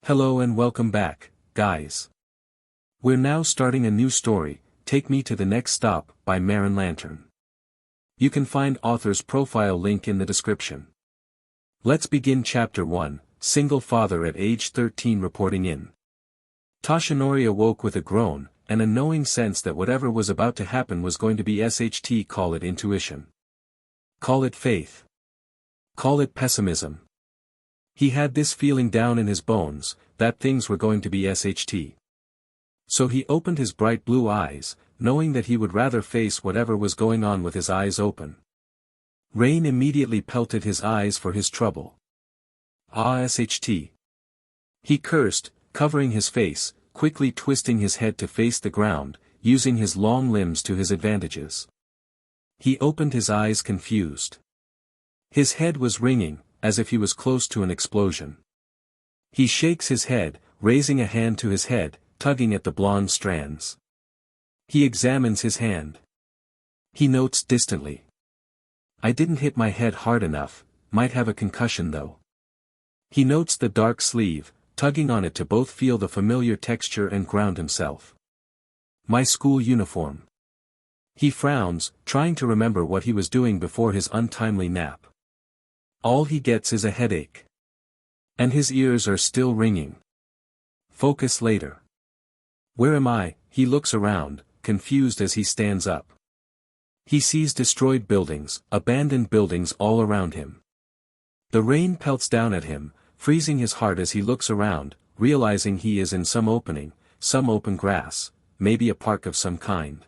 Hello and welcome back, guys. We're now starting a new story, Take Me to the Next Stop, by MarinLanthorn. You can find author's profile link in the description. Let's begin Chapter 1, Single Father at age 13 reporting in. Toshinori awoke with a groan, and a knowing sense that whatever was about to happen was going to be SHT. Call it intuition. Call it faith. Call it pessimism. He had this feeling down in his bones, that things were going to be SHT. So he opened his bright blue eyes, knowing that he would rather face whatever was going on with his eyes open. Rain immediately pelted his eyes for his trouble. Ah, SHT. He cursed, covering his face, quickly twisting his head to face the ground, using his long limbs to his advantages. He opened his eyes confused. His head was ringing, as if he was close to an explosion. He shakes his head, raising a hand to his head, tugging at the blonde strands. He examines his hand. He notes distantly. I didn't hit my head hard enough, might have a concussion though. He notes the dark sleeve, tugging on it to both feel the familiar texture and ground himself. My school uniform. He frowns, trying to remember what he was doing before his untimely nap. All he gets is a headache. And his ears are still ringing. Focus later. Where am I? He looks around, confused as he stands up. He sees destroyed buildings, abandoned buildings all around him. The rain pelts down at him, freezing his heart as he looks around, realizing he is in some opening, some open grass, maybe a park of some kind.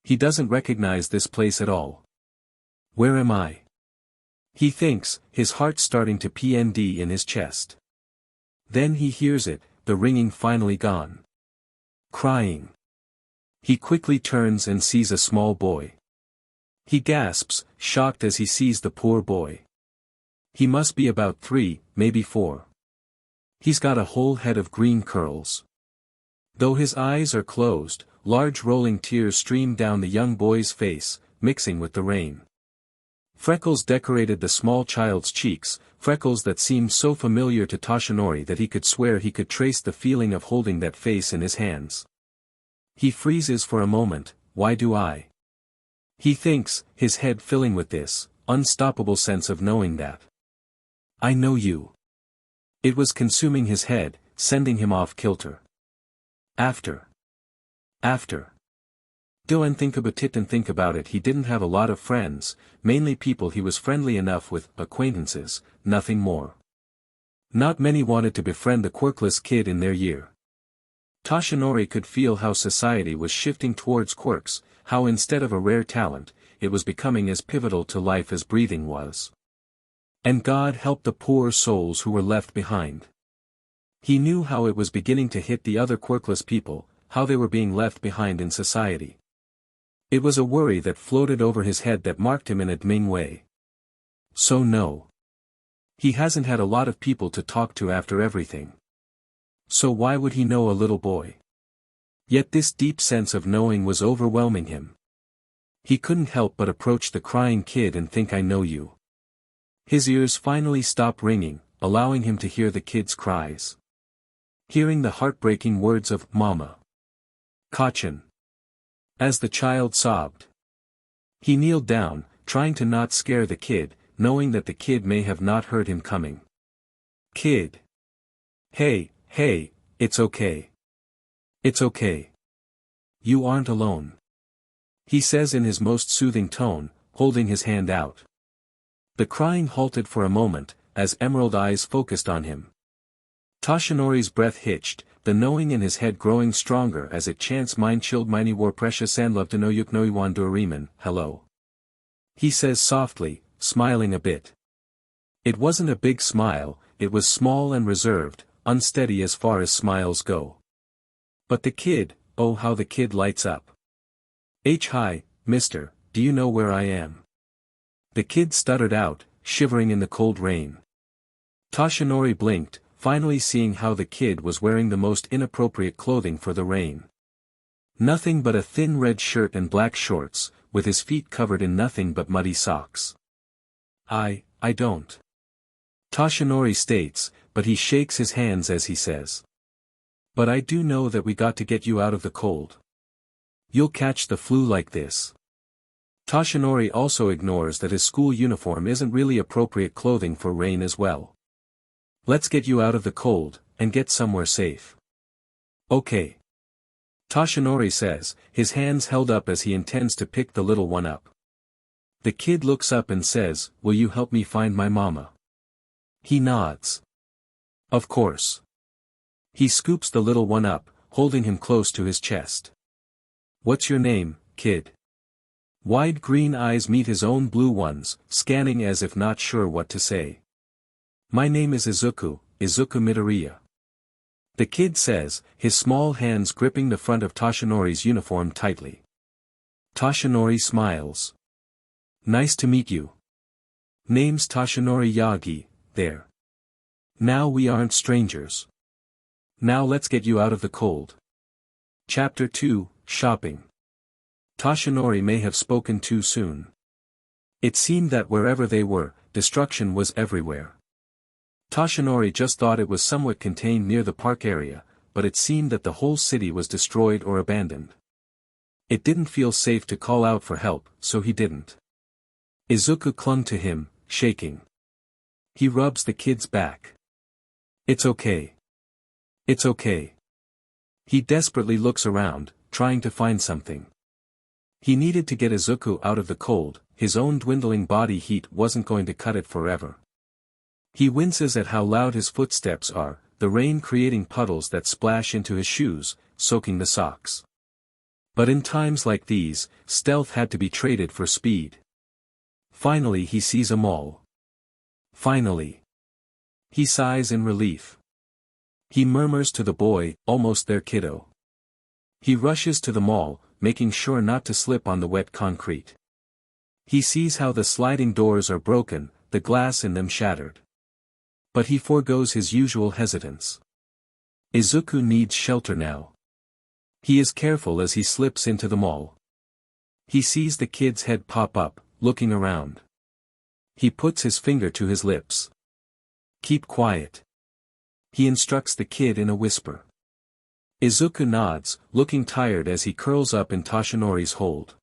He doesn't recognize this place at all. Where am I? He thinks, his heart starting to PND in his chest. Then he hears it, the ringing finally gone. Crying. He quickly turns and sees a small boy. He gasps, shocked as he sees the poor boy. He must be about 3, maybe 4. He's got a whole head of green curls. Though his eyes are closed, large rolling tears stream down the young boy's face, mixing with the rain. Freckles decorated the small child's cheeks, freckles that seemed so familiar to Toshinori that he could swear he could trace the feeling of holding that face in his hands. He freezes for a moment. Why do I? He thinks, his head filling with this unstoppable sense of knowing that. I know you. It was consuming his head, sending him off kilter. After. Go and think about it, he didn't have a lot of friends, mainly people he was friendly enough with, acquaintances, nothing more. Not many wanted to befriend the quirkless kid in their year. Toshinori could feel how society was shifting towards quirks, how instead of a rare talent, it was becoming as pivotal to life as breathing was. And God help the poor souls who were left behind. He knew how it was beginning to hit the other quirkless people, how they were being left behind in society. It was a worry that floated over his head that marked him in a Ming way. So no. He hasn't had a lot of people to talk to after everything. So why would he know a little boy? Yet this deep sense of knowing was overwhelming him. He couldn't help but approach the crying kid and think, I know you. His ears finally stop ringing, allowing him to hear the kid's cries. Hearing the heartbreaking words of Mama. Kachin. As the child sobbed. He kneeled down, trying to not scare the kid, knowing that the kid may have not heard him coming. Kid. Hey, it's okay. It's okay. You aren't alone. He says in his most soothing tone, holding his hand out. The crying halted for a moment, as emerald eyes focused on him. Toshinori's breath hitched, the knowing in his head growing stronger as it chants mine chilled miny war precious and love to know yuk no iwan duriman, hello. He says softly, smiling a bit. It wasn't a big smile, it was small and reserved, unsteady as far as smiles go. But the kid, oh how the kid lights up. Hi, mister, do you know where I am? The kid stuttered out, shivering in the cold rain. Toshinori blinked, finally seeing how the kid was wearing the most inappropriate clothing for the rain. Nothing but a thin red shirt and black shorts, with his feet covered in nothing but muddy socks. I don't. Toshinori states, but he shakes his hands as he says. But I do know that we got to get you out of the cold. You'll catch the flu like this. Toshinori also ignores that his school uniform isn't really appropriate clothing for rain as well. Let's get you out of the cold, and get somewhere safe. Okay. Toshinori says, his hands held up as he intends to pick the little one up. The kid looks up and says, "Will you help me find my mama?" He nods. Of course. He scoops the little one up, holding him close to his chest. What's your name, kid? Wide green eyes meet his own blue ones, scanning as if not sure what to say. My name is Izuku Midoriya. The kid says, his small hands gripping the front of Toshinori's uniform tightly. Toshinori smiles. Nice to meet you. Name's Toshinori Yagi, there. Now we aren't strangers. Now let's get you out of the cold. Chapter 2, Shopping. Toshinori may have spoken too soon. It seemed that wherever they were, destruction was everywhere. Toshinori just thought it was somewhat contained near the park area, but it seemed that the whole city was destroyed or abandoned. It didn't feel safe to call out for help, so he didn't. Izuku clung to him, shaking. He rubs the kid's back. It's okay. It's okay. He desperately looks around, trying to find something. He needed to get Izuku out of the cold, his own dwindling body heat wasn't going to cut it forever. He winces at how loud his footsteps are, the rain creating puddles that splash into his shoes, soaking the socks. But in times like these, stealth had to be traded for speed. Finally he sees a mall. Finally. He sighs in relief. He murmurs to the boy, almost there kiddo. He rushes to the mall, making sure not to slip on the wet concrete. He sees how the sliding doors are broken, the glass in them shattered. But he forgoes his usual hesitance. Izuku needs shelter now. He is careful as he slips into the mall. He sees the kid's head pop up, looking around. He puts his finger to his lips. Keep quiet. He instructs the kid in a whisper. Izuku nods, looking tired as he curls up in Toshinori's hold.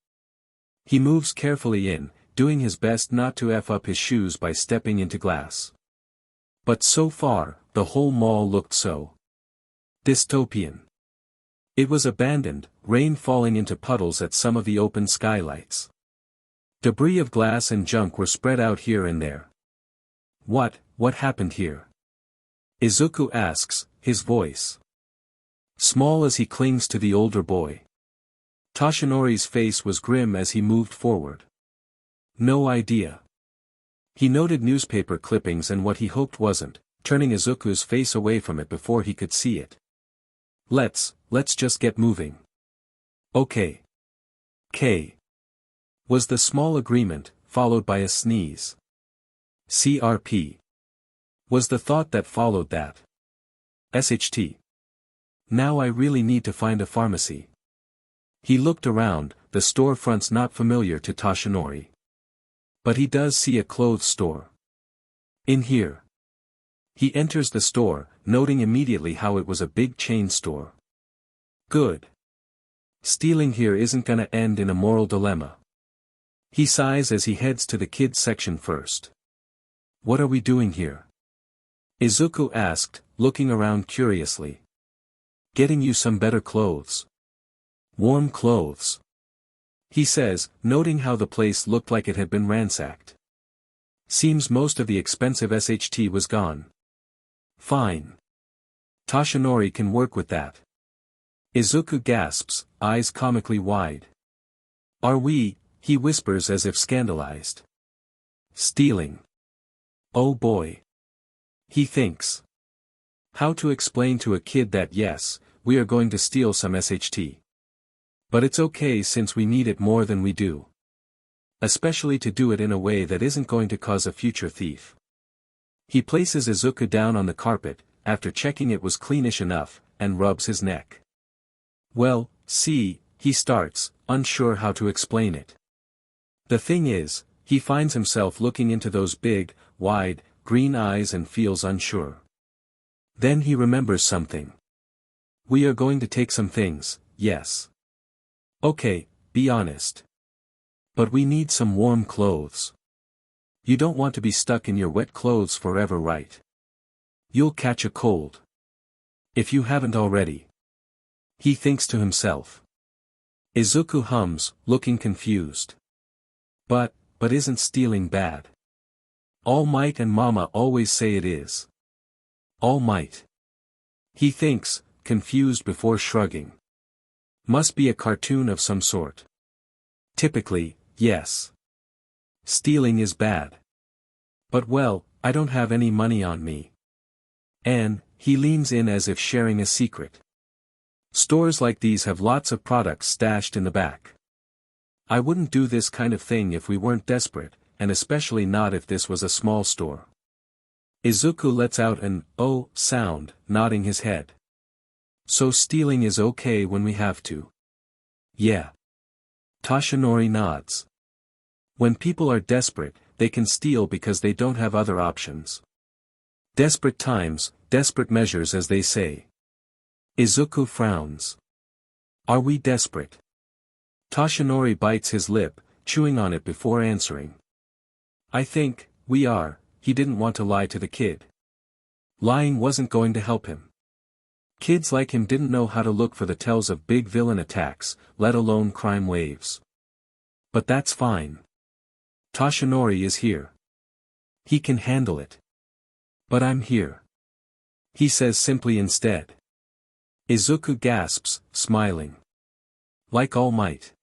He moves carefully in, doing his best not to F up his shoes by stepping into glass. But so far, the whole mall looked so dystopian. It was abandoned, rain falling into puddles at some of the open skylights. Debris of glass and junk were spread out here and there. What happened here? Izuku asks, his voice small as he clings to the older boy. Toshinori's face was grim as he moved forward. No idea. He noted newspaper clippings and what he hoped wasn't, turning Izuku's face away from it before he could see it. Let's just get moving. Okay. K. Was the small agreement, followed by a sneeze. CRP. Was the thought that followed that. SHT. Now I really need to find a pharmacy. He looked around, the storefronts not familiar to Toshinori. But he does see a clothes store. In here. He enters the store, noting immediately how it was a big chain store. Good. Stealing here isn't gonna end in a moral dilemma. He sighs as he heads to the kids section first. What are we doing here? Izuku asked, looking around curiously. Getting you some better clothes. Warm clothes. He says, noting how the place looked like it had been ransacked. Seems most of the expensive SHT was gone. Fine. Toshinori can work with that. Izuku gasps, eyes comically wide. Are we, he whispers as if scandalized. Stealing. Oh boy. He thinks. How to explain to a kid that yes, we are going to steal some SHT. But it's okay since we need it more than we do. Especially to do it in a way that isn't going to cause a future thief. He places Izuku down on the carpet, after checking it was cleanish enough, and rubs his neck. Well, see, he starts, unsure how to explain it. The thing is, he finds himself looking into those big, wide, green eyes and feels unsure. Then he remembers something. We are going to take some things, yes. Okay, be honest. But we need some warm clothes. You don't want to be stuck in your wet clothes forever, right? You'll catch a cold. If you haven't already. He thinks to himself. Izuku hums, looking confused. But isn't stealing bad? All Might and Mama always say it is. All Might. He thinks, confused before shrugging. Must be a cartoon of some sort. Typically, yes. Stealing is bad. But well, I don't have any money on me. And, he leans in as if sharing a secret. Stores like these have lots of products stashed in the back. I wouldn't do this kind of thing if we weren't desperate, and especially not if this was a small store. Izuku lets out an "oh" sound, nodding his head. So stealing is okay when we have to. Yeah. Toshinori nods. When people are desperate, they can steal because they don't have other options. Desperate times, desperate measures, as they say. Izuku frowns. Are we desperate? Toshinori bites his lip, chewing on it before answering. I think we are. He didn't want to lie to the kid. Lying wasn't going to help him. Kids like him didn't know how to look for the tells of big villain attacks, let alone crime waves. But that's fine. Toshinori is here. He can handle it. But I'm here. He says simply instead. Izuku gasps, smiling. Like All Might.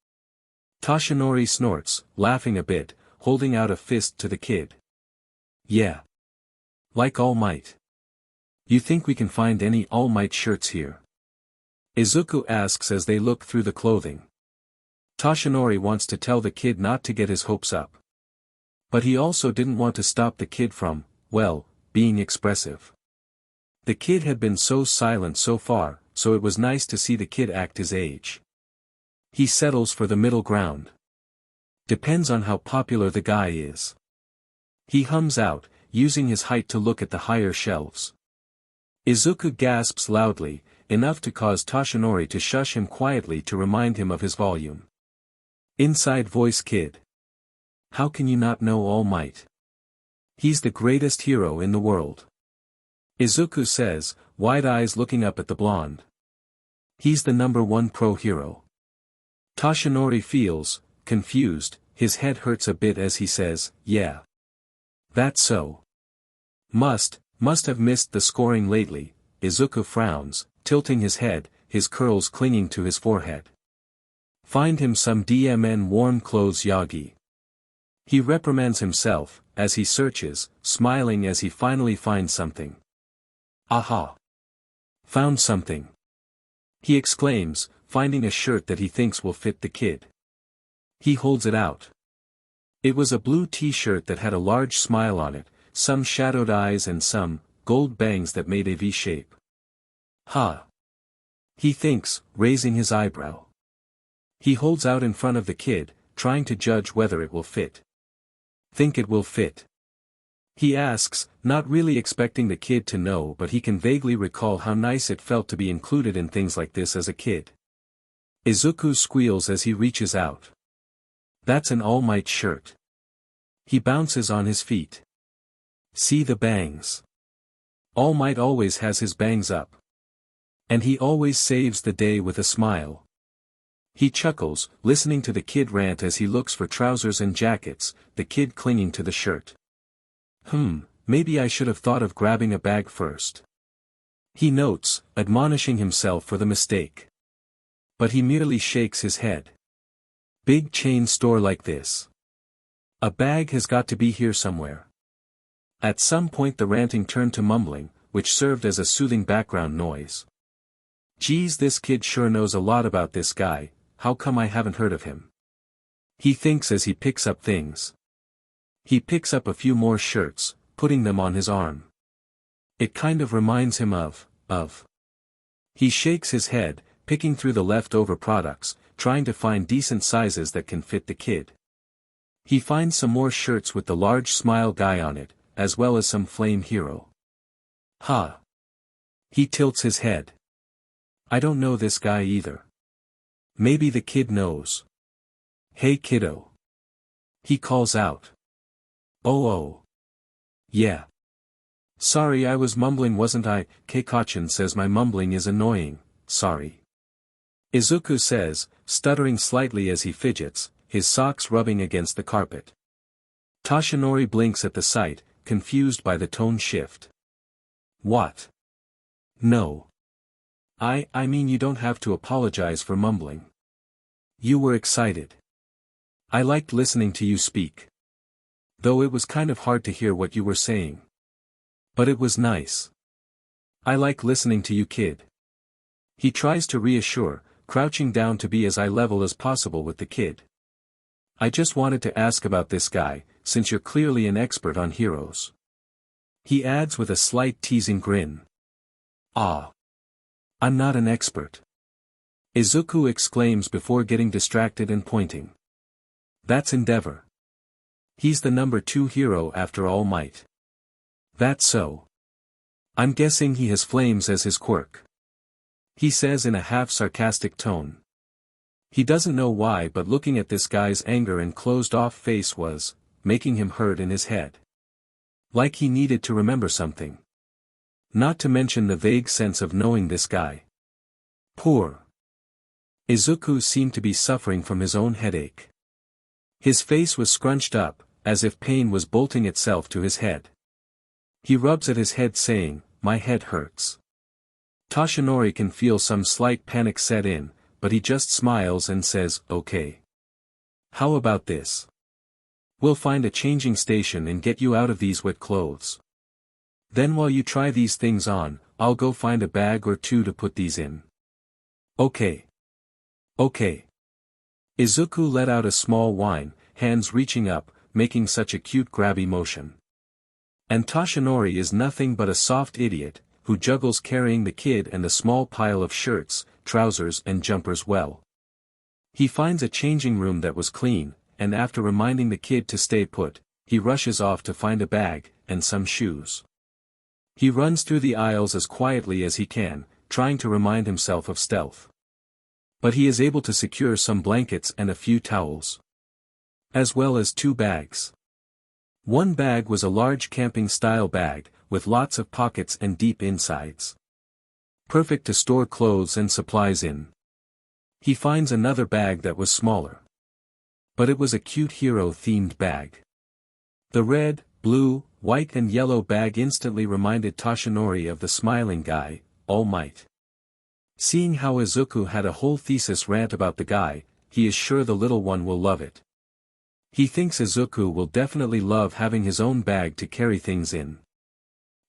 Toshinori snorts, laughing a bit, holding out a fist to the kid. Yeah. Like All Might. You think we can find any All Might shirts here? Izuku asks as they look through the clothing. Toshinori wants to tell the kid not to get his hopes up. But he also didn't want to stop the kid from, well, being expressive. The kid had been so silent so far, so it was nice to see the kid act his age. He settles for the middle ground. Depends on how popular the guy is. He hums out, using his height to look at the higher shelves. Izuku gasps loudly, enough to cause Toshinori to shush him quietly to remind him of his volume. Inside voice kid. How can you not know All Might? He's the greatest hero in the world. Izuku says, wide eyes looking up at the blonde. He's the #1 pro hero. Toshinori feels, confused, his head hurts a bit as he says, yeah. That's so. Must have missed the scoring lately. Izuku frowns, tilting his head, his curls clinging to his forehead. Find him some DMN warm clothes, Yagi. He reprimands himself, as he searches, smiling as he finally finds something. Aha! Found something. He exclaims, finding a shirt that he thinks will fit the kid. He holds it out. It was a blue t-shirt that had a large smile on it, some shadowed eyes and some gold bangs that made a V shape. Ha! He thinks, raising his eyebrow. He holds out in front of the kid, trying to judge whether it will fit. Think it will fit? He asks, not really expecting the kid to know, but he can vaguely recall how nice it felt to be included in things like this as a kid. Izuku squeals as he reaches out. That's an All Might shirt. He bounces on his feet. See the bangs. All Might always has his bangs up. And he always saves the day with a smile. He chuckles, listening to the kid rant as he looks for trousers and jackets, the kid clinging to the shirt. Maybe I should have thought of grabbing a bag first. He notes, admonishing himself for the mistake. But he merely shakes his head. Big chain store like this. A bag has got to be here somewhere. At some point the ranting turned to mumbling, which served as a soothing background noise. Geez, this kid sure knows a lot about this guy, how come I haven't heard of him? He thinks as he picks up things. He picks up a few more shirts, putting them on his arm. It kind of reminds him of. He shakes his head, picking through the leftover products, trying to find decent sizes that can fit the kid. He finds some more shirts with the large smile guy on it, as well as some flame hero. Ha! He tilts his head. I don't know this guy either. Maybe the kid knows. Hey kiddo. He calls out. Oh. Yeah. Sorry, I was mumbling, wasn't I? Keikachin says my mumbling is annoying, sorry. Izuku says, stuttering slightly as he fidgets, his socks rubbing against the carpet. Toshinori blinks at the sight, confused by the tone shift. What? No. I mean you don't have to apologize for mumbling. You were excited. I liked listening to you speak. Though it was kind of hard to hear what you were saying. But it was nice. I like listening to you, kid. He tries to reassure, crouching down to be as eye level as possible with the kid. I just wanted to ask about this guy, since you're clearly an expert on heroes. He adds with a slight teasing grin. Ah. I'm not an expert. Izuku exclaims before getting distracted and pointing. That's Endeavor. He's the number 2 hero after All Might. That's so. I'm guessing he has flames as his quirk. He says in a half-sarcastic tone. He doesn't know why, but looking at this guy's anger and closed-off face was making him hurt in his head. Like he needed to remember something. Not to mention the vague sense of knowing this guy. Poor. Izuku seemed to be suffering from his own headache. His face was scrunched up, as if pain was bolting itself to his head. He rubs at his head saying, my head hurts. Toshinori can feel some slight panic set in, but he just smiles and says, okay. How about this? We'll find a changing station and get you out of these wet clothes. Then while you try these things on, I'll go find a bag or 2 to put these in. Okay. Okay. Izuku let out a small whine, hands reaching up, making such a cute grabby motion. And Toshinori is nothing but a soft idiot, who juggles carrying the kid and a small pile of shirts, trousers and jumpers well. He finds a changing room that was clean, and after reminding the kid to stay put, he rushes off to find a bag, and some shoes. He runs through the aisles as quietly as he can, trying to remind himself of stealth. But he is able to secure some blankets and a few towels. As well as 2 bags. One bag was a large camping-style bag, with lots of pockets and deep insides. Perfect to store clothes and supplies in. He finds another bag that was smaller. But it was a cute hero-themed bag. The red, blue, white and yellow bag instantly reminded Toshinori of the smiling guy, All Might. Seeing how Izuku had a whole thesis rant about the guy, he is sure the little one will love it. He thinks Izuku will definitely love having his own bag to carry things in.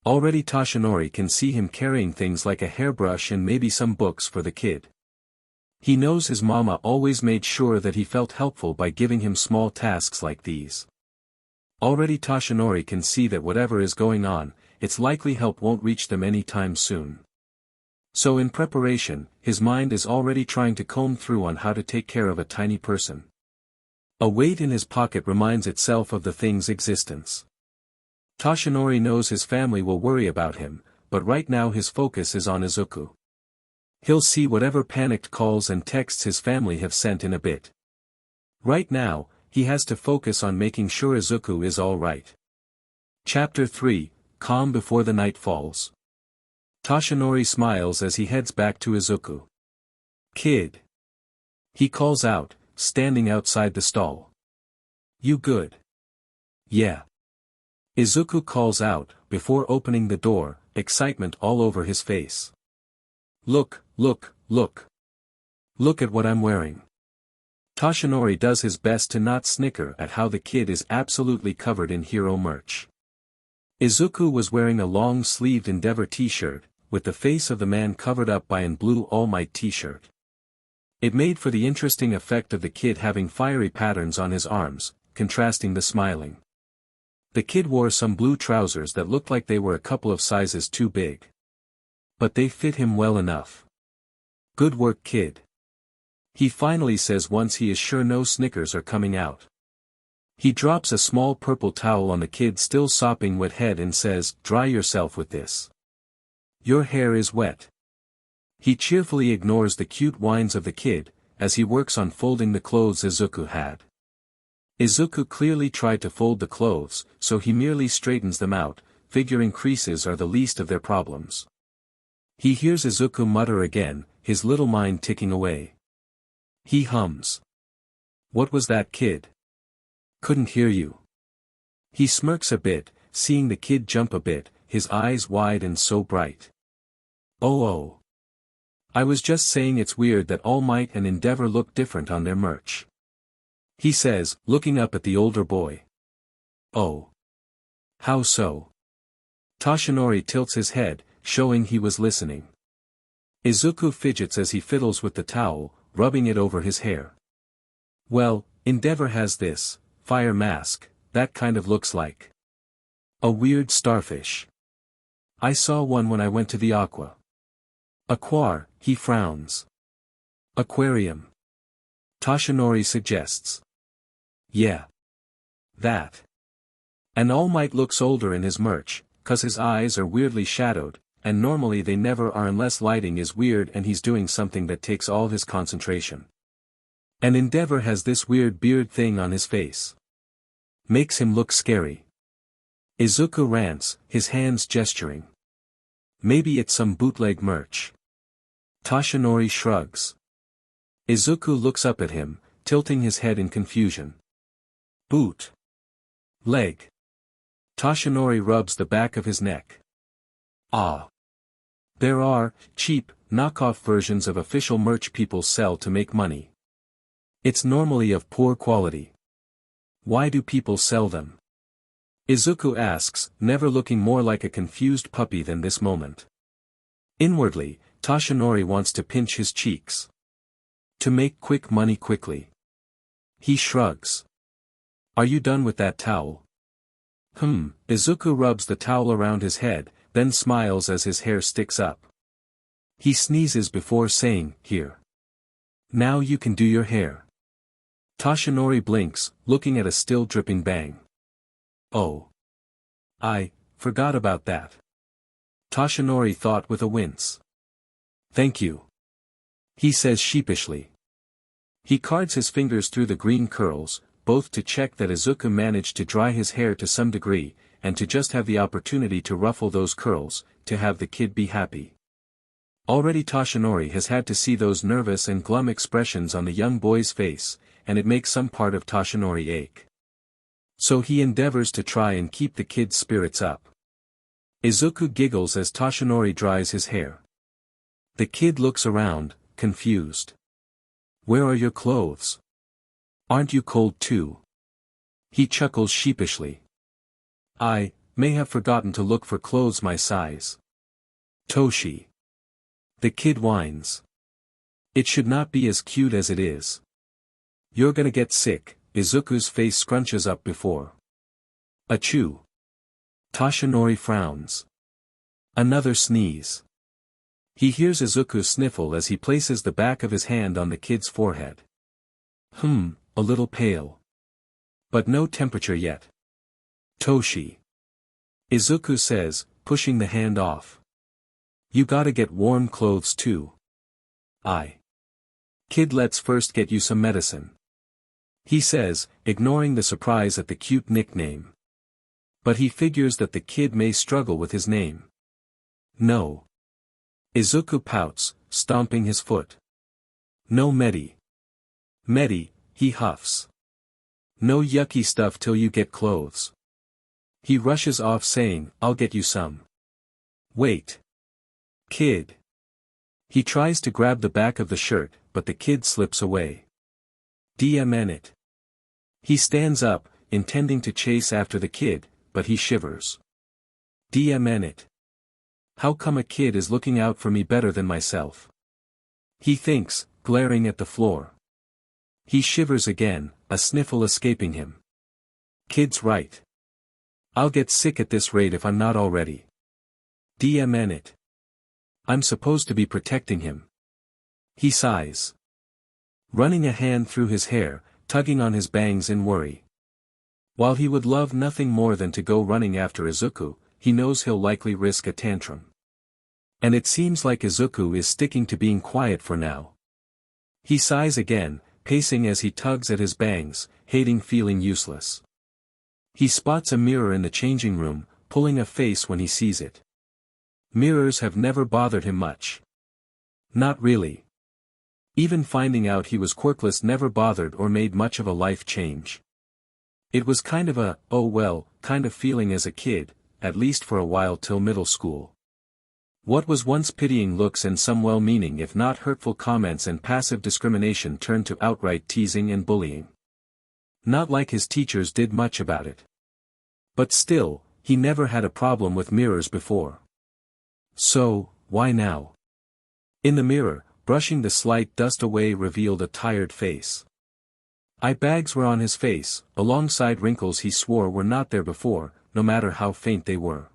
Already Toshinori can see him carrying things like a hairbrush and maybe some books for the kid. He knows his mama always made sure that he felt helpful by giving him small tasks like these. Already Toshinori can see that whatever is going on, it's likely help won't reach them anytime soon. So in preparation, his mind is already trying to comb through on how to take care of a tiny person. A weight in his pocket reminds itself of the thing's existence. Toshinori knows his family will worry about him, but right now his focus is on Izuku. He'll see whatever panicked calls and texts his family have sent in a bit. Right now, he has to focus on making sure Izuku is all right. Chapter 3, Calm Before the Night Falls. Toshinori smiles as he heads back to Izuku. Kid. He calls out, standing outside the stall. You good? Yeah. Izuku calls out, before opening the door, excitement all over his face. Look, look, look. Look at what I'm wearing. Toshinori does his best to not snicker at how the kid is absolutely covered in hero merch. Izuku was wearing a long-sleeved Endeavor t-shirt, with the face of the man covered up by an blue All Might t-shirt. It made for the interesting effect of the kid having fiery patterns on his arms, contrasting the smiling. The kid wore some blue trousers that looked like they were a couple of sizes too big. But they fit him well enough. Good work, kid. He finally says once he is sure no snickers are coming out. He drops a small purple towel on the kid's still sopping wet head and says, dry yourself with this. Your hair is wet. He cheerfully ignores the cute whines of the kid, as he works on folding the clothes Izuku had. Izuku clearly tried to fold the clothes, so he merely straightens them out, figuring creases are the least of their problems. He hears Izuku mutter again, his little mind ticking away. He hums. What was that, kid? Couldn't hear you. He smirks a bit, seeing the kid jump a bit, his eyes wide and so bright. Oh. I was just saying it's weird that All Might and Endeavor look different on their merch. He says, looking up at the older boy. Oh. How so? Toshinori tilts his head, showing he was listening. Izuku fidgets as he fiddles with the towel, rubbing it over his hair. Well, Endeavor has this fire mask, that kind of looks like a weird starfish. I saw one when I went to the aqua. Aquar, he frowns. Aquarium. Toshinori suggests. Yeah. That. And All Might looks older in his merch, 'cause his eyes are weirdly shadowed, and normally they never are unless lighting is weird and he's doing something that takes all his concentration. And Endeavor has this weird beard thing on his face. Makes him look scary. Izuku rants, his hands gesturing. Maybe it's some bootleg merch. Toshinori shrugs. Izuku looks up at him, tilting his head in confusion. Boot. Leg. Toshinori rubs the back of his neck. Ah. There are, cheap, knockoff versions of official merch people sell to make money. It's normally of poor quality. Why do people sell them? Izuku asks, never looking more like a confused puppy than this moment. Inwardly, Toshinori wants to pinch his cheeks. To make quick money quickly. He shrugs. Are you done with that towel? Izuku rubs the towel around his head, then smiles as his hair sticks up. He sneezes before saying, here. Now you can do your hair. Toshinori blinks, looking at a still dripping bang. Oh. I forgot about that. Toshinori thought with a wince. Thank you. He says sheepishly. He cards his fingers through the green curls, both to check that Izuku managed to dry his hair to some degree, and to just have the opportunity to ruffle those curls, to have the kid be happy. Already Toshinori has had to see those nervous and glum expressions on the young boy's face, and it makes some part of Toshinori ache. So he endeavors to try and keep the kid's spirits up. Izuku giggles as Toshinori dries his hair. The kid looks around, confused. Where are your clothes? Aren't you cold too? He chuckles sheepishly. I may have forgotten to look for clothes my size. Toshi. The kid whines. It should not be as cute as it is. You're gonna get sick, Izuku's face scrunches up before. Achoo. Toshinori frowns. Another sneeze. He hears Izuku sniffle as he places the back of his hand on the kid's forehead. A little pale. But no temperature yet. Toshi. Izuku says, pushing the hand off. You gotta get warm clothes too. Kid, let's first get you some medicine. He says, ignoring the surprise at the cute nickname. But he figures that the kid may struggle with his name. No. Izuku pouts, stomping his foot. No Medi. Medi, he huffs. No yucky stuff till you get clothes. He rushes off saying, I'll get you some. Wait. Kid. He tries to grab the back of the shirt, but the kid slips away. DMN it. He stands up, intending to chase after the kid, but he shivers. DMN it. How come a kid is looking out for me better than myself? He thinks, glaring at the floor. He shivers again, a sniffle escaping him. Kid's right. I'll get sick at this rate if I'm not already. DMN it. I'm supposed to be protecting him. He sighs. Running a hand through his hair, tugging on his bangs in worry. While he would love nothing more than to go running after Izuku, he knows he'll likely risk a tantrum. And it seems like Izuku is sticking to being quiet for now. He sighs again, pacing as he tugs at his bangs, hating feeling useless. He spots a mirror in the changing room, pulling a face when he sees it. Mirrors have never bothered him much. Not really. Even finding out he was quirkless never bothered or made much of a life change. It was kind of a, oh well, kind of feeling as a kid, at least for a while till middle school. What was once pitying looks and some well-meaning if not hurtful comments and passive discrimination turned to outright teasing and bullying. Not like his teachers did much about it. But still, he never had a problem with mirrors before. So, why now? In the mirror, brushing the slight dust away revealed a tired face. Eye bags were on his face, alongside wrinkles he swore were not there before, no matter how faint they were.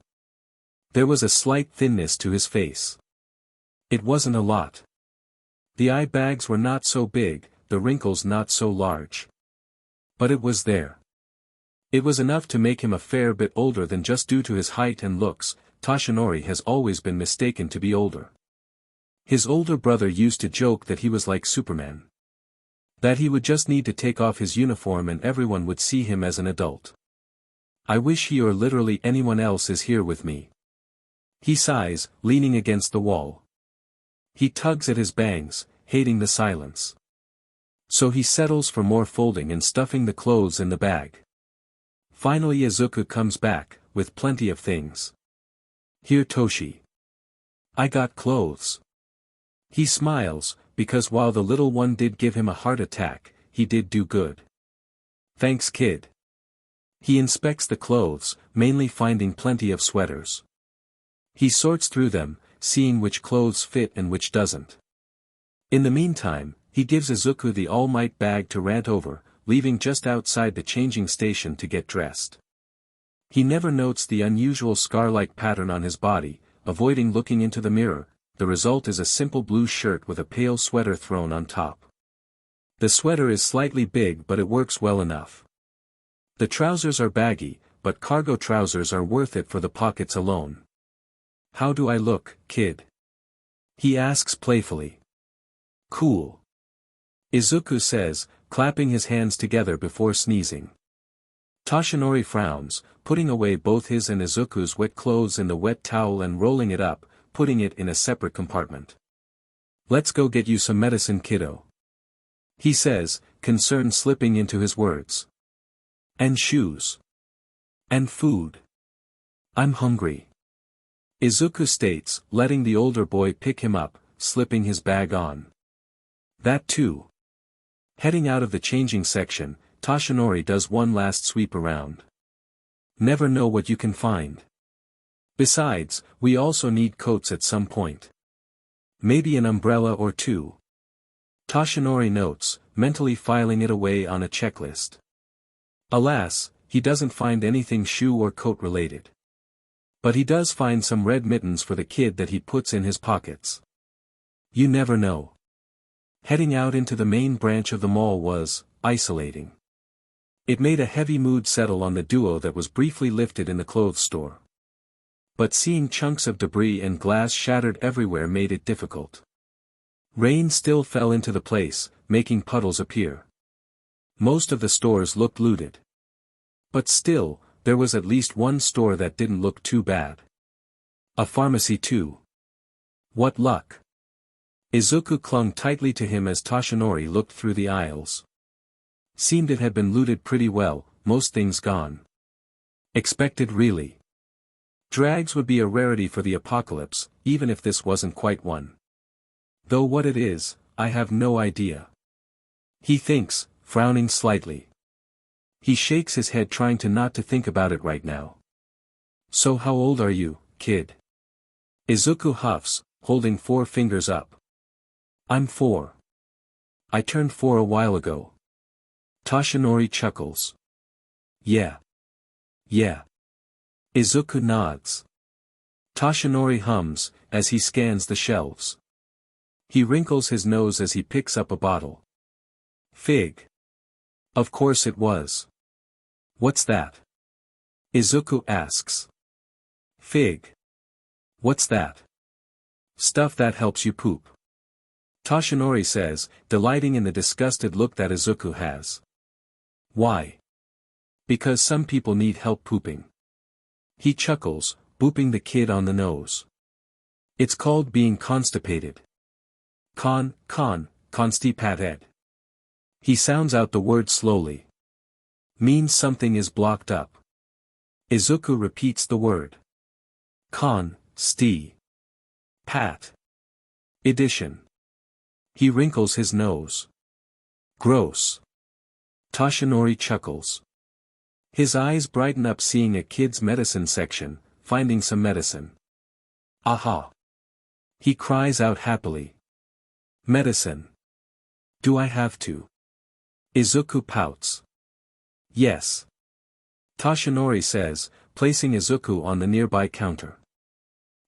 There was a slight thinness to his face. It wasn't a lot. The eye bags were not so big, the wrinkles not so large. But it was there. It was enough to make him a fair bit older than just due to his height and looks. Toshinori has always been mistaken to be older. His older brother used to joke that he was like Superman. That he would just need to take off his uniform and everyone would see him as an adult. I wish he or literally anyone else is here with me. He sighs, leaning against the wall. He tugs at his bangs, hating the silence. So he settles for more folding and stuffing the clothes in the bag. Finally Izuku comes back, with plenty of things. Here Toshi. I got clothes. He smiles, because while the little one did give him a heart attack, he did do good. Thanks kid. He inspects the clothes, mainly finding plenty of sweaters. He sorts through them, seeing which clothes fit and which doesn't. In the meantime, he gives Izuku the All Might bag to rant over, leaving just outside the changing station to get dressed. He never notes the unusual scar-like pattern on his body, avoiding looking into the mirror. The result is a simple blue shirt with a pale sweater thrown on top. The sweater is slightly big but it works well enough. The trousers are baggy, but cargo trousers are worth it for the pockets alone. How do I look, kid? He asks playfully. Cool. Izuku says, clapping his hands together before sneezing. Toshinori frowns, putting away both his and Izuku's wet clothes in the wet towel and rolling it up, putting it in a separate compartment. Let's go get you some medicine, kiddo. He says, concern slipping into his words. And shoes. And food. I'm hungry. Izuku states, letting the older boy pick him up, slipping his bag on. That too. Heading out of the changing section, Toshinori does one last sweep around. Never know what you can find. Besides, we also need coats at some point. Maybe an umbrella or two. Toshinori notes, mentally filing it away on a checklist. Alas, he doesn't find anything shoe or coat related. But he does find some red mittens for the kid that he puts in his pockets. You never know. Heading out into the main branch of the mall was isolating. It made a heavy mood settle on the duo that was briefly lifted in the clothes store. But seeing chunks of debris and glass shattered everywhere made it difficult. Rain still fell into the place, making puddles appear. Most of the stores looked looted. But still, there was at least one store that didn't look too bad. A pharmacy too. What luck. Izuku clung tightly to him as Toshinori looked through the aisles. Seemed it had been looted pretty well, most things gone. Expected really. Drags would be a rarity for the apocalypse, even if this wasn't quite one. Though what it is, I have no idea. He thinks, frowning slightly. He shakes his head trying to not to think about it right now. So how old are you, kid? Izuku huffs, holding 4 fingers up. I'm 4. I turned 4 a while ago. Toshinori chuckles. Yeah. Yeah. Izuku nods. Toshinori hums, as he scans the shelves. He wrinkles his nose as he picks up a bottle. Fig. Of course it was. What's that? Izuku asks. Fig. What's that? Stuff that helps you poop. Toshinori says, delighting in the disgusted look that Izuku has. Why? Because some people need help pooping. He chuckles, booping the kid on the nose. It's called being constipated. Constipated. He sounds out the word slowly. Means something is blocked up. Izuku repeats the word. Pat. Edition. He wrinkles his nose. Gross. Toshinori chuckles. His eyes brighten up seeing a kid's medicine section, finding some medicine. Aha! He cries out happily. Medicine. Do I have to? Izuku pouts. Yes. Toshinori says, placing Izuku on the nearby counter.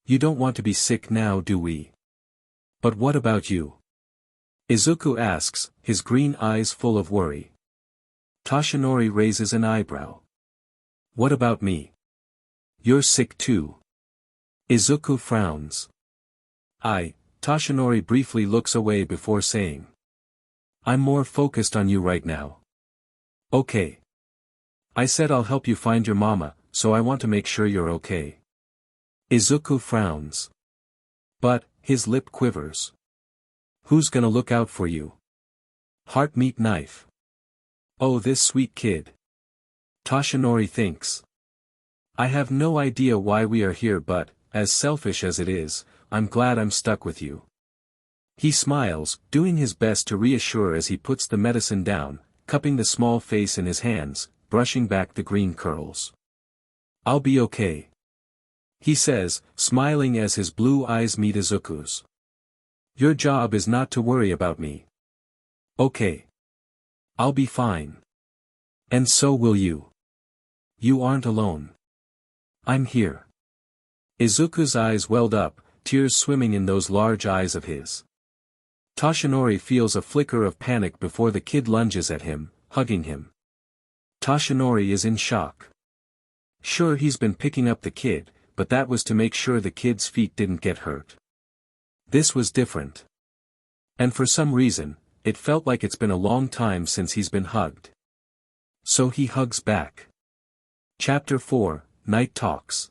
You don't want to be sick now, do we? But what about you? Izuku asks, his green eyes full of worry. Toshinori raises an eyebrow. What about me? You're sick too. Izuku frowns. Toshinori briefly looks away before saying. I'm more focused on you right now. Okay. I said I'll help you find your mama, so I want to make sure you're okay. Izuku frowns. But, his lip quivers. Who's gonna look out for you? Heart meat knife. Oh, this sweet kid. Toshinori thinks. I have no idea why we are here, but, as selfish as it is, I'm glad I'm stuck with you. He smiles, doing his best to reassure as he puts the medicine down, cupping the small face in his hands, brushing back the green curls. I'll be okay. He says, smiling as his blue eyes meet Izuku's. Your job is not to worry about me. Okay. I'll be fine. And so will you. You aren't alone. I'm here. Izuku's eyes welled up, tears swimming in those large eyes of his. Toshinori feels a flicker of panic before the kid lunges at him, hugging him. Toshinori is in shock. Sure, he's been picking up the kid, but that was to make sure the kid's feet didn't get hurt. This was different. And for some reason, it felt like it's been a long time since he's been hugged. So he hugs back. Chapter 4, Night Talks.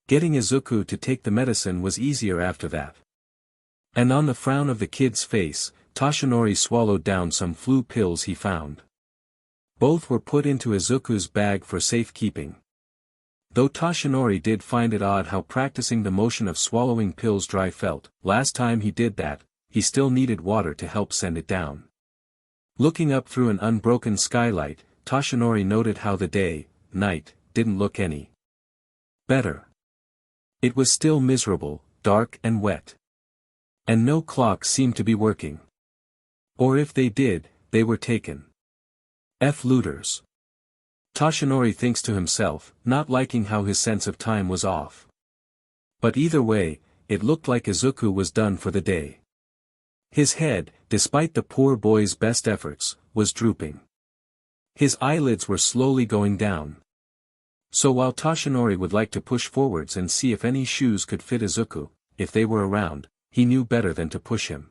Getting Izuku to take the medicine was easier after that. And on the frown of the kid's face, Toshinori swallowed down some flu pills he found. Both were put into Izuku's bag for safekeeping. Though Toshinori did find it odd how practicing the motion of swallowing pills dry felt, last time he did that, he still needed water to help send it down. Looking up through an unbroken skylight, Toshinori noted how the night, didn't look any better. It was still miserable, dark and wet. And no clocks seemed to be working. Or if they did, they were taken. Looters. Toshinori thinks to himself, not liking how his sense of time was off. But either way, it looked like Izuku was done for the day. His head, despite the poor boy's best efforts, was drooping. His eyelids were slowly going down. So while Toshinori would like to push forwards and see if any shoes could fit Izuku, if they were around, he knew better than to push him.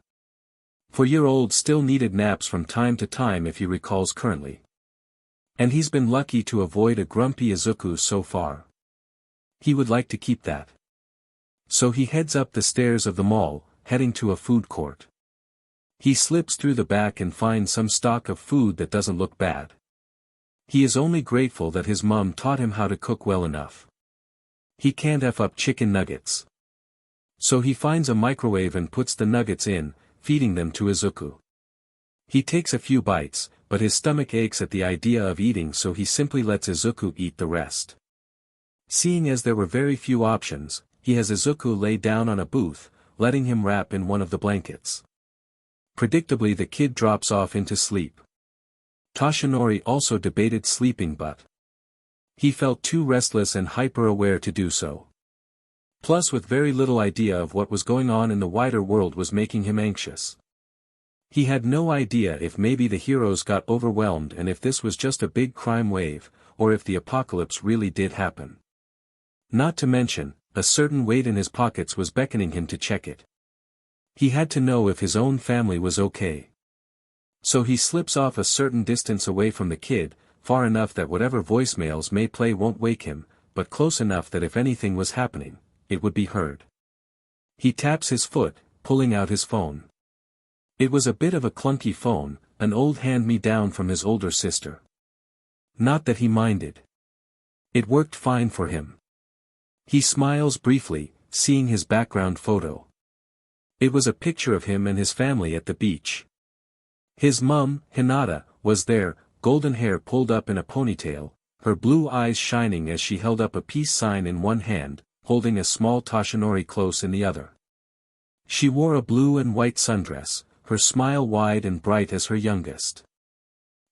4-year-old still needed naps from time to time if he recalls currently. And he's been lucky to avoid a grumpy Izuku so far. He would like to keep that. So he heads up the stairs of the mall, heading to a food court. He slips through the back and finds some stock of food that doesn't look bad. He is only grateful that his mom taught him how to cook well enough. He can't F up chicken nuggets. So he finds a microwave and puts the nuggets in, feeding them to Izuku. He takes a few bites, but his stomach aches at the idea of eating, so he simply lets Izuku eat the rest. Seeing as there were very few options, he has Izuku lay down on a booth, letting him wrap in one of the blankets. Predictably, the kid drops off into sleep. Toshinori also debated sleeping, but he felt too restless and hyper-aware to do so. Plus, with very little idea of what was going on in the wider world was making him anxious. He had no idea if maybe the heroes got overwhelmed and if this was just a big crime wave, or if the apocalypse really did happen. Not to mention, a certain weight in his pockets was beckoning him to check it. He had to know if his own family was okay. So he slips off a certain distance away from the kid, far enough that whatever voicemails may play won't wake him, but close enough that if anything was happening, it would be heard. He taps his foot, pulling out his phone. It was a bit of a clunky phone, an old hand-me-down from his older sister. Not that he minded. It worked fine for him. He smiles briefly, seeing his background photo. It was a picture of him and his family at the beach. His mum, Hinata, was there, golden hair pulled up in a ponytail, her blue eyes shining as she held up a peace sign in one hand, holding a small Toshinori close in the other. She wore a blue and white sundress, her smile wide and bright as her youngest.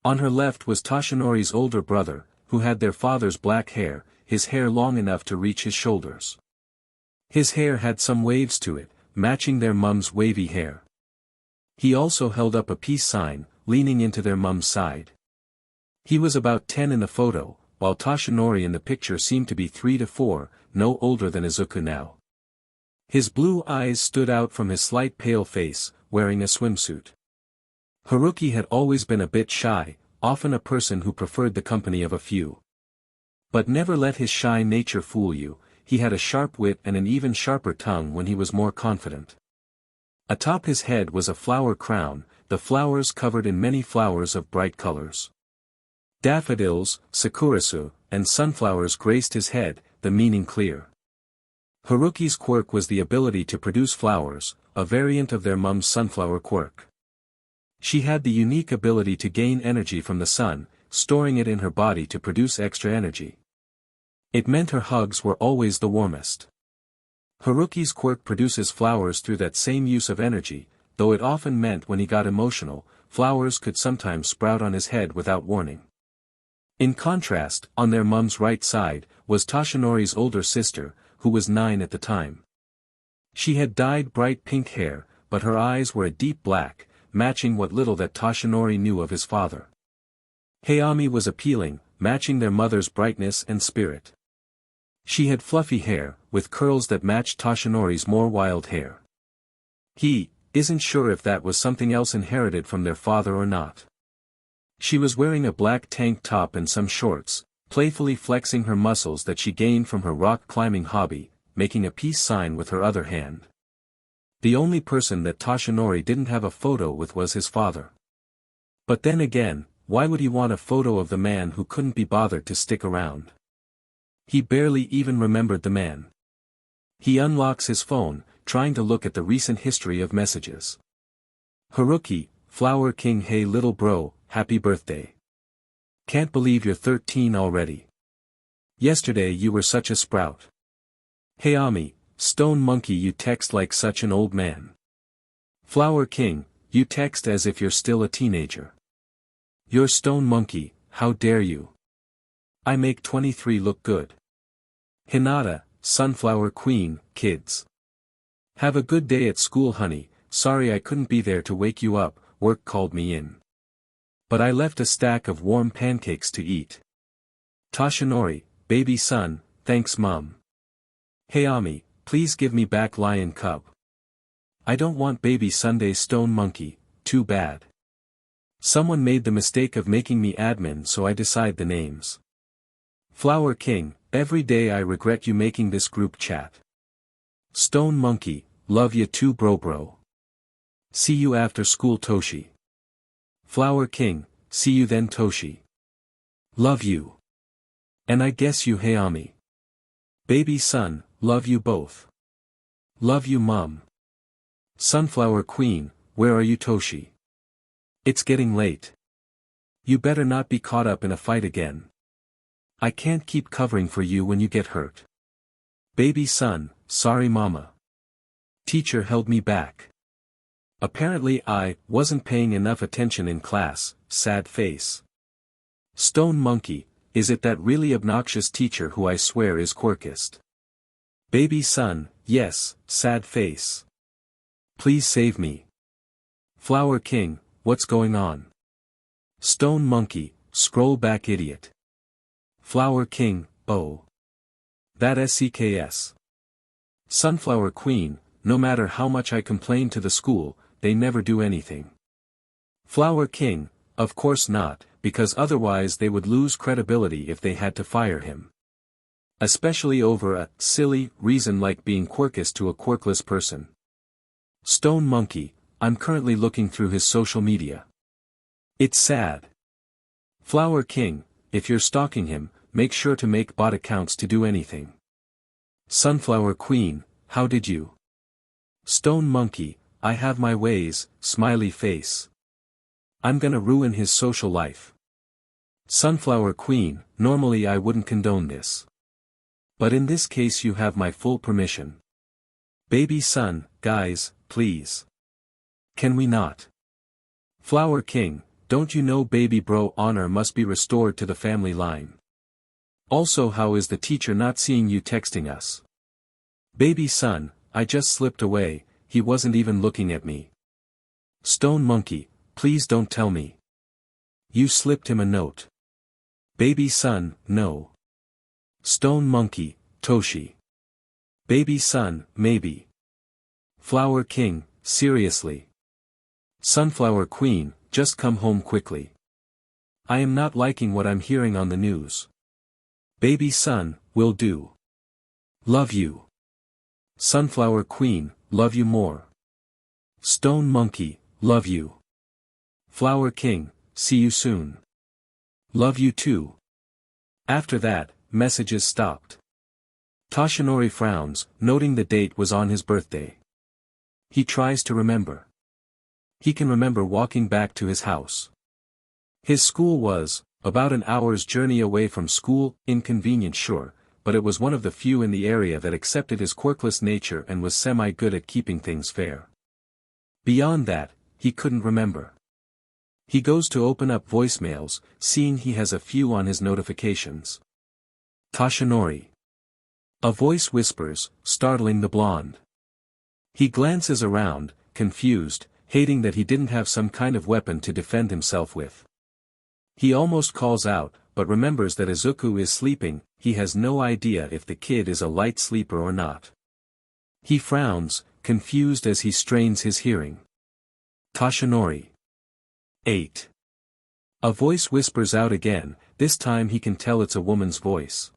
On her left was Toshinori's older brother, who had their father's black hair, his hair long enough to reach his shoulders. His hair had some waves to it, matching their mum's wavy hair. He also held up a peace sign, leaning into their mum's side. He was about 10 in the photo, while Toshinori in the picture seemed to be 3 to 4, no older than Izuku now. His blue eyes stood out from his slight pale face, wearing a swimsuit. Haruki had always been a bit shy, often a person who preferred the company of a few. But never let his shy nature fool you, he had a sharp wit and an even sharper tongue when he was more confident. Atop his head was a flower crown, the flowers covered in many flowers of bright colors. Daffodils, sakurasu, and sunflowers graced his head, the meaning clear. Haruki's quirk was the ability to produce flowers, a variant of their mum's sunflower quirk. She had the unique ability to gain energy from the sun, storing it in her body to produce extra energy. It meant her hugs were always the warmest. Haruki's quirk produces flowers through that same use of energy, though it often meant when he got emotional, flowers could sometimes sprout on his head without warning. In contrast, on their mum's right side, was Toshinori's older sister, who was 9 at the time. She had dyed bright pink hair, but her eyes were a deep black, matching what little that Toshinori knew of his father. Hayami was appealing, matching their mother's brightness and spirit. She had fluffy hair, with curls that matched Toshinori's more wild hair. He isn't sure if that was something else inherited from their father or not. She was wearing a black tank top and some shorts, playfully flexing her muscles that she gained from her rock climbing hobby, making a peace sign with her other hand. The only person that Toshinori didn't have a photo with was his father. But then again, why would he want a photo of the man who couldn't be bothered to stick around? He barely even remembered the man. He unlocks his phone, trying to look at the recent history of messages. Haruki, Flower King. Hey little bro, happy birthday. Can't believe you're 13 already. Yesterday you were such a sprout. Hayami, Stone Monkey, you text like such an old man. Flower King, you text as if you're still a teenager. You're Stone Monkey, how dare you? I make 23 look good. Hinata, Sunflower Queen, kids. Have a good day at school honey, sorry I couldn't be there to wake you up, work called me in. But I left a stack of warm pancakes to eat. Toshinori, baby son, thanks mom. Hayami, please give me back lion cub. I don't want baby Sunday. Stone Monkey, too bad. Someone made the mistake of making me admin, so I decide the names. Flower King, every day I regret you making this group chat. Stone Monkey, love ya too bro. See you after school Toshi. Flower King, see you then Toshi. Love you. And I guess you Hayami. Baby son, love you both. Love you mom. Sunflower Queen, where are you Toshi? It's getting late. You better not be caught up in a fight again. I can't keep covering for you when you get hurt. Baby son, sorry mama. Teacher held me back. Apparently I wasn't paying enough attention in class, sad face. Stone Monkey, is it that really obnoxious teacher who I swear is quirkist? Baby son, yes, sad face. Please save me. Flower King, what's going on? Stone Monkey, scroll back idiot. Flower King, oh. That SCKS. Sunflower Queen, no matter how much I complain to the school, they never do anything. Flower King, of course not, because otherwise they would lose credibility if they had to fire him. Especially over a silly reason like being quirkish to a quirkless person. Stone Monkey, I'm currently looking through his social media. It's sad. Flower King, if you're stalking him, make sure to make bot accounts to do anything. Sunflower Queen, how did you? Stone Monkey, I have my ways, smiley face. I'm gonna ruin his social life. Sunflower Queen, normally I wouldn't condone this. But in this case you have my full permission. Baby Sun, guys, please. Can we not? Flower King, don't you know baby bro honor must be restored to the family line. Also, how is the teacher not seeing you texting us? Baby Sun, I just slipped away, he wasn't even looking at me. Stone Monkey, please don't tell me. You slipped him a note. Baby Sun, no. Stone Monkey, Toshi. Baby Sun, maybe. Flower King, seriously. Sunflower Queen, just come home quickly. I am not liking what I'm hearing on the news. Baby Sun, will do. Love you. Sunflower Queen, love you more. Stone Monkey, love you. Flower King, see you soon. Love you too. After that, messages stopped. Toshinori frowns, noting the date was on his birthday. He tries to remember. He can remember walking back to his house. His school was about an hour's journey away from school, inconvenient sure, but it was one of the few in the area that accepted his quirkless nature and was semi-good at keeping things fair. Beyond that, he couldn't remember. He goes to open up voicemails, seeing he has a few on his notifications. Toshinori. A voice whispers, startling the blonde. He glances around, confused, hating that he didn't have some kind of weapon to defend himself with. He almost calls out, but remembers that Izuku is sleeping. He has no idea if the kid is a light sleeper or not. He frowns, confused as he strains his hearing. Toshinori. 8. A voice whispers out again, this time he can tell it's a woman's voice.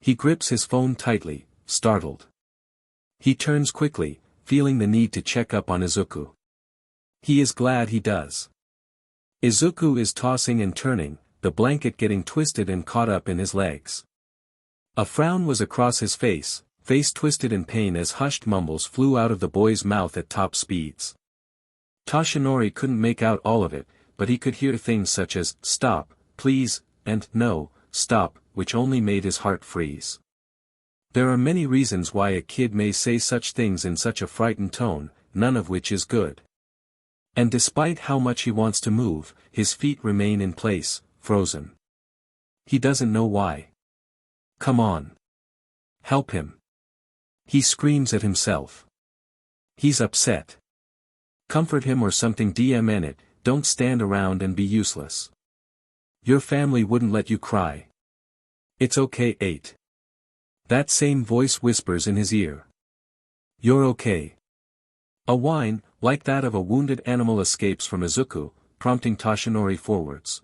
He grips his phone tightly, startled. He turns quickly, feeling the need to check up on Izuku. He is glad he does. Izuku is tossing and turning, the blanket getting twisted and caught up in his legs. A frown was across his face twisted in pain as hushed mumbles flew out of the boy's mouth at top speeds. Toshinori couldn't make out all of it, but he could hear things such as, stop, please, and no, stop, which only made his heart freeze. There are many reasons why a kid may say such things in such a frightened tone, none of which is good. And despite how much he wants to move, his feet remain in place, frozen. He doesn't know why. Come on. Help him. He screams at himself. He's upset. Comfort him or something, DMN it, don't stand around and be useless. Your family wouldn't let you cry. It's okay. 8. That same voice whispers in his ear. You're okay. A whine, like that of a wounded animal, escapes from Izuku, prompting Toshinori forwards.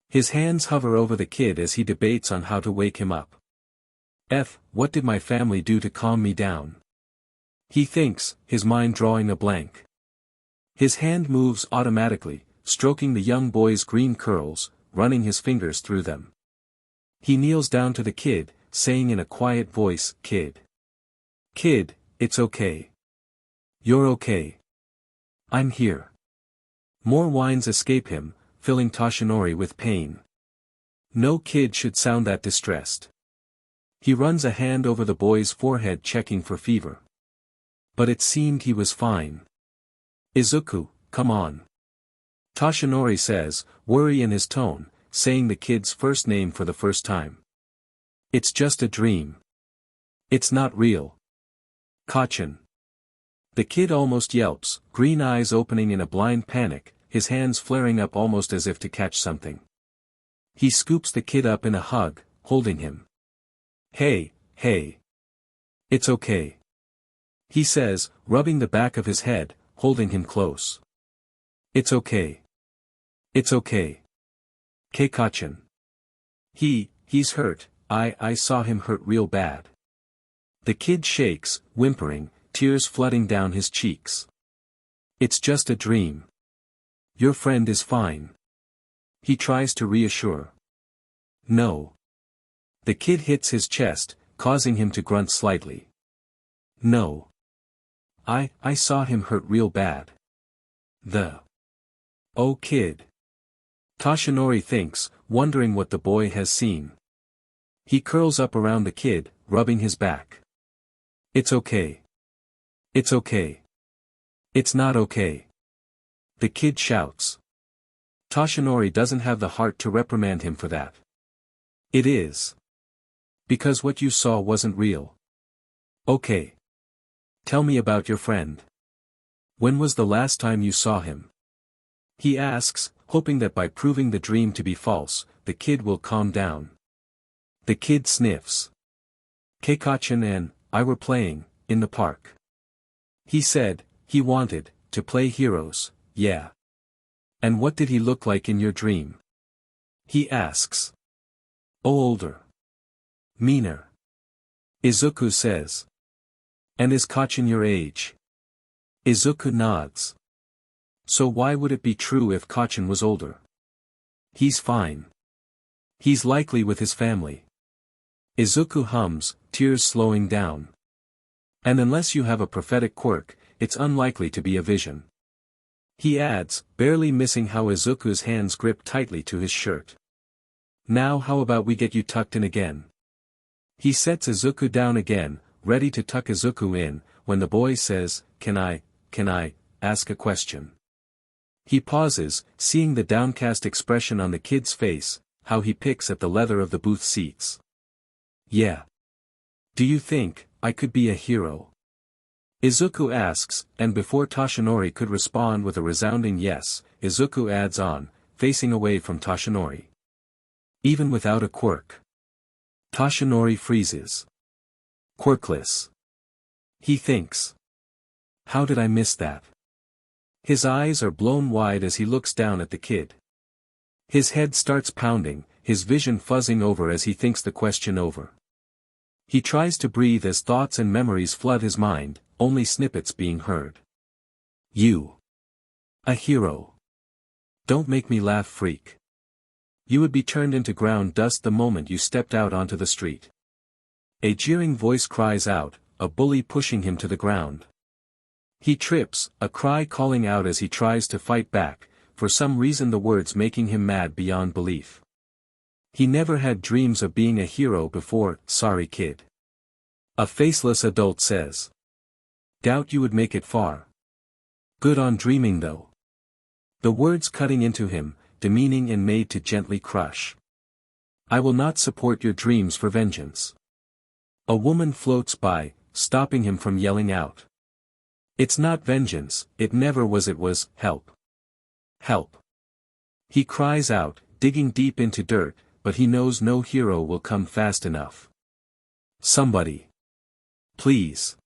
His hands hover over the kid as he debates on how to wake him up. What did my family do to calm me down? He thinks, his mind drawing a blank. His hand moves automatically, stroking the young boy's green curls, running his fingers through them. He kneels down to the kid, saying in a quiet voice, Kid. Kid, it's okay. You're okay. I'm here. More whines escape him, filling Toshinori with pain. No kid should sound that distressed. He runs a hand over the boy's forehead, checking for fever. But it seemed he was fine. Izuku, come on. Toshinori says, worry in his tone, saying the kid's first name for the first time. It's just a dream. It's not real. Kachin. The kid almost yelps, green eyes opening in a blind panic, his hands flaring up almost as if to catch something. He scoops the kid up in a hug, holding him. Hey. It's okay. He says, rubbing the back of his head, holding him close. It's okay. It's okay. Keikachin. He's hurt, I saw him hurt real bad. The kid shakes, whimpering, tears flooding down his cheeks. It's just a dream. Your friend is fine. He tries to reassure. No. The kid hits his chest, causing him to grunt slightly. No. I saw him hurt real bad. Oh kid. Toshinori thinks, wondering what the boy has seen. He curls up around the kid, rubbing his back. It's okay. It's okay. It's not okay. The kid shouts. Toshinori doesn't have the heart to reprimand him for that. It is. Because what you saw wasn't real. Okay. Tell me about your friend. When was the last time you saw him? He asks, hoping that by proving the dream to be false, the kid will calm down. The kid sniffs. Keikachin and I were playing, in the park. He said, he wanted, to play heroes, yeah. And what did he look like in your dream? He asks. Oh, older. Meaner. Izuku says. And is Kachin your age? Izuku nods. So why would it be true if Kachin was older? He's fine. He's likely with his family. Izuku hums, tears slowing down. And unless you have a prophetic quirk, it's unlikely to be a vision. He adds, barely missing how Izuku's hands grip tightly to his shirt. Now how about we get you tucked in again? He sets Izuku down again, ready to tuck Izuku in, when the boy says, Can I ask a question? He pauses, seeing the downcast expression on the kid's face, how he picks at the leather of the booth seats. Yeah. Do you think I could be a hero? Izuku asks, and before Toshinori could respond with a resounding yes, Izuku adds on, facing away from Toshinori. Even without a quirk. Toshinori freezes. Quirkless. He thinks. How did I miss that? His eyes are blown wide as he looks down at the kid. His head starts pounding, his vision fuzzing over as he thinks the question over. He tries to breathe as thoughts and memories flood his mind, only snippets being heard. You. A hero. Don't make me laugh, freak. You would be turned into ground dust the moment you stepped out onto the street. A jeering voice cries out, a bully pushing him to the ground. He trips, a cry calling out as he tries to fight back, for some reason the words making him mad beyond belief. He never had dreams of being a hero before, sorry kid. A faceless adult says. Doubt you would make it far. Good on dreaming though. The words cutting into him, demeaning and made to gently crush. I will not support your dreams for vengeance. A woman floats by, stopping him from yelling out. It's not vengeance, it never was, it was, help. Help. He cries out, digging deep into dirt, but he knows no hero will come fast enough. Somebody. Please.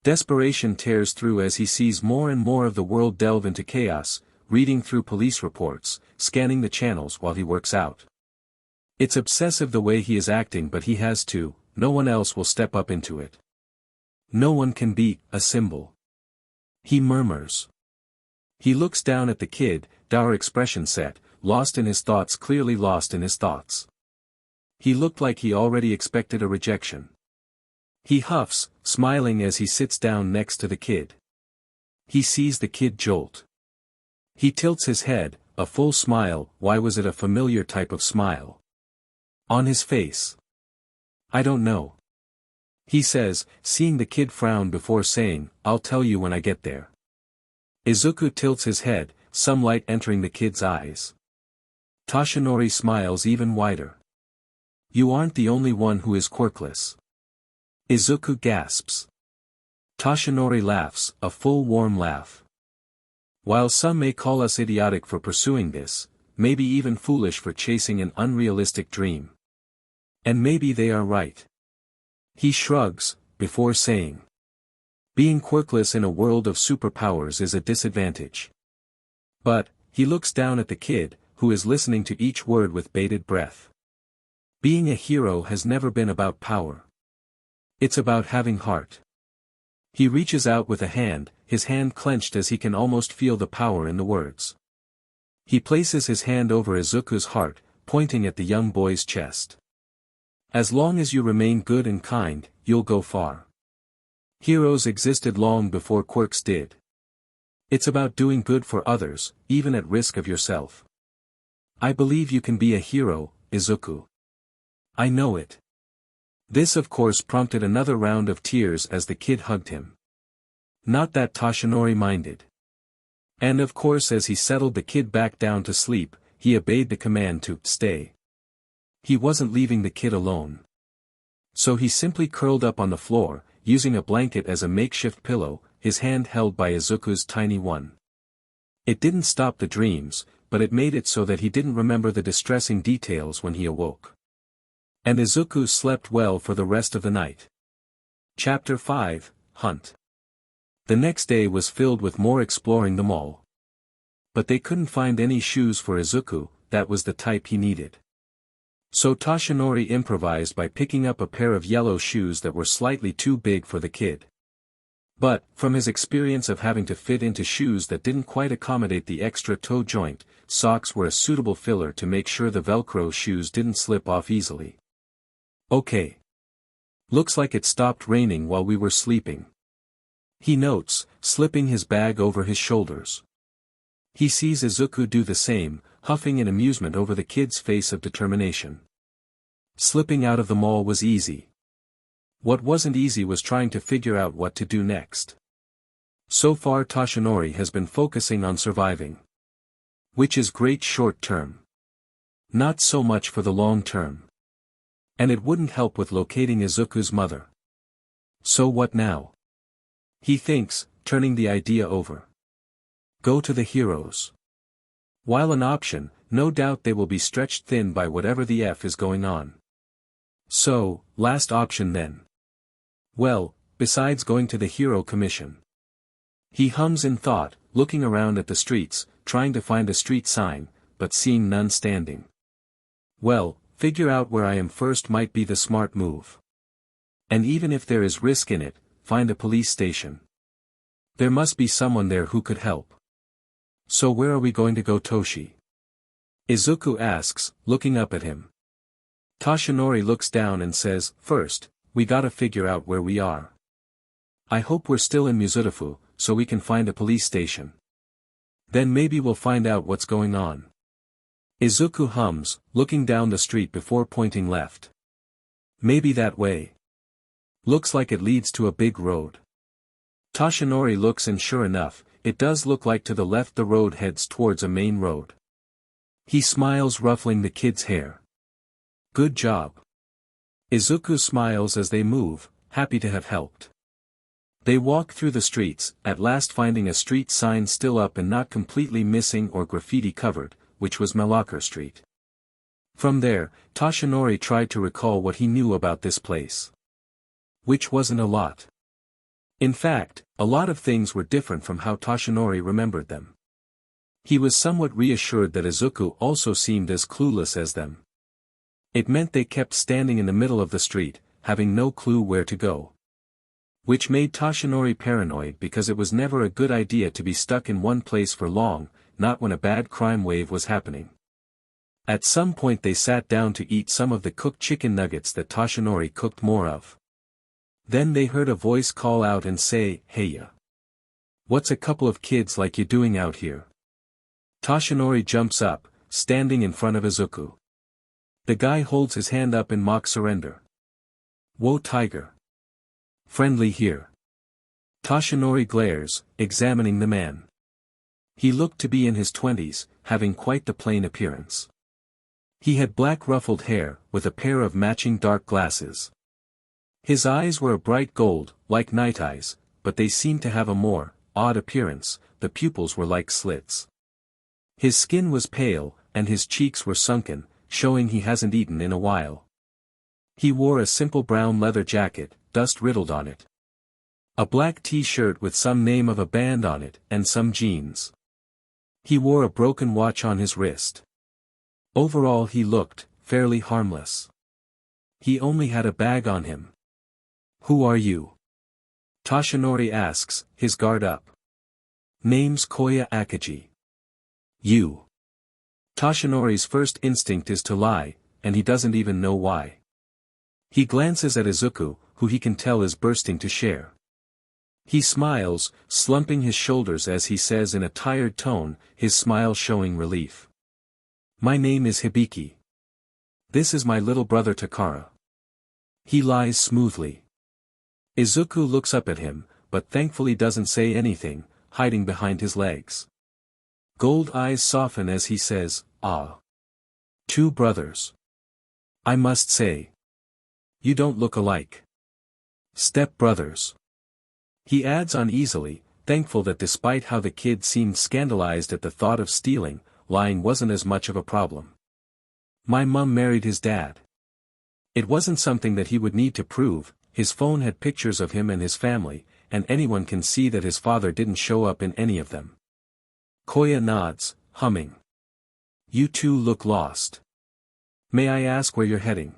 Desperation tears through as he sees more and more of the world delve into chaos, reading through police reports, scanning the channels while he works out. It's obsessive the way he is acting, but he has to, no one else will step up into it. No one can be a symbol. He murmurs. He looks down at the kid, dour expression set, lost in his thoughts, clearly lost in his thoughts. He looked like he already expected a rejection. He huffs, smiling as he sits down next to the kid. He sees the kid jolt. He tilts his head, a full smile. Why was it a familiar type of smile? On his face. I don't know. He says, seeing the kid frown before saying, I'll tell you when I get there. Izuku tilts his head, some light entering the kid's eyes. Toshinori smiles even wider. You aren't the only one who is quirkless. Izuku gasps. Toshinori laughs, a full warm laugh. While some may call us idiotic for pursuing this, maybe even foolish for chasing an unrealistic dream. And maybe they are right. He shrugs, before saying. Being quirkless in a world of superpowers is a disadvantage. But, he looks down at the kid, who is listening to each word with bated breath. Being a hero has never been about power. It's about having heart. He reaches out with a hand, his hand clenched as he can almost feel the power in the words. He places his hand over Izuku's heart, pointing at the young boy's chest. As long as you remain good and kind, you'll go far. Heroes existed long before Quirks did. It's about doing good for others, even at risk of yourself. I believe you can be a hero, Izuku. I know it. This of course prompted another round of tears as the kid hugged him. Not that Toshinori minded. And of course as he settled the kid back down to sleep, he obeyed the command to stay. He wasn't leaving the kid alone. So he simply curled up on the floor, using a blanket as a makeshift pillow, his hand held by Izuku's tiny one. It didn't stop the dreams, but it made it so that he didn't remember the distressing details when he awoke. And Izuku slept well for the rest of the night. Chapter 5, Hunt. The next day was filled with more exploring the mall. But they couldn't find any shoes for Izuku, that was the type he needed. So Toshinori improvised by picking up a pair of yellow shoes that were slightly too big for the kid. But, from his experience of having to fit into shoes that didn't quite accommodate the extra toe joint, socks were a suitable filler to make sure the Velcro shoes didn't slip off easily. Okay. Looks like it stopped raining while we were sleeping. He notes, slipping his bag over his shoulders. He sees Izuku do the same, huffing in amusement over the kid's face of determination. Slipping out of the mall was easy. What wasn't easy was trying to figure out what to do next. So far Toshinori has been focusing on surviving. Which is great short term. Not so much for the long term. And it wouldn't help with locating Izuku's mother. So what now? He thinks, turning the idea over. Go to the heroes. While an option, no doubt they will be stretched thin by whatever the F is going on. So, last option then. Well, besides going to the Hero Commission. He hums in thought, looking around at the streets, trying to find a street sign, but seeing none standing. Well, figure out where I am first might be the smart move. And even if there is risk in it, find a police station. There must be someone there who could help. So where are we going to go, Toshi? Izuku asks, looking up at him. Toshinori looks down and says, first, we gotta figure out where we are. I hope we're still in Mizutofu, so we can find a police station. Then maybe we'll find out what's going on. Izuku hums, looking down the street before pointing left. Maybe that way. Looks like it leads to a big road. Toshinori looks and sure enough, it does look like to the left the road heads towards a main road. He smiles, ruffling the kid's hair. Good job. Izuku smiles as they move, happy to have helped. They walk through the streets, at last finding a street sign still up and not completely missing or graffiti covered, which was Malakar Street. From there, Toshinori tried to recall what he knew about this place. Which wasn't a lot. In fact, a lot of things were different from how Toshinori remembered them. He was somewhat reassured that Izuku also seemed as clueless as them. It meant they kept standing in the middle of the street, having no clue where to go. Which made Toshinori paranoid because it was never a good idea to be stuck in one place for long, not when a bad crime wave was happening. At some point they sat down to eat some of the cooked chicken nuggets that Toshinori cooked more of. Then they heard a voice call out and say, "Hey ya. What's a couple of kids like you doing out here?" Toshinori jumps up, standing in front of Izuku. The guy holds his hand up in mock surrender. "Whoa, tiger. Friendly here." Toshinori glares, examining the man. He looked to be in his 20s, having quite the plain appearance. He had black ruffled hair, with a pair of matching dark glasses. His eyes were a bright gold, like night eyes, but they seemed to have a more odd appearance, the pupils were like slits. His skin was pale, and his cheeks were sunken, showing he hasn't eaten in a while. He wore a simple brown leather jacket, dust riddled on it. A black t-shirt with some name of a band on it, and some jeans. He wore a broken watch on his wrist. Overall he looked fairly harmless. He only had a bag on him. "Who are you?" Toshinori asks, his guard up. "Name's Koya Akagi." "You." Toshinori's first instinct is to lie, and he doesn't even know why. He glances at Izuku, who he can tell is bursting to share. He smiles, slumping his shoulders as he says in a tired tone, his smile showing relief. "My name is Hibiki. This is my little brother Takara." He lies smoothly. Izuku looks up at him, but thankfully doesn't say anything, hiding behind his legs. Gold eyes soften as he says, "Ah. 2 brothers. I must say. You don't look alike. Step brothers." He adds uneasily, thankful that despite how the kid seemed scandalized at the thought of stealing, lying wasn't as much of a problem. "My mum married his dad." It wasn't something that he would need to prove. His phone had pictures of him and his family, and anyone can see that his father didn't show up in any of them. Koya nods, humming. "You two look lost. May I ask where you're heading?"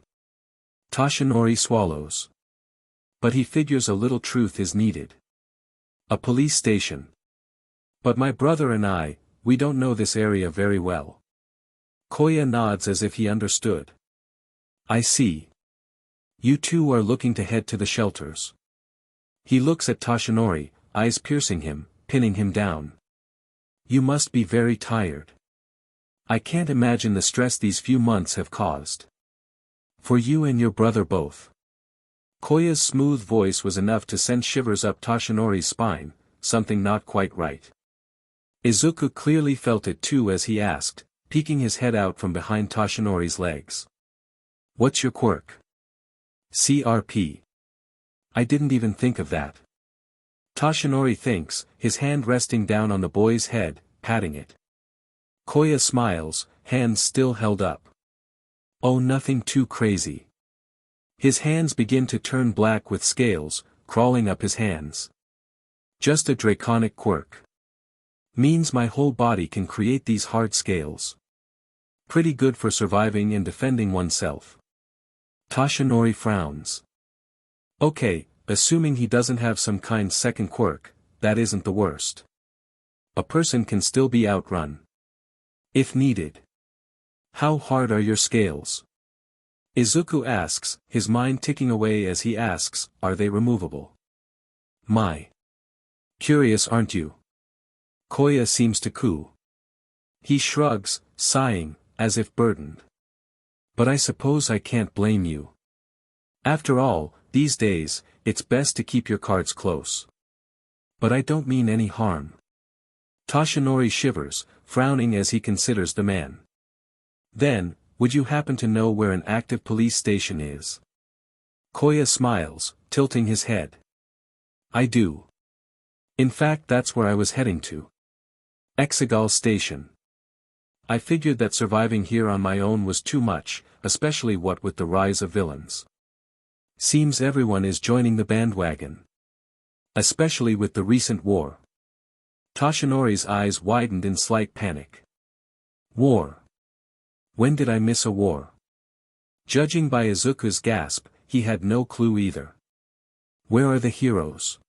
Toshinori swallows. But he figures a little truth is needed. "A police station. But my brother and I, we don't know this area very well." Koya nods as if he understood. "I see. You two are looking to head to the shelters." He looks at Toshinori, eyes piercing him, pinning him down. "You must be very tired. I can't imagine the stress these few months have caused. For you and your brother both." Koya's smooth voice was enough to send shivers up Toshinori's spine, something not quite right. Izuku clearly felt it too as he asked, peeking his head out from behind Toshinori's legs. "What's your quirk?" "CRP. I didn't even think of that." Toshinori thinks, his hand resting down on the boy's head, patting it. Koya smiles, hands still held up. "Oh, nothing too crazy." His hands begin to turn black with scales, crawling up his hands. "Just a draconic quirk. Means my whole body can create these hard scales. Pretty good for surviving and defending oneself." Toshinori frowns. "Okay, assuming he doesn't have some kind second quirk, that isn't the worst. A person can still be outrun. If needed. How hard are your scales?" Izuku asks, his mind ticking away as he asks, "Are they removable?" "My. Curious aren't you?" Koya seems to coo. He shrugs, sighing, as if burdened. "But I suppose I can't blame you. After all, these days, it's best to keep your cards close. But I don't mean any harm." Toshinori shivers, frowning as he considers the man. "Then, would you happen to know where an active police station is?" Koya smiles, tilting his head. "I do. In fact, that's where I was heading to. Exegol Station. I figured that surviving here on my own was too much, especially what with the rise of villains. Seems everyone is joining the bandwagon. Especially with the recent war." Toshinori's eyes widened in slight panic. "War? When did I miss a war?" Judging by Izuku's gasp, he had no clue either. "Where are the heroes?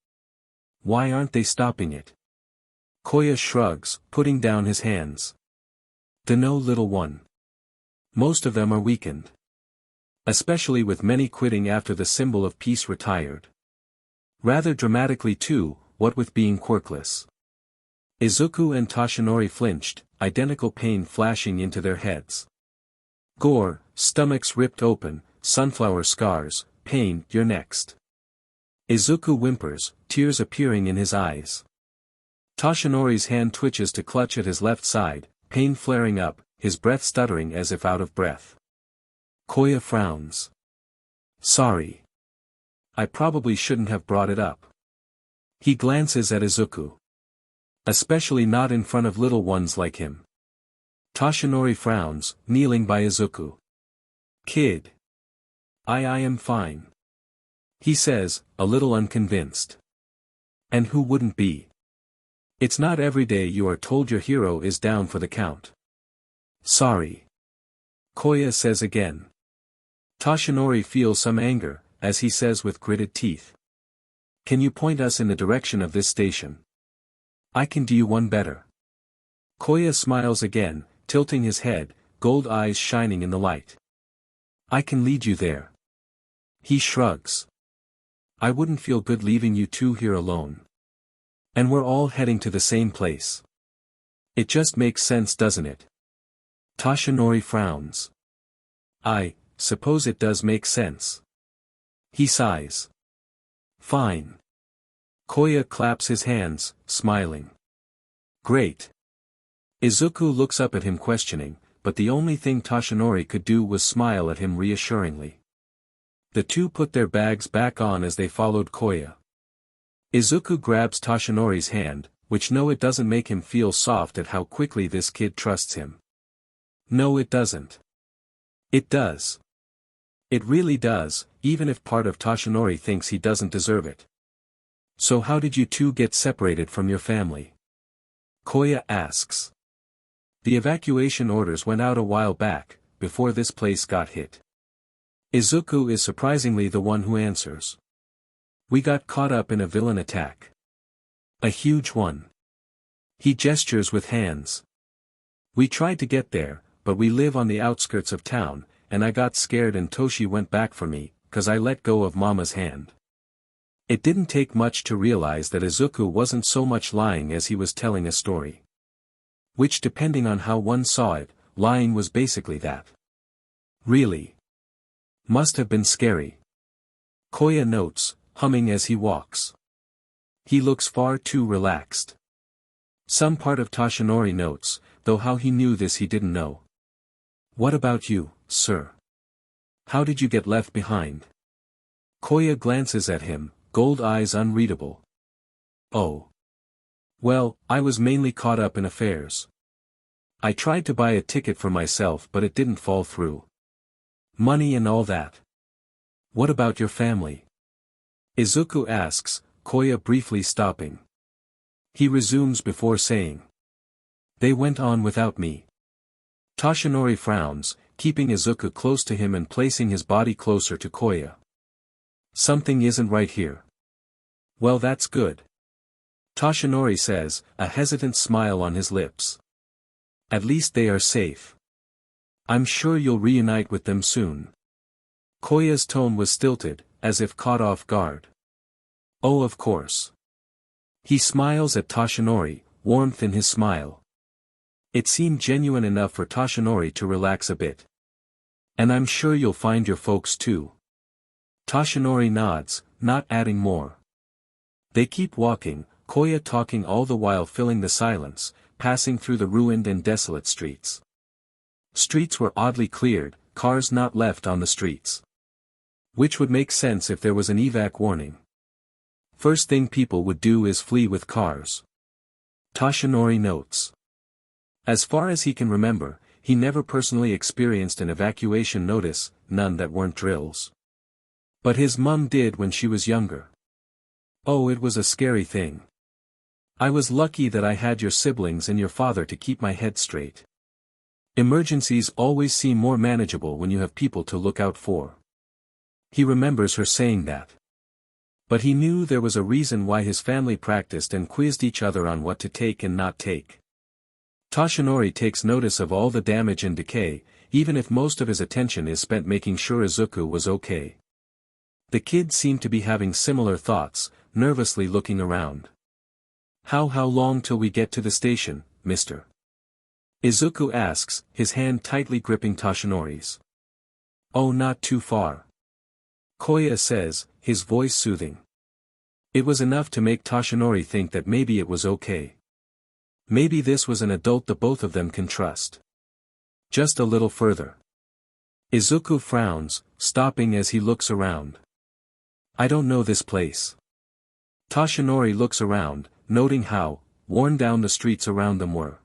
Why aren't they stopping it?" Koya shrugs, putting down his hands. "Dunno, little one. Most of them are weakened. Especially with many quitting after the symbol of peace retired. Rather dramatically too, what with being quirkless." Izuku and Toshinori flinched, identical pain flashing into their heads. Gore, stomachs ripped open, sunflower scars, pain, "You're next." Izuku whimpers, tears appearing in his eyes. Toshinori's hand twitches to clutch at his left side, pain flaring up, his breath stuttering as if out of breath. Koya frowns. "Sorry. I probably shouldn't have brought it up." He glances at Izuku. "Especially not in front of little ones like him." Toshinori frowns, kneeling by Izuku. "Kid. I am fine. He says, a little unconvinced. And who wouldn't be? It's not every day you are told your hero is down for the count. Sorry. Koya says again. Toshinori feels some anger, as he says with gritted teeth. Can you point us in the direction of this station? I can do you one better. Koya smiles again, tilting his head, gold eyes shining in the light. I can lead you there. He shrugs. I wouldn't feel good leaving you two here alone. And we're all heading to the same place. It just makes sense, doesn't it? Toshinori frowns. I suppose it does make sense. He sighs. Fine. Koya claps his hands, smiling. Great. Izuku looks up at him questioning, but the only thing Toshinori could do was smile at him reassuringly. The two put their bags back on as they followed Koya. Izuku grabs Toshinori's hand, which no, it doesn't make him feel soft at how quickly this kid trusts him. No, it doesn't. It does. It really does, even if part of Toshinori thinks he doesn't deserve it. So how did you two get separated from your family? Koya asks. The evacuation orders went out a while back, before this place got hit. Izuku is surprisingly the one who answers. We got caught up in a villain attack. A huge one. He gestures with hands. We tried to get there, but we live on the outskirts of town, and I got scared and Toshi went back for me, 'cause I let go of Mama's hand. It didn't take much to realize that Izuku wasn't so much lying as he was telling a story. Which, depending on how one saw it, lying was basically that. Really? Must have been scary. Koya notes, humming as he walks. He looks far too relaxed. Some part of Toshinori notes, though how he knew this he didn't know. What about you, sir? How did you get left behind? Koya glances at him, gold eyes unreadable. Oh. Well, I was mainly caught up in affairs. I tried to buy a ticket for myself but it didn't fall through. Money and all that. What about your family? Izuku asks, Koya briefly stopping. He resumes before saying. They went on without me. Toshinori frowns, keeping Izuku close to him and placing his body closer to Koya. Something isn't right here. Well, that's good. Toshinori says, a hesitant smile on his lips. At least they are safe. I'm sure you'll reunite with them soon. Koya's tone was stilted, as if caught off guard. Oh, of course. He smiles at Toshinori, warmth in his smile. It seemed genuine enough for Toshinori to relax a bit. And I'm sure you'll find your folks too. Toshinori nods, not adding more. They keep walking, Koya talking all the while filling the silence, passing through the ruined and desolate streets. Streets were oddly cleared, cars not left on the streets. Which would make sense if there was an evac warning. First thing people would do is flee with cars. Toshinori notes. As far as he can remember, he never personally experienced an evacuation notice, none that weren't drills. But his mum did when she was younger. Oh, it was a scary thing. I was lucky that I had your siblings and your father to keep my head straight. Emergencies always seem more manageable when you have people to look out for. He remembers her saying that. But he knew there was a reason why his family practiced and quizzed each other on what to take and not take. Toshinori takes notice of all the damage and decay, even if most of his attention is spent making sure Izuku was okay. The kid seemed to be having similar thoughts, nervously looking around. How long till we get to the station, mister? Izuku asks, his hand tightly gripping Toshinori's. Oh, not too far. Koya says, his voice soothing. It was enough to make Toshinori think that maybe it was okay. Maybe this was an adult that both of them can trust. Just a little further. Izuku frowns, stopping as he looks around. I don't know this place. Toshinori looks around, noting how worn down the streets around them were.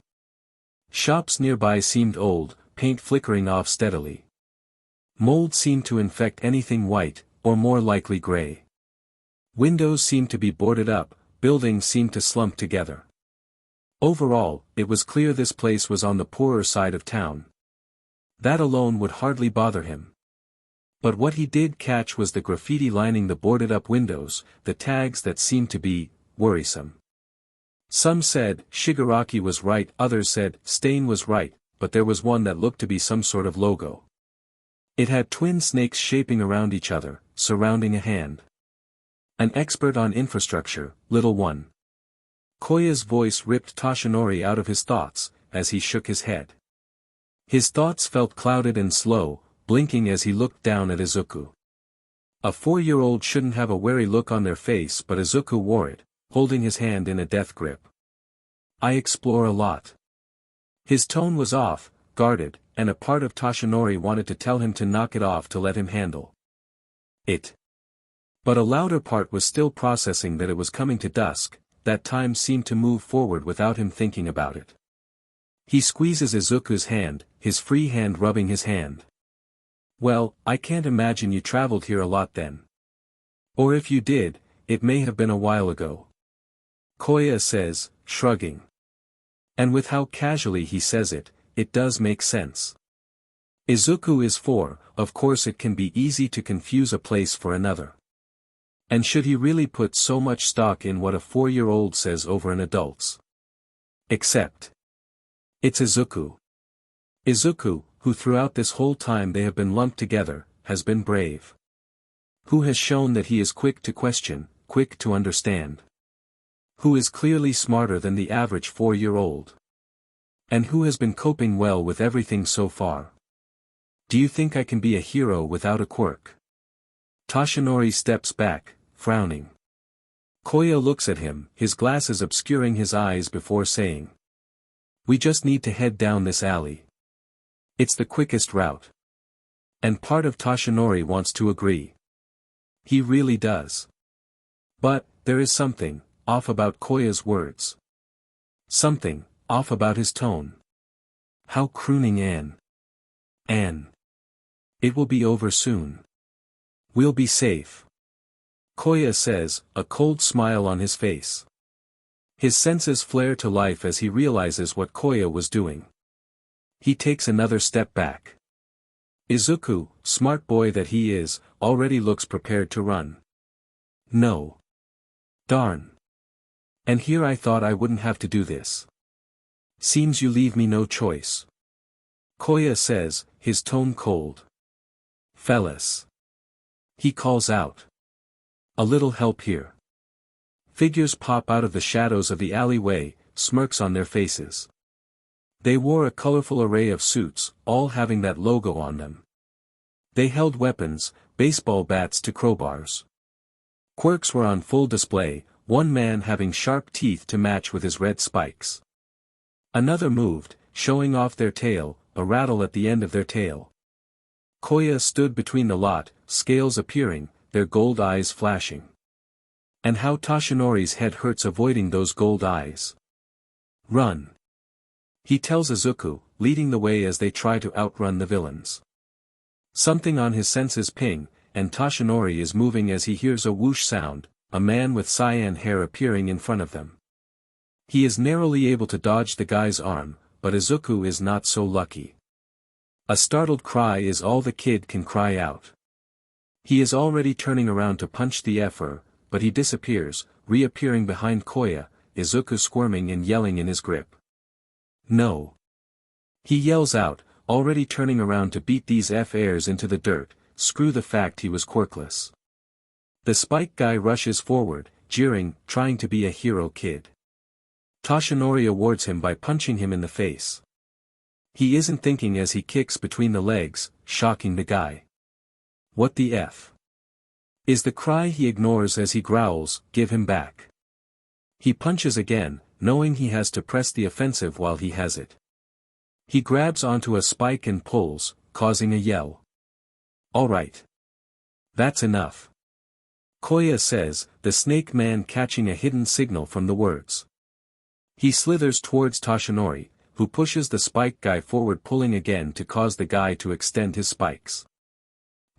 Shops nearby seemed old, paint flickering off steadily. Mold seemed to infect anything white, or more likely gray. Windows seemed to be boarded up, buildings seemed to slump together. Overall, it was clear this place was on the poorer side of town. That alone would hardly bother him. But what he did catch was the graffiti lining the boarded-up windows, the tags that seemed to be worrisome. Some said Shigaraki was right, others said Stain was right, but there was one that looked to be some sort of logo. It had twin snakes shaping around each other, surrounding a hand. An expert on infrastructure, little one. Koya's voice ripped Toshinori out of his thoughts, as he shook his head. His thoughts felt clouded and slow, blinking as he looked down at Izuku. A 4-year-old shouldn't have a wary look on their face, but Izuku wore it, holding his hand in a death grip. I explore a lot. His tone was off, guarded, and a part of Toshinori wanted to tell him to knock it off to let him handle it. But a louder part was still processing that it was coming to dusk, that time seemed to move forward without him thinking about it. He squeezes Izuku's hand, his free hand rubbing his hand. Well, I can't imagine you traveled here a lot then. Or if you did, it may have been a while ago. Koya says, shrugging. And with how casually he says it, it does make sense. Izuku is 4, of course it can be easy to confuse a place for another. And should he really put so much stock in what a 4-year-old says over an adult's? Except. It's Izuku. Izuku, who throughout this whole time they have been lumped together, has been brave. Who has shown that he is quick to question, quick to understand. Who is clearly smarter than the average 4-year-old. And who has been coping well with everything so far. Do you think I can be a hero without a quirk? Toshinori steps back, frowning. Koya looks at him, his glasses obscuring his eyes before saying. We just need to head down this alley. It's the quickest route. And part of Toshinori wants to agree. He really does. But, there is something off about Koya's words. Something off about his tone. How crooning Anne. It will be over soon. We'll be safe. Koya says, a cold smile on his face. His senses flare to life as he realizes what Koya was doing. He takes another step back. Izuku, smart boy that he is, already looks prepared to run. No. Darn. And here I thought I wouldn't have to do this. Seems you leave me no choice. Koya says, his tone cold. Fellas. He calls out. A little help here. Figures pop out of the shadows of the alleyway, smirks on their faces. They wore a colorful array of suits, all having that logo on them. They held weapons, baseball bats to crowbars. Quirks were on full display, one man having sharp teeth to match with his red spikes. Another moved, showing off their tail, a rattle at the end of their tail. Koya stood between the lot, scales appearing, their gold eyes flashing. And how Toshinori's head hurts avoiding those gold eyes. Run. He tells Izuku, leading the way as they try to outrun the villains. Something on his senses ping, and Toshinori is moving as he hears a whoosh sound, a man with cyan hair appearing in front of them. He is narrowly able to dodge the guy's arm, but Izuku is not so lucky. A startled cry is all the kid can cry out. He is already turning around to punch the effer, but he disappears, reappearing behind Koya, Izuku squirming and yelling in his grip. No. He yells out, already turning around to beat these F-airs into the dirt, screw the fact he was quirkless. The spike guy rushes forward, jeering, trying to be a hero kid. Toshinori awards him by punching him in the face. He isn't thinking as he kicks between the legs, shocking the guy. What the F? Is the cry he ignores as he growls, give him back. He punches again, knowing he has to press the offensive while he has it. He grabs onto a spike and pulls, causing a yell. All right. That's enough. Koya says, the snake man catching a hidden signal from the words. He slithers towards Toshinori, who pushes the spike guy forward, pulling again to cause the guy to extend his spikes.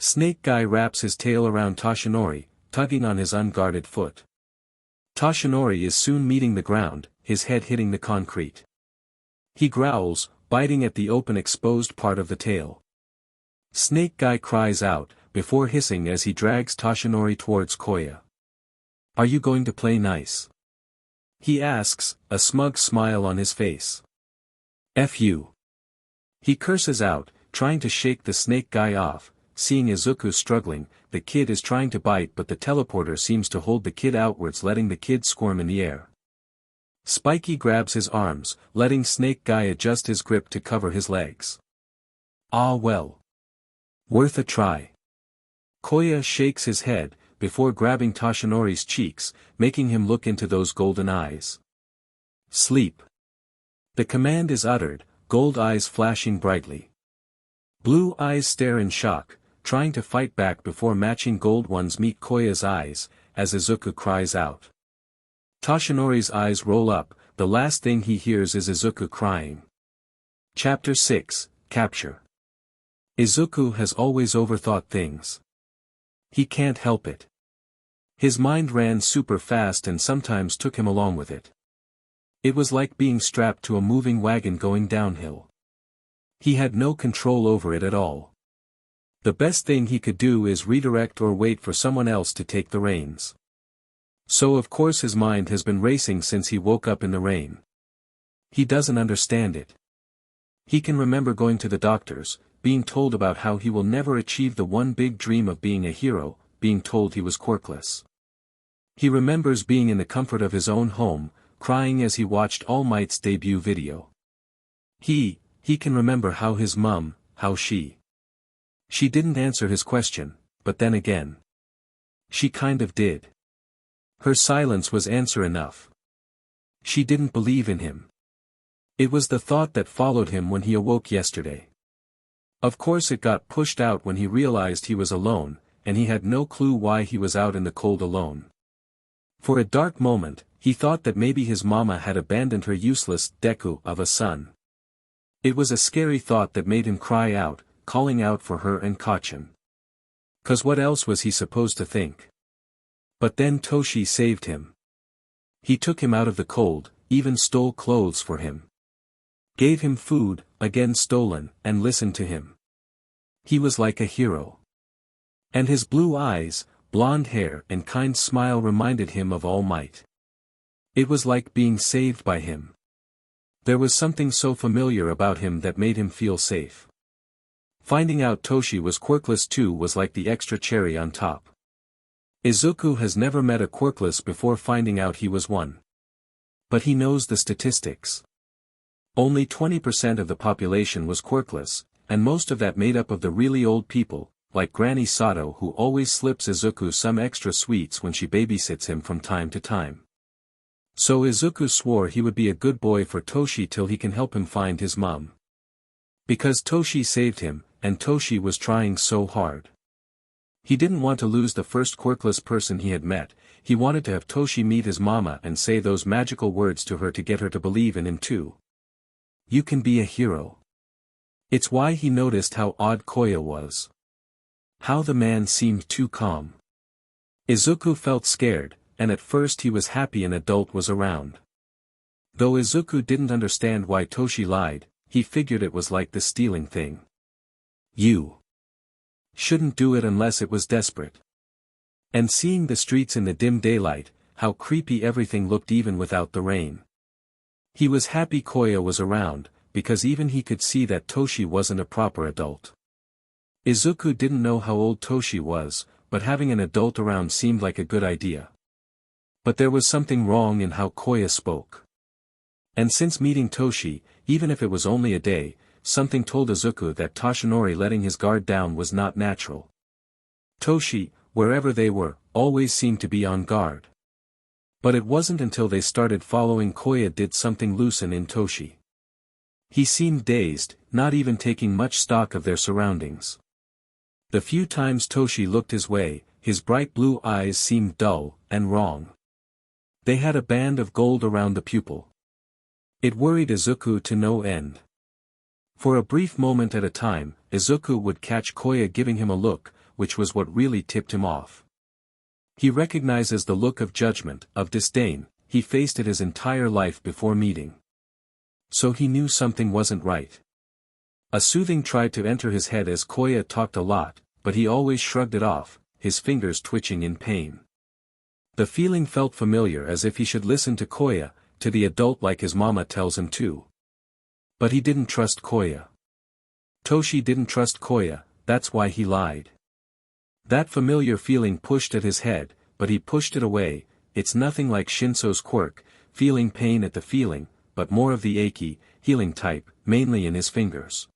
Snake Guy wraps his tail around Toshinori, tugging on his unguarded foot. Toshinori is soon meeting the ground, his head hitting the concrete. He growls, biting at the open exposed part of the tail. Snake Guy cries out, before hissing as he drags Toshinori towards Koya. "Are you going to play nice?" he asks, a smug smile on his face. "F you." He curses out, trying to shake the Snake Guy off. Seeing Izuku struggling, the kid is trying to bite but the teleporter seems to hold the kid outwards, letting the kid squirm in the air. Spiky grabs his arms, letting Snake Guy adjust his grip to cover his legs. "Ah well. Worth a try." Koya shakes his head, before grabbing Toshinori's cheeks, making him look into those golden eyes. "Sleep." The command is uttered, gold eyes flashing brightly. Blue eyes stare in shock, trying to fight back before matching gold ones meet Koya's eyes, as Izuku cries out. Toshinori's eyes roll up, the last thing he hears is Izuku crying. Chapter 6, Capture. Izuku has always overthought things. He can't help it. His mind ran super fast and sometimes took him along with it. It was like being strapped to a moving wagon going downhill. He had no control over it at all. The best thing he could do is redirect or wait for someone else to take the reins. So of course his mind has been racing since he woke up in the rain. He doesn't understand it. He can remember going to the doctors, being told about how he will never achieve the one big dream of being a hero, being told he was quirkless. He remembers being in the comfort of his own home, crying as he watched All Might's debut video. He can remember how his mum, she didn't answer his question, but then again, she kind of did. Her silence was answer enough. She didn't believe in him. It was the thought that followed him when he awoke yesterday. Of course it got pushed out when he realized he was alone, and he had no clue why he was out in the cold alone. For a dark moment, he thought that maybe his mama had abandoned her useless Deku of a son. It was a scary thought that made him cry out, calling out for her and Kachin. 'Cause what else was he supposed to think? But then Toshi saved him. He took him out of the cold, even stole clothes for him. Gave him food, again stolen, and listened to him. He was like a hero. And his blue eyes, blonde hair and kind smile reminded him of All Might. It was like being saved by him. There was something so familiar about him that made him feel safe. Finding out Toshi was quirkless too was like the extra cherry on top. Izuku has never met a quirkless before finding out he was one. But he knows the statistics. Only 20% of the population was quirkless, and most of that made up of the really old people, like Granny Sato, who always slips Izuku some extra sweets when she babysits him from time to time. So Izuku swore he would be a good boy for Toshi till he can help him find his mom. Because Toshi saved him, and Toshi was trying so hard. He didn't want to lose the first quirkless person he had met, he wanted to have Toshi meet his mama and say those magical words to her to get her to believe in him too. You can be a hero. It's why he noticed how odd Koya was. How the man seemed too calm. Izuku felt scared, and at first he was happy an adult was around. Though Izuku didn't understand why Toshi lied, he figured it was like the stealing thing. You shouldn't do it unless it was desperate. And seeing the streets in the dim daylight, how creepy everything looked even without the rain. He was happy Koya was around, because even he could see that Toshi wasn't a proper adult. Izuku didn't know how old Toshi was, but having an adult around seemed like a good idea. But there was something wrong in how Koya spoke. And since meeting Toshi, even if it was only a day, something told Izuku that Toshinori letting his guard down was not natural. Toshi, wherever they were, always seemed to be on guard. But it wasn't until they started following Koya did something loosen in Toshi. He seemed dazed, not even taking much stock of their surroundings. The few times Toshi looked his way, his bright blue eyes seemed dull, and wrong. They had a band of gold around the pupil. It worried Izuku to no end. For a brief moment at a time, Izuku would catch Koya giving him a look, which was what really tipped him off. He recognizes the look of judgment, of disdain, he faced it his entire life before meeting. So he knew something wasn't right. A soothing tried to enter his head as Koya talked a lot, but he always shrugged it off, his fingers twitching in pain. The feeling felt familiar, as if he should listen to Koya, to the adult like his mama tells him to. But he didn't trust Koya. Toshi didn't trust Koya, that's why he lied. That familiar feeling pushed at his head, but he pushed it away. It's nothing like Shinso's quirk, feeling pain at the feeling, but more of the achy, healing type, mainly in his fingers.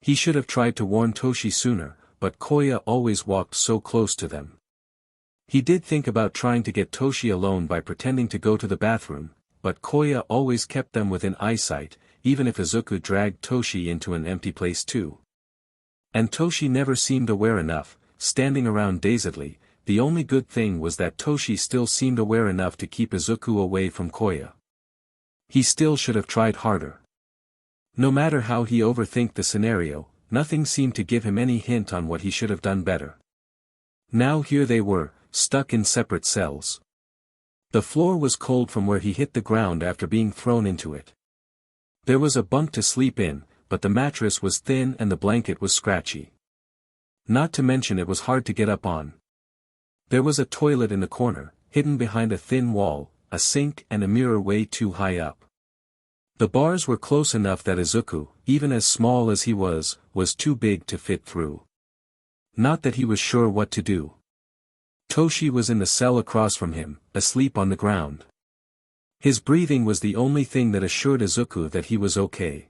He should have tried to warn Toshi sooner, but Koya always walked so close to them. He did think about trying to get Toshi alone by pretending to go to the bathroom, but Koya always kept them within eyesight, even if Izuku dragged Toshi into an empty place too. And Toshi never seemed aware enough, standing around dazedly. The only good thing was that Toshi still seemed aware enough to keep Izuku away from Koya. He still should have tried harder. No matter how he overthinked the scenario, nothing seemed to give him any hint on what he should have done better. Now here they were, stuck in separate cells. The floor was cold from where he hit the ground after being thrown into it. There was a bunk to sleep in, but the mattress was thin and the blanket was scratchy. Not to mention it was hard to get up on. There was a toilet in the corner, hidden behind a thin wall, a sink and a mirror way too high up. The bars were close enough that Izuku, even as small as he was too big to fit through. Not that he was sure what to do. Toshi was in the cell across from him, asleep on the ground. His breathing was the only thing that assured Izuku that he was okay.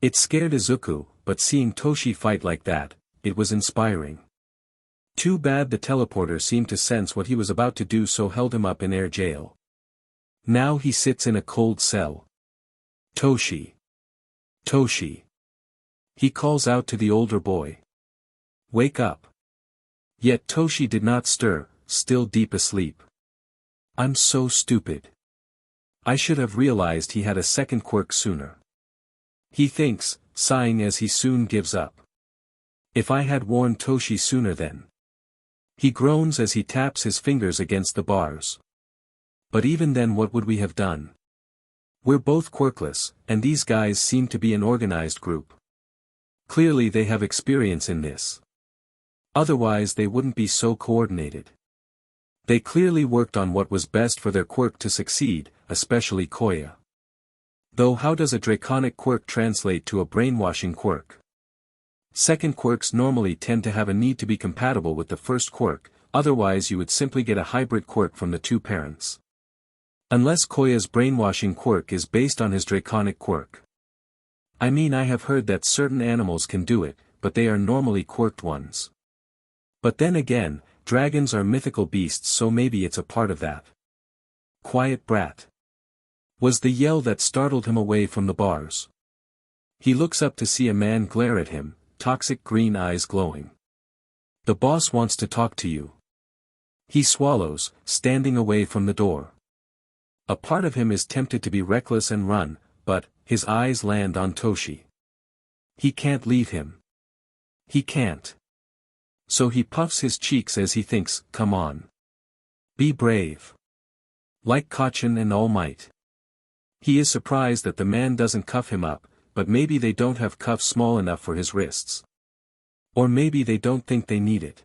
It scared Izuku, but seeing Toshi fight like that, it was inspiring. Too bad the teleporter seemed to sense what he was about to do, so held him up in air jail. Now he sits in a cold cell. Toshi. Toshi. He calls out to the older boy. Wake up. Yet Toshi did not stir, still deep asleep. I'm so stupid. I should have realized he had a second quirk sooner. He thinks, sighing as he soon gives up. If I had warned Toshi sooner then. He groans as he taps his fingers against the bars. But even then, what would we have done? We're both quirkless, and these guys seem to be an organized group. Clearly they have experience in this. Otherwise they wouldn't be so coordinated. They clearly worked on what was best for their quirk to succeed, especially Koya. Though how does a draconic quirk translate to a brainwashing quirk? Second quirks normally tend to have a need to be compatible with the first quirk, otherwise you would simply get a hybrid quirk from the two parents. Unless Koya's brainwashing quirk is based on his draconic quirk. I mean, I have heard that certain animals can do it, but they are normally quirked ones. But then again, dragons are mythical beasts, so maybe it's a part of that. Quiet brat. Was the yell that startled him away from the bars. He looks up to see a man glare at him, toxic green eyes glowing. The boss wants to talk to you. He swallows, standing away from the door. A part of him is tempted to be reckless and run, but his eyes land on Toshi. He can't leave him. He can't. So he puffs his cheeks as he thinks, come on. Be brave. Like Kachin and All Might. He is surprised that the man doesn't cuff him up, but maybe they don't have cuffs small enough for his wrists. Or maybe they don't think they need it.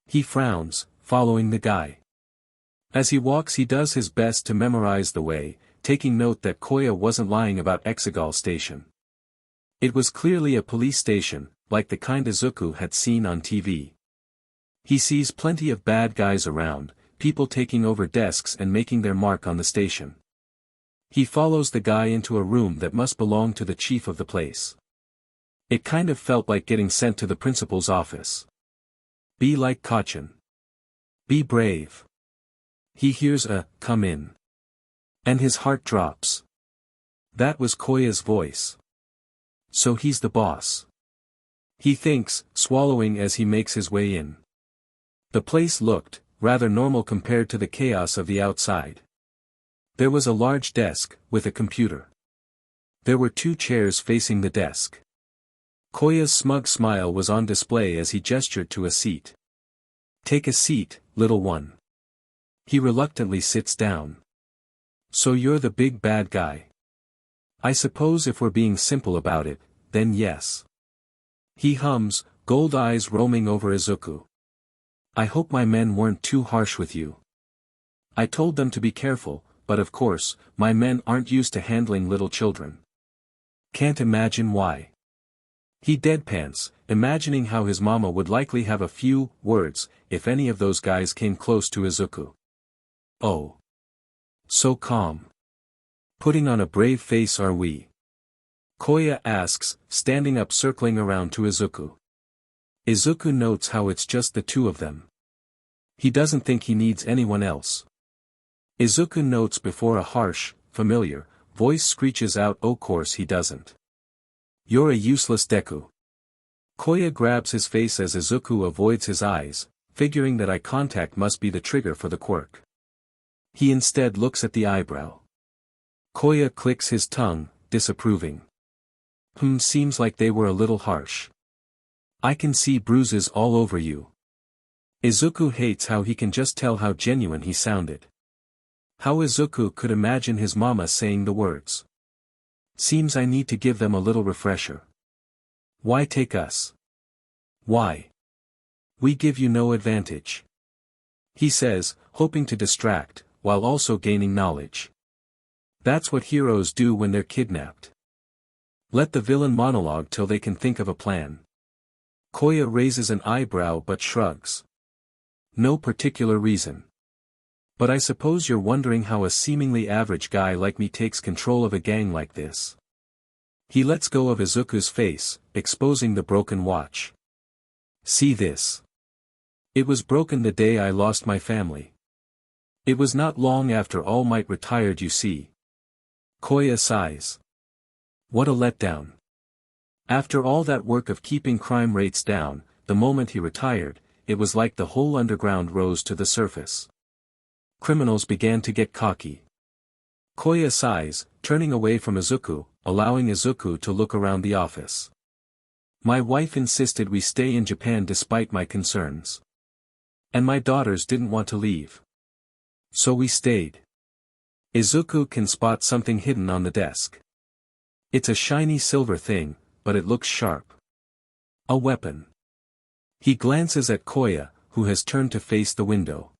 He frowns, following the guy. As he walks he does his best to memorize the way, taking note that Koya wasn't lying about Exegol Station. It was clearly a police station, like the kind Izuku had seen on TV. He sees plenty of bad guys around, people taking over desks and making their mark on the station. He follows the guy into a room that must belong to the chief of the place. It kind of felt like getting sent to the principal's office. Be like Kachin. Be brave. He hears a, come in. And his heart drops. That was Koya's voice. So he's the boss. He thinks, swallowing as he makes his way in. The place looked, rather normal compared to the chaos of the outside. There was a large desk, with a computer. There were two chairs facing the desk. Koya's smug smile was on display as he gestured to a seat. Take a seat, little one. He reluctantly sits down. So you're the big bad guy. I suppose if we're being simple about it, then yes. He hums, gold eyes roaming over Izuku. I hope my men weren't too harsh with you. I told them to be careful, but of course, my men aren't used to handling little children. Can't imagine why. He deadpans, imagining how his mama would likely have a few words if any of those guys came close to Izuku. Oh. So calm. Putting on a brave face are we? Koya asks, standing up circling around to Izuku. Izuku notes how it's just the two of them. He doesn't think he needs anyone else. Izuku notes before a harsh, familiar, voice screeches out, "Oh, course he doesn't. You're a useless Deku." Koya grabs his face as Izuku avoids his eyes, figuring that eye contact must be the trigger for the quirk. He instead looks at the eyebrow. Koya clicks his tongue, disapproving. Seems like they were a little harsh. I can see bruises all over you. Izuku hates how he can just tell how genuine he sounded. How Izuku could imagine his mama saying the words. Seems I need to give them a little refresher. Why take us? Why? We give you no advantage. He says, hoping to distract, while also gaining knowledge. That's what heroes do when they're kidnapped. Let the villain monologue till they can think of a plan. Koya raises an eyebrow but shrugs. No particular reason. But I suppose you're wondering how a seemingly average guy like me takes control of a gang like this. He lets go of Izuku's face, exposing the broken watch. See this. It was broken the day I lost my family. It was not long after All Might retired, you see. Koya sighs. What a letdown. After all that work of keeping crime rates down, the moment he retired, it was like the whole underground rose to the surface. Criminals began to get cocky. Koya sighs, turning away from Izuku, allowing Izuku to look around the office. My wife insisted we stay in Japan despite my concerns. And my daughters didn't want to leave. So we stayed. Izuku can spot something hidden on the desk. It's a shiny silver thing, but it looks sharp. A weapon. He glances at Koya, who has turned to face the window.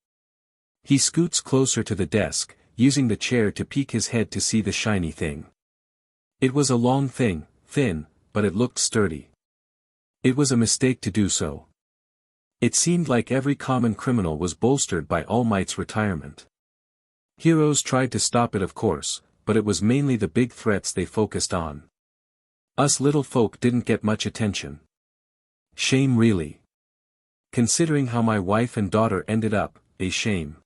He scoots closer to the desk, using the chair to peek his head to see the shiny thing. It was a long thing, thin, but it looked sturdy. It was a mistake to do so. It seemed like every common criminal was bolstered by All Might's retirement. Heroes tried to stop it, of course, but it was mainly the big threats they focused on. Us little folk didn't get much attention. Shame really. Considering how my wife and daughter ended up, a shame.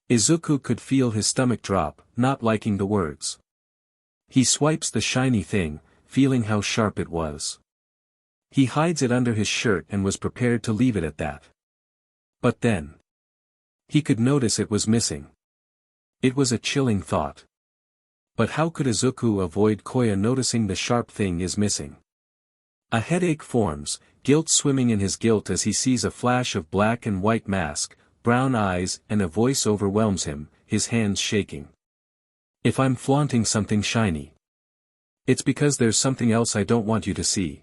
Izuku could feel his stomach drop, not liking the words. He swipes the shiny thing, feeling how sharp it was. He hides it under his shirt and was prepared to leave it at that. But then. He could notice it was missing. It was a chilling thought. But how could Izuku avoid Koya noticing the sharp thing is missing? A headache forms, guilt swimming in his guilt as he sees a flash of black and white mask, brown eyes, and a voice overwhelms him, his hands shaking. If I'm flaunting something shiny, it's because there's something else I don't want you to see.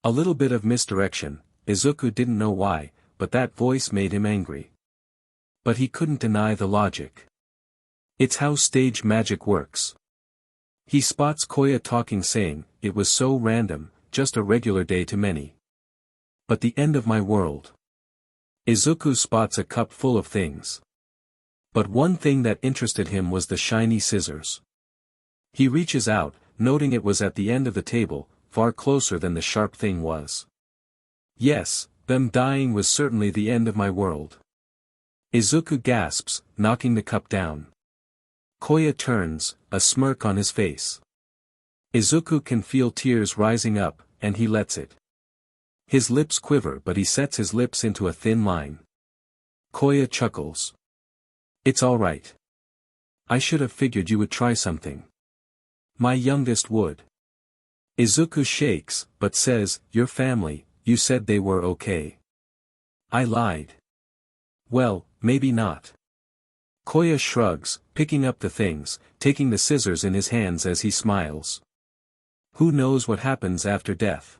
A little bit of misdirection, Izuku didn't know why, but that voice made him angry. But he couldn't deny the logic. It's how stage magic works. He spots Koya talking, saying, it was so random, just a regular day to many. But the end of my world. Izuku spots a cup full of things. But one thing that interested him was the shiny scissors. He reaches out, noting it was at the end of the table, far closer than the sharp thing was. Yes, them dying was certainly the end of my world. Izuku gasps, knocking the cup down. Koya turns, a smirk on his face. Izuku can feel tears rising up, and he lets it. His lips quiver, but he sets his lips into a thin line. Koya chuckles. It's all right. I should have figured you would try something. My youngest would. Izuku shakes, but says, your family, you said they were okay. I lied. Well, maybe not. Koya shrugs, picking up the things, taking the scissors in his hands as he smiles. Who knows what happens after death?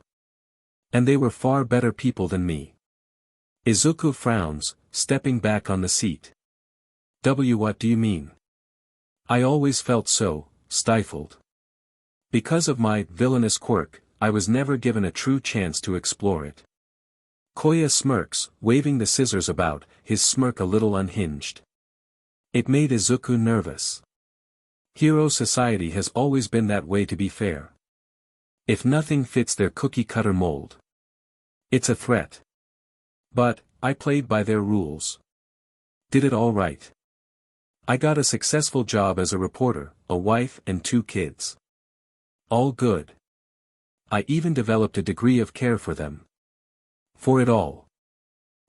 And they were far better people than me. Izuku frowns, stepping back on the seat. What do you mean? I always felt so, stifled. Because of my villainous quirk, I was never given a true chance to explore it. Koya smirks, waving the scissors about, his smirk a little unhinged. It made Izuku nervous. Hero society has always been that way, to be fair. If nothing fits their cookie-cutter mold, it's a threat. But, I played by their rules. Did it all right. I got a successful job as a reporter, a wife and 2 kids. All good. I even developed a degree of care for them. For it all.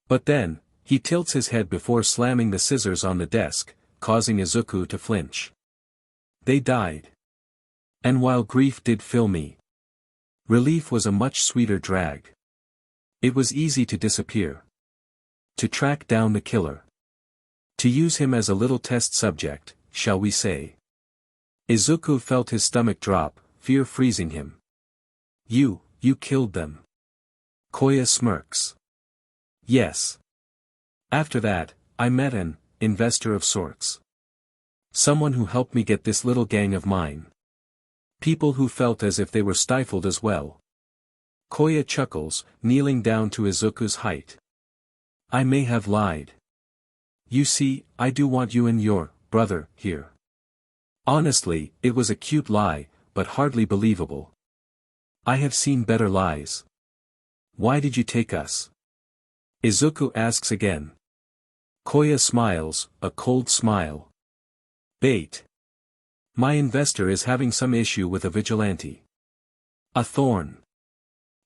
But then, he tilts his head before slamming the scissors on the desk, causing Izuku to flinch. They died. And while grief did fill me, relief was a much sweeter drag. It was easy to disappear. To track down the killer. To use him as a little test subject, shall we say. Izuku felt his stomach drop, fear freezing him. You killed them. Koya smirks. Yes. After that, I met an investor of sorts. Someone who helped me get this little gang of mine. People who felt as if they were stifled as well. Koya chuckles, kneeling down to Izuku's height. I may have lied. You see, I do want you and your brother here. Honestly, it was a cute lie, but hardly believable. I have seen better lies. Why did you take us? Izuku asks again. Koya smiles, a cold smile. Bait. My investor is having some issue with a vigilante. A thorn.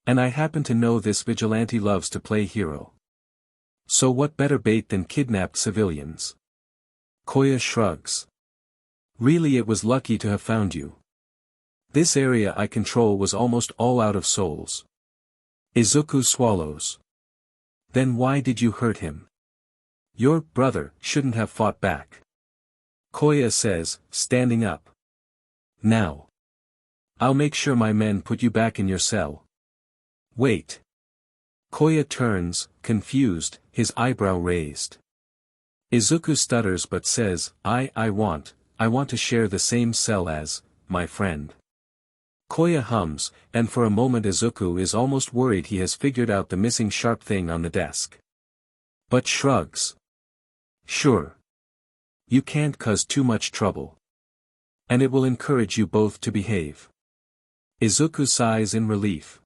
And I happen to know this vigilante loves to play hero. So what better bait than kidnapped civilians? Koya shrugs. Really, it was lucky to have found you. This area I control was almost all out of souls. Izuku swallows. Then why did you hurt him? Your brother shouldn't have fought back. Koya says, standing up. Now. I'll make sure my men put you back in your cell. Wait. Koya turns, confused, his eyebrow raised. Izuku stutters but says, I want to share the same cell as my friend. Koya hums, and for a moment Izuku is almost worried he has figured out the missing sharp thing on the desk. But shrugs. Sure. You can't cause too much trouble. And it will encourage you both to behave. Izuku sighs in relief.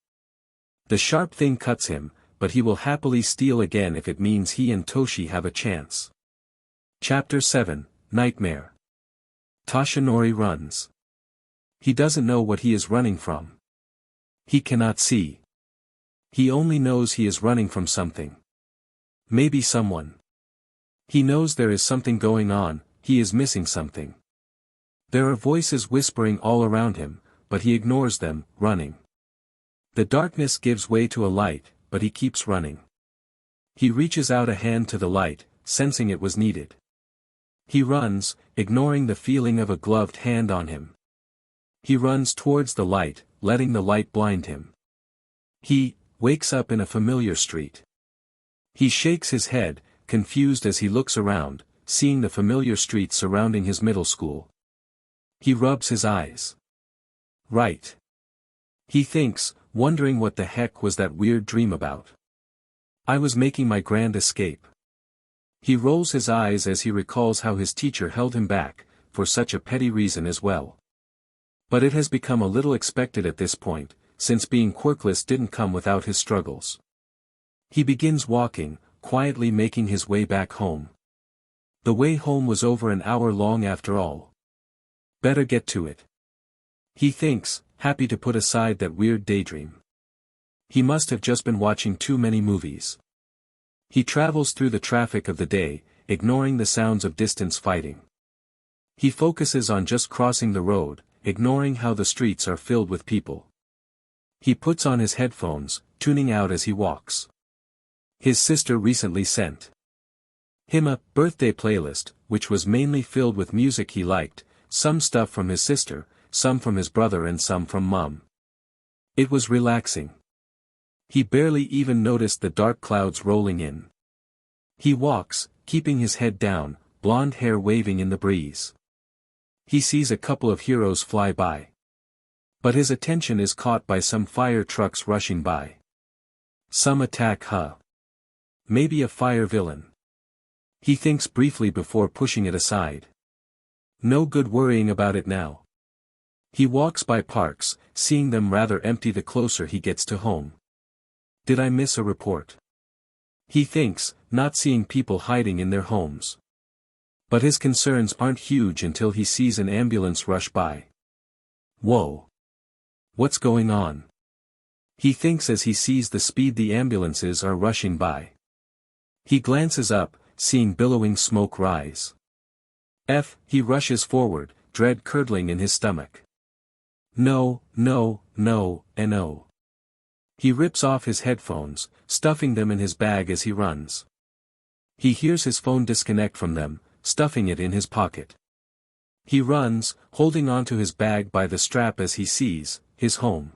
The sharp thing cuts him, but he will happily steal again if it means he and Toshi have a chance. Chapter 7, Nightmare. Toshinori runs. He doesn't know what he is running from. He cannot see. He only knows he is running from something. Maybe someone. He knows there is something going on, he is missing something. There are voices whispering all around him, but he ignores them, running. The darkness gives way to a light, but he keeps running. He reaches out a hand to the light, sensing it was needed. He runs, ignoring the feeling of a gloved hand on him. He runs towards the light, letting the light blind him. He wakes up in a familiar street. He shakes his head, confused as he looks around, seeing the familiar street surrounding his middle school. He rubs his eyes. Right. He thinks, wondering what the heck was that weird dream about. I was making my grand escape. He rolls his eyes as he recalls how his teacher held him back, for such a petty reason as well. But it has become a little expected at this point, since being quirkless didn't come without his struggles. He begins walking, quietly making his way back home. The way home was over an hour long after all. Better get to it. He thinks, happy to put aside that weird daydream. He must have just been watching too many movies. He travels through the traffic of the day, ignoring the sounds of distance fighting. He focuses on just crossing the road, ignoring how the streets are filled with people. He puts on his headphones, tuning out as he walks. His sister recently sent him a birthday playlist, which was mainly filled with music he liked, some stuff from his sister, some from his brother and some from Mom. It was relaxing. He barely even noticed the dark clouds rolling in. He walks, keeping his head down, blonde hair waving in the breeze. He sees a couple of heroes fly by. But his attention is caught by some fire trucks rushing by. Some attack, maybe a fire villain. He thinks briefly before pushing it aside. No good worrying about it now. He walks by parks, seeing them rather empty the closer he gets to home. Did I miss a report? He thinks, not seeing people hiding in their homes. But his concerns aren't huge until he sees an ambulance rush by. Whoa! What's going on? He thinks as he sees the speed the ambulances are rushing by. He glances up, seeing billowing smoke rise. He rushes forward, dread curdling in his stomach. No, no, no, and no. He rips off his headphones, stuffing them in his bag as he runs. He hears his phone disconnect from them, stuffing it in his pocket. He runs, holding onto his bag by the strap as he sees his home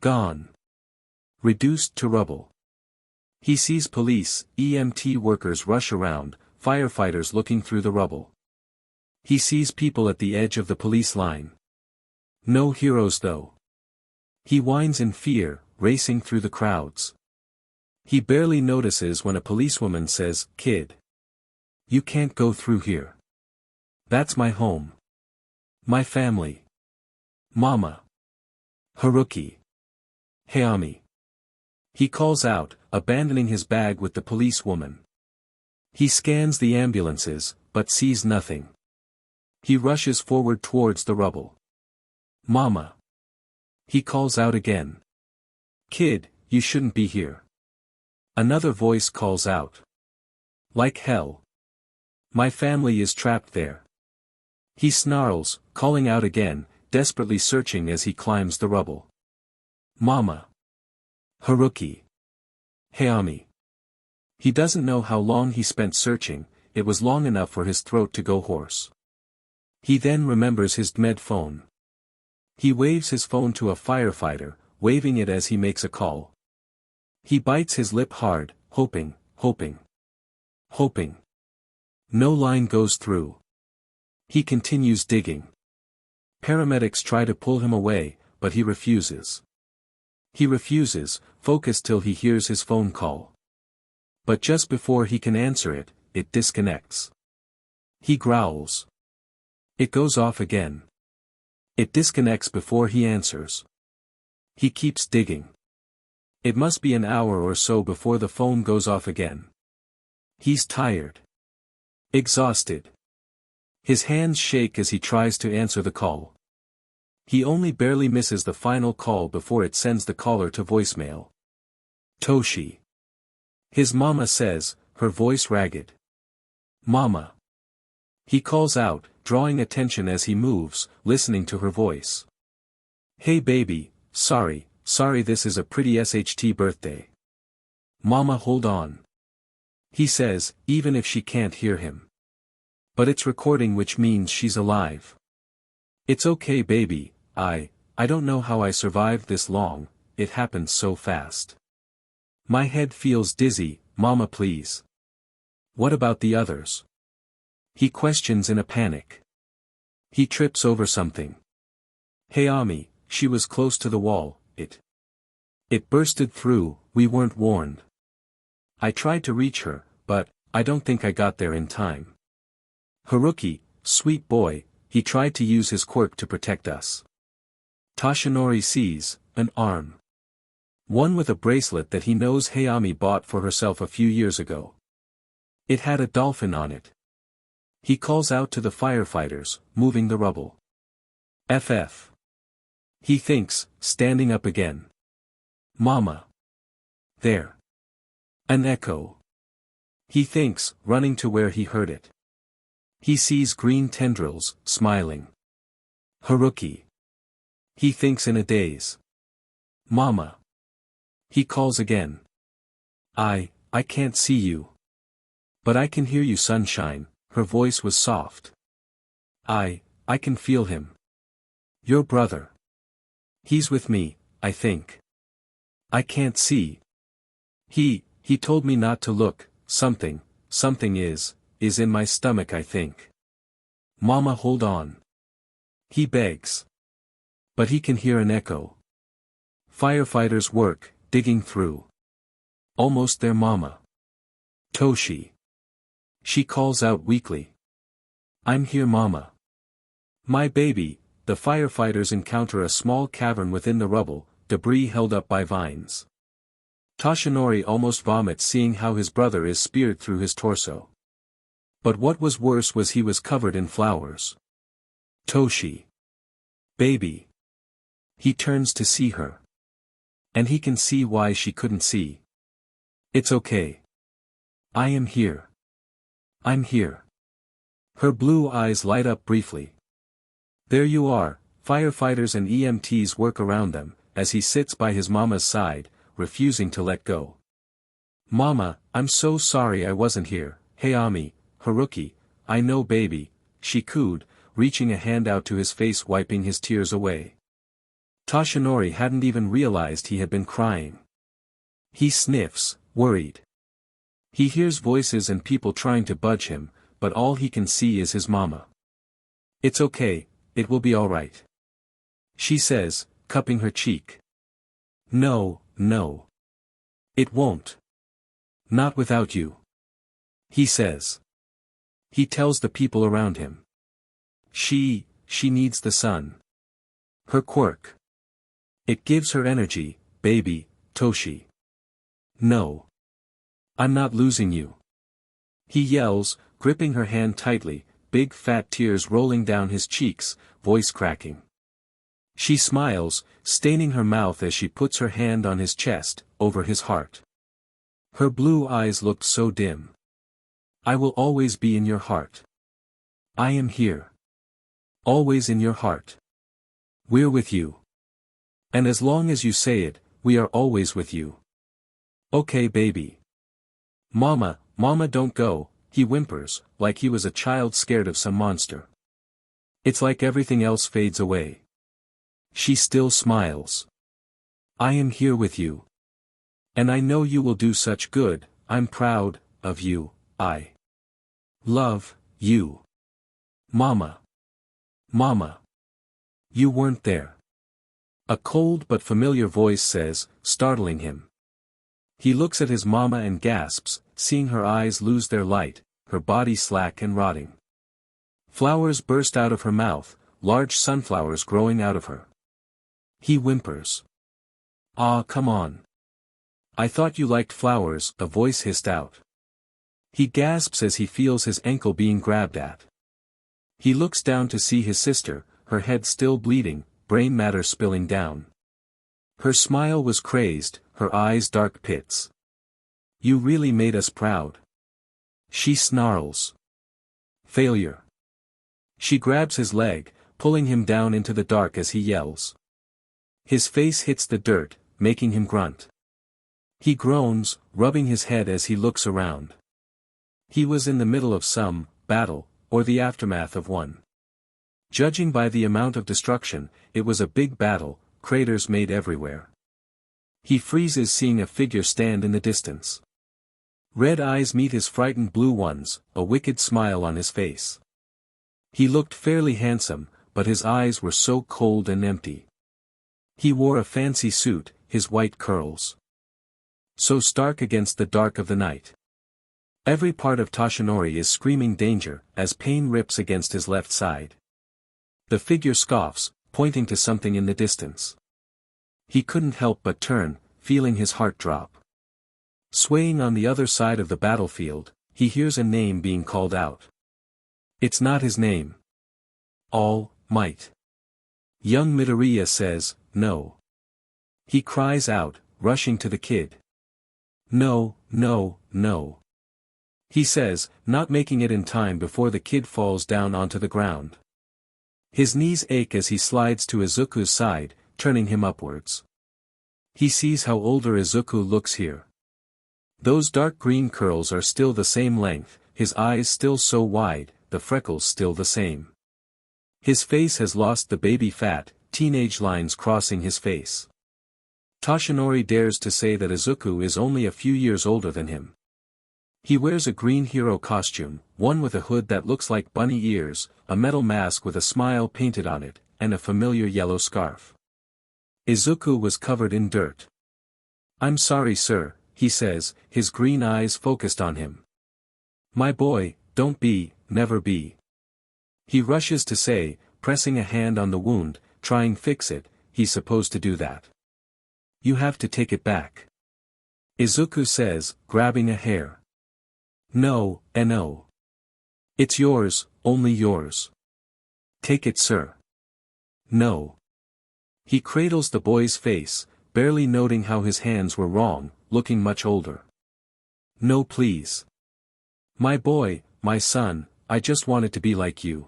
gone. Reduced to rubble. He sees police, EMT workers rush around, firefighters looking through the rubble. He sees people at the edge of the police line. No heroes though. He whines in fear, racing through the crowds. He barely notices when a policewoman says, "Kid, you can't go through here. That's my home. My family. Mama. Haruki. Hayami." He calls out, abandoning his bag with the policewoman. He scans the ambulances, but sees nothing. He rushes forward towards the rubble. "Mama." He calls out again. "Kid, you shouldn't be here." Another voice calls out. "Like hell. My family is trapped there." He snarls, calling out again, desperately searching as he climbs the rubble. "Mama. Haruki. Hayami." He doesn't know how long he spent searching, it was long enough for his throat to go hoarse. He then remembers his med phone. He waves his phone to a firefighter, waving it as he makes a call. He bites his lip hard, hoping. No line goes through. He continues digging. Paramedics try to pull him away, but he refuses. He refuses, focused till he hears his phone call. But just before he can answer it, it disconnects. He growls. It goes off again. It disconnects before he answers. He keeps digging. It must be an hour or so before the phone goes off again. He's tired. Exhausted. His hands shake as he tries to answer the call. He only barely misses the final call before it sends the caller to voicemail. Toshi. His mama says, her voice ragged. "Mama." He calls out, drawing attention as he moves, listening to her voice. "Hey baby, sorry, this is a pretty SHT birthday." "Mama, hold on." He says, even if she can't hear him. But it's recording, which means she's alive. "It's okay baby, I don't know how I survived this long, it happened so fast. My head feels dizzy, Mama please." "What about the others?" He questions in a panic. He trips over something. "Hayami, she was close to the wall, it bursted through, we weren't warned. I tried to reach her, but I don't think I got there in time. Haruki, sweet boy, he tried to use his quirk to protect us." Toshinori sees an arm. One with a bracelet that he knows Hayami bought for herself a few years ago. It had a dolphin on it. He calls out to the firefighters, moving the rubble. "FF." He thinks, standing up again. "Mama. There." An echo. He thinks, running to where he heard it. He sees green tendrils, smiling. Haruki. He thinks in a daze. Mama. He calls again. I can't see you. But I can hear you, sunshine. Her voice was soft. I can feel him. Your brother. He's with me, I think. I can't see. He told me not to look, something is in my stomach, I think. Mama, hold on. He begs. But he can hear an echo. Firefighters work, digging through. Almost there, Mama. Toshi. She calls out weakly. I'm here, Mama. My baby. The firefighters encounter a small cavern within the rubble, debris held up by vines. Toshinori almost vomits seeing how his brother is speared through his torso. But what was worse was he was covered in flowers. Toshi. Baby. He turns to see her. And he can see why she couldn't see. It's okay. I am here. I'm here. Her blue eyes light up briefly. There you are. Firefighters and EMTs work around them, as he sits by his mama's side, refusing to let go. Mama, I'm so sorry I wasn't here. Hayami, Haruki, I know, baby, she cooed, reaching a hand out to his face, wiping his tears away. Toshinori hadn't even realized he had been crying. He sniffs, worried. He hears voices and people trying to budge him, but all he can see is his mama. It's okay, it will be all right. She says, cupping her cheek. No. It won't. Not without you. He says. He tells the people around him. She needs the sun. Her quirk. It gives her energy, baby, Toshi. No. I'm not losing you. He yells, gripping her hand tightly, big fat tears rolling down his cheeks, voice cracking. She smiles, staining her mouth as she puts her hand on his chest, over his heart. Her blue eyes looked so dim. I will always be in your heart. I am here. Always in your heart. We're with you. And as long as you say it, we are always with you. Okay, baby. Mama, don't go, he whimpers, like he was a child scared of some monster. It's like everything else fades away. She still smiles. I am here with you. And I know you will do such good. I'm proud of you. I love you. Mama. You weren't there. A cold but familiar voice says, startling him. He looks at his mama and gasps, seeing her eyes lose their light, her body slack and rotting. Flowers burst out of her mouth, large sunflowers growing out of her. He whimpers. Ah, come on. I thought you liked flowers, a voice hissed out. He gasps as he feels his ankle being grabbed at. He looks down to see his sister, her head still bleeding, brain matter spilling down. Her smile was crazed, her eyes dark pits. You really made us proud. She snarls. Failure. She grabs his leg, pulling him down into the dark as he yells. His face hits the dirt, making him grunt. He groans, rubbing his head as he looks around. He was in the middle of some battle, or the aftermath of one. Judging by the amount of destruction, it was a big battle, craters made everywhere. He freezes seeing a figure stand in the distance. Red eyes meet his frightened blue ones, a wicked smile on his face. He looked fairly handsome, but his eyes were so cold and empty. He wore a fancy suit, his white curls so stark against the dark of the night. Every part of Toshinori is screaming danger, as pain rips against his left side. The figure scoffs, pointing to something in the distance. He couldn't help but turn, feeling his heart drop. Swaying on the other side of the battlefield, he hears a name being called out. It's not his name. All Might. Young Midoriya says, no. He cries out, rushing to the kid. No. He says, not making it in time before the kid falls down onto the ground. His knees ache as he slides to Izuku's side, turning him upwards. He sees how older Izuku looks here. Those dark green curls are still the same length, his eyes still so wide, the freckles still the same. His face has lost the baby fat, teenage lines crossing his face. Toshinori dares to say that Izuku is only a few years older than him. He wears a green hero costume, one with a hood that looks like bunny ears, a metal mask with a smile painted on it, and a familiar yellow scarf. Izuku was covered in dirt. "I'm sorry, sir," he says, his green eyes focused on him. "My boy, don't be, never be." He rushes to say, pressing a hand on the wound, "Trying fix it, he's supposed to do that. You have to take it back." Izuku says, grabbing a hair. "No, no. It's yours, only yours. Take it, sir." "No." He cradles the boy's face, barely noting how his hands were wrong, looking much older. "No, please. My boy, my son, I just wanted to be like you.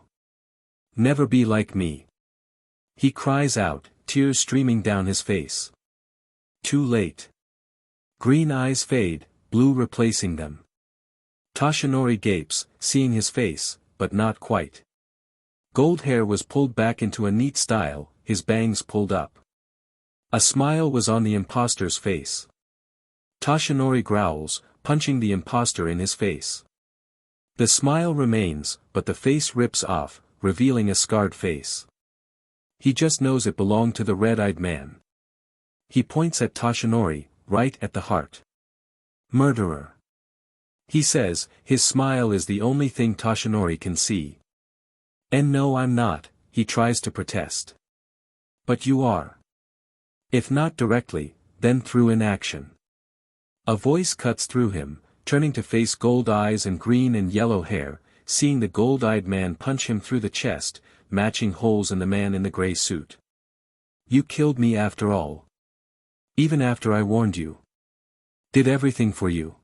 Never be like me." He cries out, tears streaming down his face. Too late. Green eyes fade, blue replacing them. Toshinori gapes, seeing his face, but not quite. Gold hair was pulled back into a neat style, his bangs pulled up. A smile was on the imposter's face. Toshinori growls, punching the imposter in his face. The smile remains, but the face rips off, revealing a scarred face. He just knows it belonged to the red-eyed man. He points at Toshinori, right at the heart. "Murderer." He says, his smile is the only thing Toshinori can see. "And no, I'm not," he tries to protest. "But you are. If not directly, then through inaction." A voice cuts through him, turning to face gold eyes and green and yellow hair, seeing the gold-eyed man punch him through the chest, matching holes in the man in the gray suit. "You killed me after all. Even after I warned you. Did everything for you."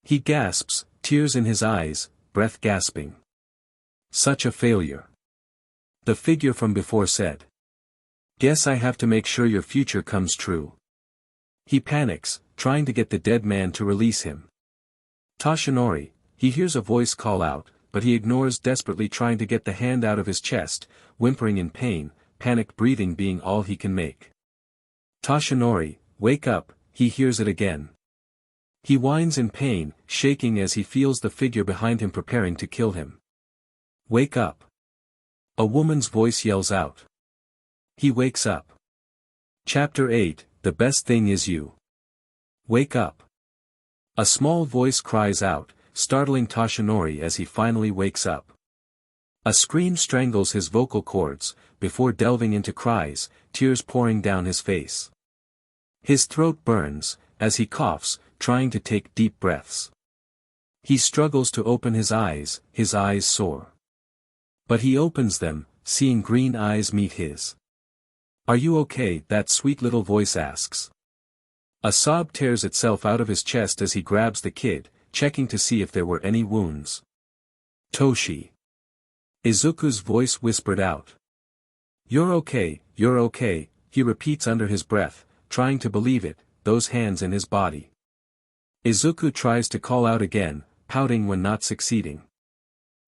He gasps, tears in his eyes, breath gasping. Such a failure. The figure from before said. "Guess I have to make sure your future comes true." He panics, trying to get the dead man to release him. Toshinori, he hears a voice call out, but he ignores, desperately trying to get the hand out of his chest, whimpering in pain, panicked breathing being all he can make. "Toshinori, wake up," he hears it again. He whines in pain, shaking as he feels the figure behind him preparing to kill him. "Wake up." A woman's voice yells out. He wakes up. Chapter 8, The Best Thing Is You. "Wake up." A small voice cries out, startling Toshinori as he finally wakes up. A scream strangles his vocal cords, before delving into cries, tears pouring down his face. His throat burns, as he coughs, trying to take deep breaths. He struggles to open his eyes sore. But he opens them, seeing green eyes meet his. "Are you okay?" that sweet little voice asks. A sob tears itself out of his chest as he grabs the kid, checking to see if there were any wounds. "Toshi." Izuku's voice whispered out. You're okay," he repeats under his breath, trying to believe it, those hands in his body. Izuku tries to call out again, pouting when not succeeding.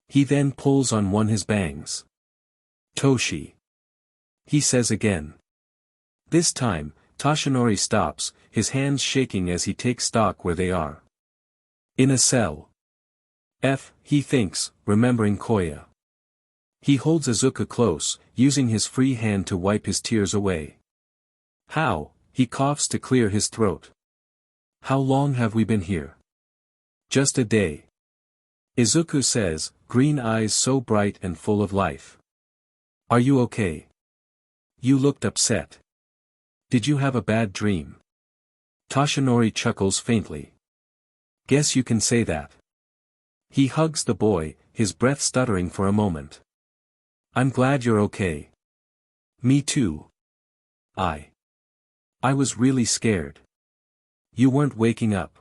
He then pulls on his bangs. "Toshi," he says again. This time, Toshinori stops, his hands shaking as he takes stock where they are. In a cell. He thinks, remembering Koya. He holds Izuku close, using his free hand to wipe his tears away. "How?" he coughs to clear his throat. "How long have we been here?" "Just a day." Izuku says, green eyes so bright and full of life. "Are you okay? You looked upset. Did you have a bad dream?" Toshinori chuckles faintly. "Guess you can say that." He hugs the boy, his breath stuttering for a moment. "I'm glad you're okay." "Me too. I was really scared. You weren't waking up.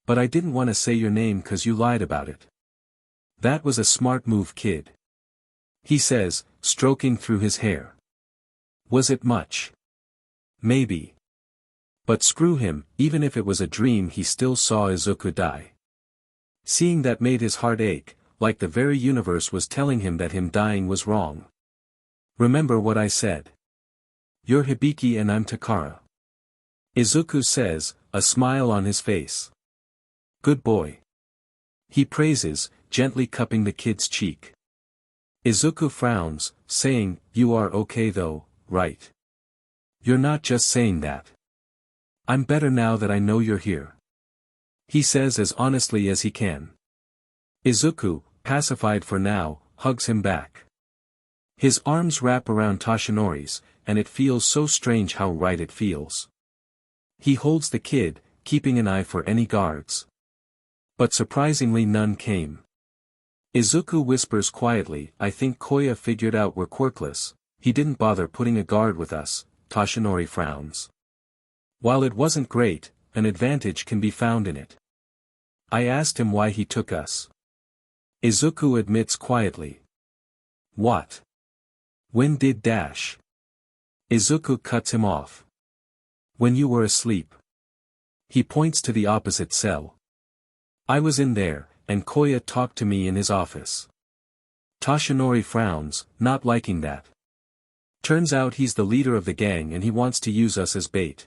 But I didn't want to say your name 'cause you lied about it." "That was a smart move, kid," he says, stroking through his hair. "Was it much?" "Maybe. But screw him, even if it was a dream he still saw Izuku die. Seeing that made his heart ache, like the very universe was telling him that him dying was wrong. Remember what I said. You're Hibiki and I'm Takara. Izuku says, a smile on his face. Good boy. He praises, gently cupping the kid's cheek. Izuku frowns, saying, you are okay though, right? You're not just saying that. I'm better now that I know you're here. He says as honestly as he can. Izuku, pacified for now, hugs him back. His arms wrap around Toshinori's, and it feels so strange how right it feels. He holds the kid, keeping an eye for any guards. But surprisingly none came. Izuku whispers quietly, I think Koya figured out we're quirkless, he didn't bother putting a guard with us. Toshinori frowns. While it wasn't great, an advantage can be found in it. I asked him why he took us. Izuku admits quietly. What? When did dash? Izuku cuts him off. When you were asleep. He points to the opposite cell. I was in there, and Koya talked to me in his office. Toshinori frowns, not liking that. Turns out he's the leader of the gang and he wants to use us as bait.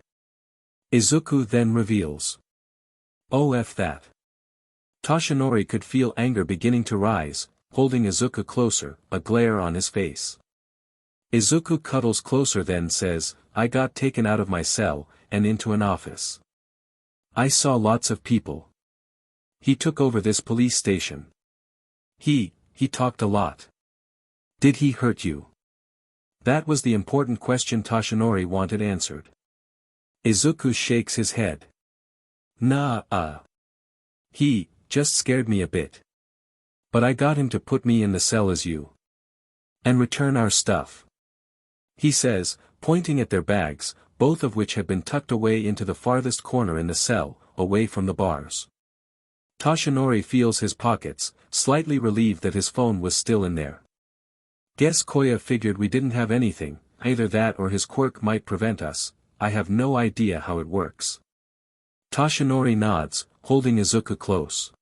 Izuku then reveals. Oh f that. Toshinori could feel anger beginning to rise, holding Izuku closer, a glare on his face. Izuku cuddles closer then says, I got taken out of my cell, and into an office. I saw lots of people. He took over this police station. He talked a lot. Did he hurt you? That was the important question Toshinori wanted answered. Izuku shakes his head. Nah, he just scared me a bit. But I got him to put me in the cell as you. And return our stuff. He says, pointing at their bags, both of which had been tucked away into the farthest corner in the cell, away from the bars. Toshinori feels his pockets, slightly relieved that his phone was still in there. Guess Koya figured we didn't have anything, either that or his quirk might prevent us, I have no idea how it works. Toshinori nods, holding Izuku close.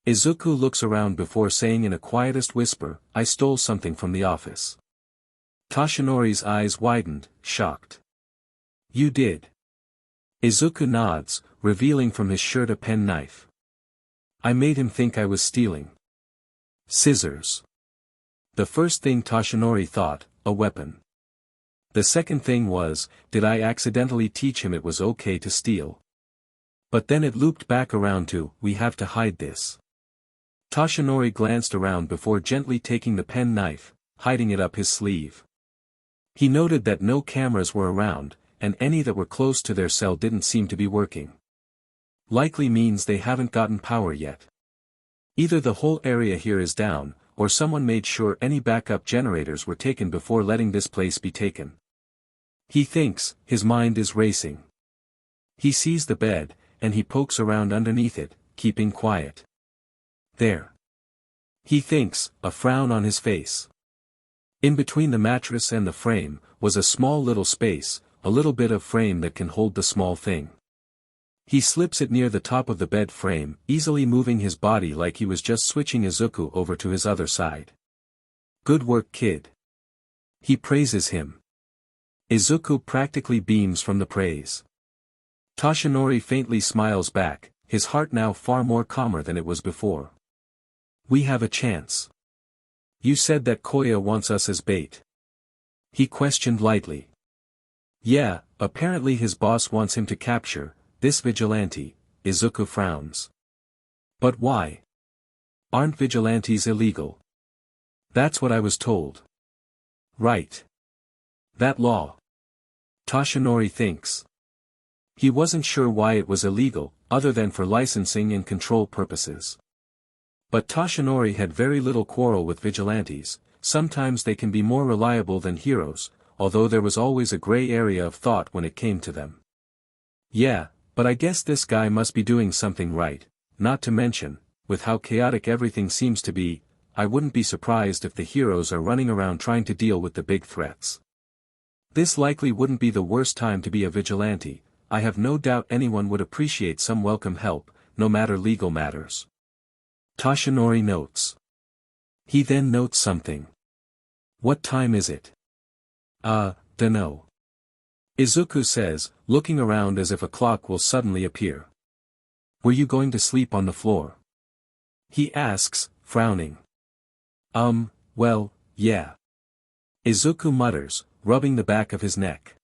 Izuku looks around before saying in a quietest whisper, I stole something from the office. Toshinori's eyes widened, shocked. You did. Izuku nods, revealing from his shirt a penknife. I made him think I was stealing. Scissors. The first thing Toshinori thought, a weapon. The second thing was, did I accidentally teach him it was okay to steal? But then it looped back around to, we have to hide this. Toshinori glanced around before gently taking the penknife, hiding it up his sleeve. He noted that no cameras were around, and any that were close to their cell didn't seem to be working. Likely means they haven't gotten power yet. Either the whole area here is down, or someone made sure any backup generators were taken before letting this place be taken. He thinks, his mind is racing. He sees the bed, and he pokes around underneath it, keeping quiet. There. He thinks, a frown on his face. In between the mattress and the frame, was a small little space, a little bit of frame that can hold the small thing. He slips it near the top of the bed frame, easily moving his body like he was just switching Izuku over to his other side. Good work, kid. He praises him. Izuku practically beams from the praise. Toshinori faintly smiles back, his heart now far more calmer than it was before. We have a chance. You said that Koya wants us as bait. He questioned lightly. Yeah, apparently his boss wants him to capture this vigilante. Izuku frowns. But why? Aren't vigilantes illegal? That's what I was told. Right. That law. Toshinori thinks. He wasn't sure why it was illegal, other than for licensing and control purposes. But Toshinori had very little quarrel with vigilantes, sometimes they can be more reliable than heroes, although there was always a gray area of thought when it came to them. Yeah, but I guess this guy must be doing something right, not to mention, with how chaotic everything seems to be, I wouldn't be surprised if the heroes are running around trying to deal with the big threats. This likely wouldn't be the worst time to be a vigilante, I have no doubt anyone would appreciate some welcome help, no matter legal matters. Toshinori notes. He then notes something. What time is it? Dunno. Izuku says, looking around as if a clock will suddenly appear. Were you going to sleep on the floor? He asks, frowning. Well, yeah. Izuku mutters, rubbing the back of his neck.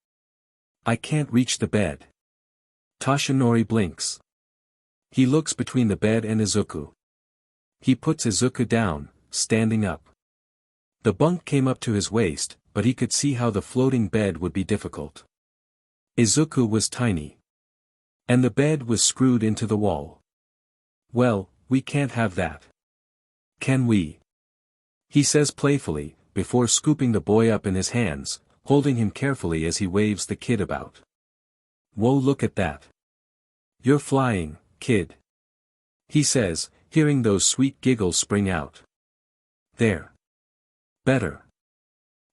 I can't reach the bed. Toshinori blinks. He looks between the bed and Izuku. He puts Izuku down, standing up. The bunk came up to his waist, but he could see how the floating bed would be difficult. Izuku was tiny. And the bed was screwed into the wall. Well, we can't have that. Can we? He says playfully, before scooping the boy up in his hands, holding him carefully as he waves the kid about. Whoa, look at that. You're flying, kid. He says, hearing those sweet giggles spring out. There. Better.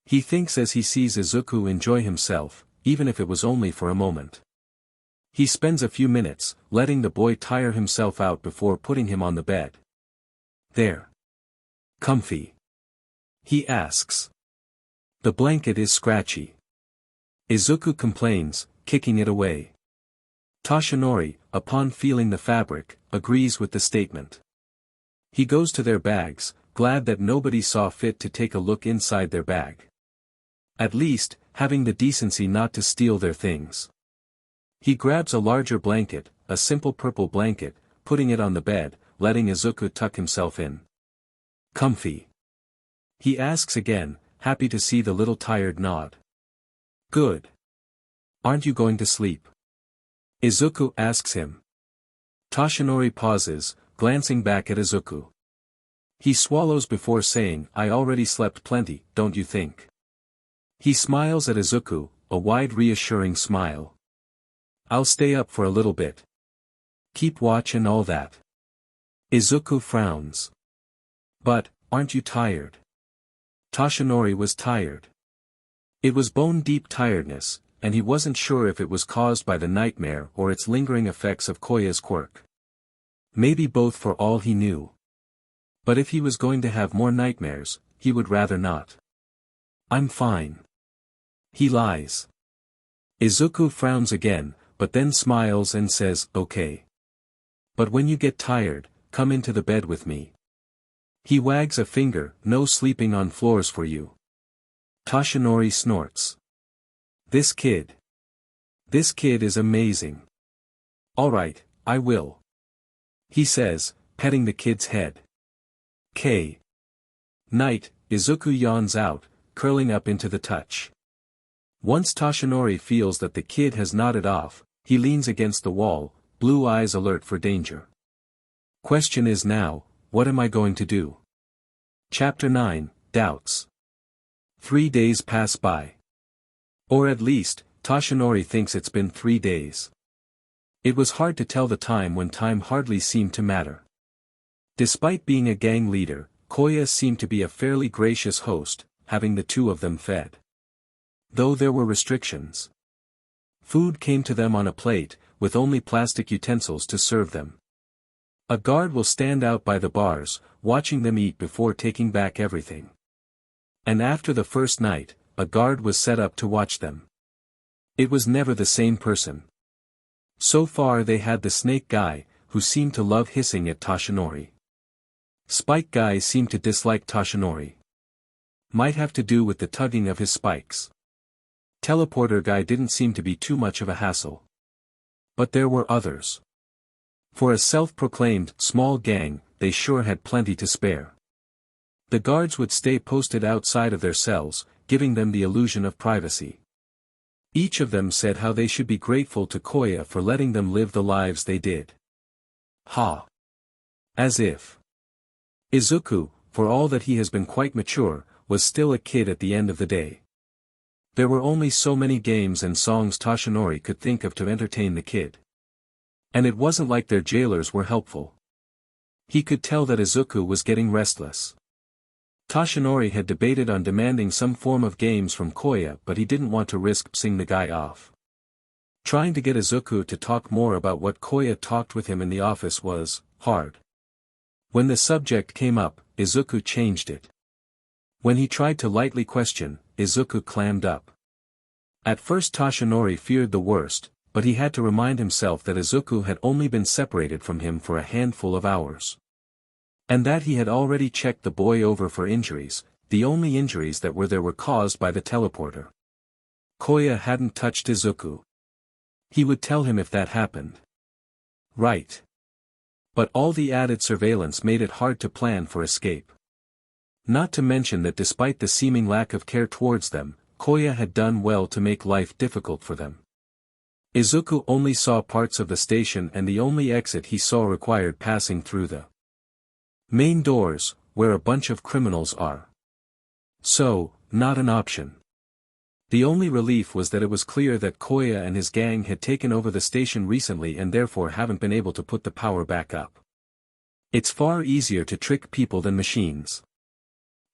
He thinks as he sees Izuku enjoy himself, even if it was only for a moment. He spends a few minutes, letting the boy tire himself out before putting him on the bed. There. Comfy? He asks. The blanket is scratchy. Izuku complains, kicking it away. Toshinori, upon feeling the fabric, agrees with the statement. He goes to their bags, glad that nobody saw fit to take a look inside their bag. At least, having the decency not to steal their things. He grabs a larger blanket, a simple purple blanket, putting it on the bed, letting Izuku tuck himself in. Comfy? He asks again, happy to see the little tired nod. Good. Aren't you going to sleep? Izuku asks him. Toshinori pauses, glancing back at Izuku. He swallows before saying, I already slept plenty, don't you think? He smiles at Izuku, a wide reassuring smile. I'll stay up for a little bit. Keep watch and all that. Izuku frowns. But, aren't you tired? Toshinori was tired. It was bone-deep tiredness, and he wasn't sure if it was caused by the nightmare or its lingering effects of Koya's quirk. Maybe both for all he knew. But if he was going to have more nightmares, he would rather not. I'm fine. He lies. Izuku frowns again, but then smiles and says, okay. But when you get tired, come into the bed with me. He wags a finger, no sleeping on floors for you. Toshinori snorts. This kid is amazing. Alright, I will. He says, petting the kid's head. Night, Izuku yawns out, curling up into the touch. Once Toshinori feels that the kid has nodded off, he leans against the wall, blue eyes alert for danger. Question is now, what am I going to do? Chapter 9, Doubts. 3 days pass by. Or at least, Toshinori thinks it's been 3 days. It was hard to tell the time when time hardly seemed to matter. Despite being a gang leader, Koya seemed to be a fairly gracious host, having the two of them fed. Though there were restrictions. Food came to them on a plate, with only plastic utensils to serve them. A guard will stand out by the bars, watching them eat before taking back everything. And after the first night, a guard was set up to watch them. It was never the same person. So far they had the snake guy, who seemed to love hissing at Toshinori. Spike guy seemed to dislike Toshinori. Might have to do with the tugging of his spikes. Teleporter guy didn't seem to be too much of a hassle. But there were others. For a self-proclaimed small gang, they sure had plenty to spare. The guards would stay posted outside of their cells, giving them the illusion of privacy. Each of them said how they should be grateful to Koya for letting them live the lives they did. Ha! As if. Izuku, for all that he has been quite mature, was still a kid at the end of the day. There were only so many games and songs Toshinori could think of to entertain the kid. And it wasn't like their jailers were helpful. He could tell that Izuku was getting restless. Toshinori had debated on demanding some form of games from Koya, but he didn't want to risk pissing the guy off. Trying to get Izuku to talk more about what Koya talked with him in the office was hard. When the subject came up, Izuku changed it. When he tried to lightly question, Izuku clammed up. At first Toshinori feared the worst, but he had to remind himself that Izuku had only been separated from him for a handful of hours. And that he had already checked the boy over for injuries, the only injuries that were there were caused by the teleporter. Koya hadn't touched Izuku. He would tell him if that happened. Right. But all the added surveillance made it hard to plan for escape. Not to mention that despite the seeming lack of care towards them, Koya had done well to make life difficult for them. Izuku only saw parts of the station and the only exit he saw required passing through the main doors, where a bunch of criminals are. So, not an option. The only relief was that it was clear that Koya and his gang had taken over the station recently and therefore haven't been able to put the power back up. It's far easier to trick people than machines.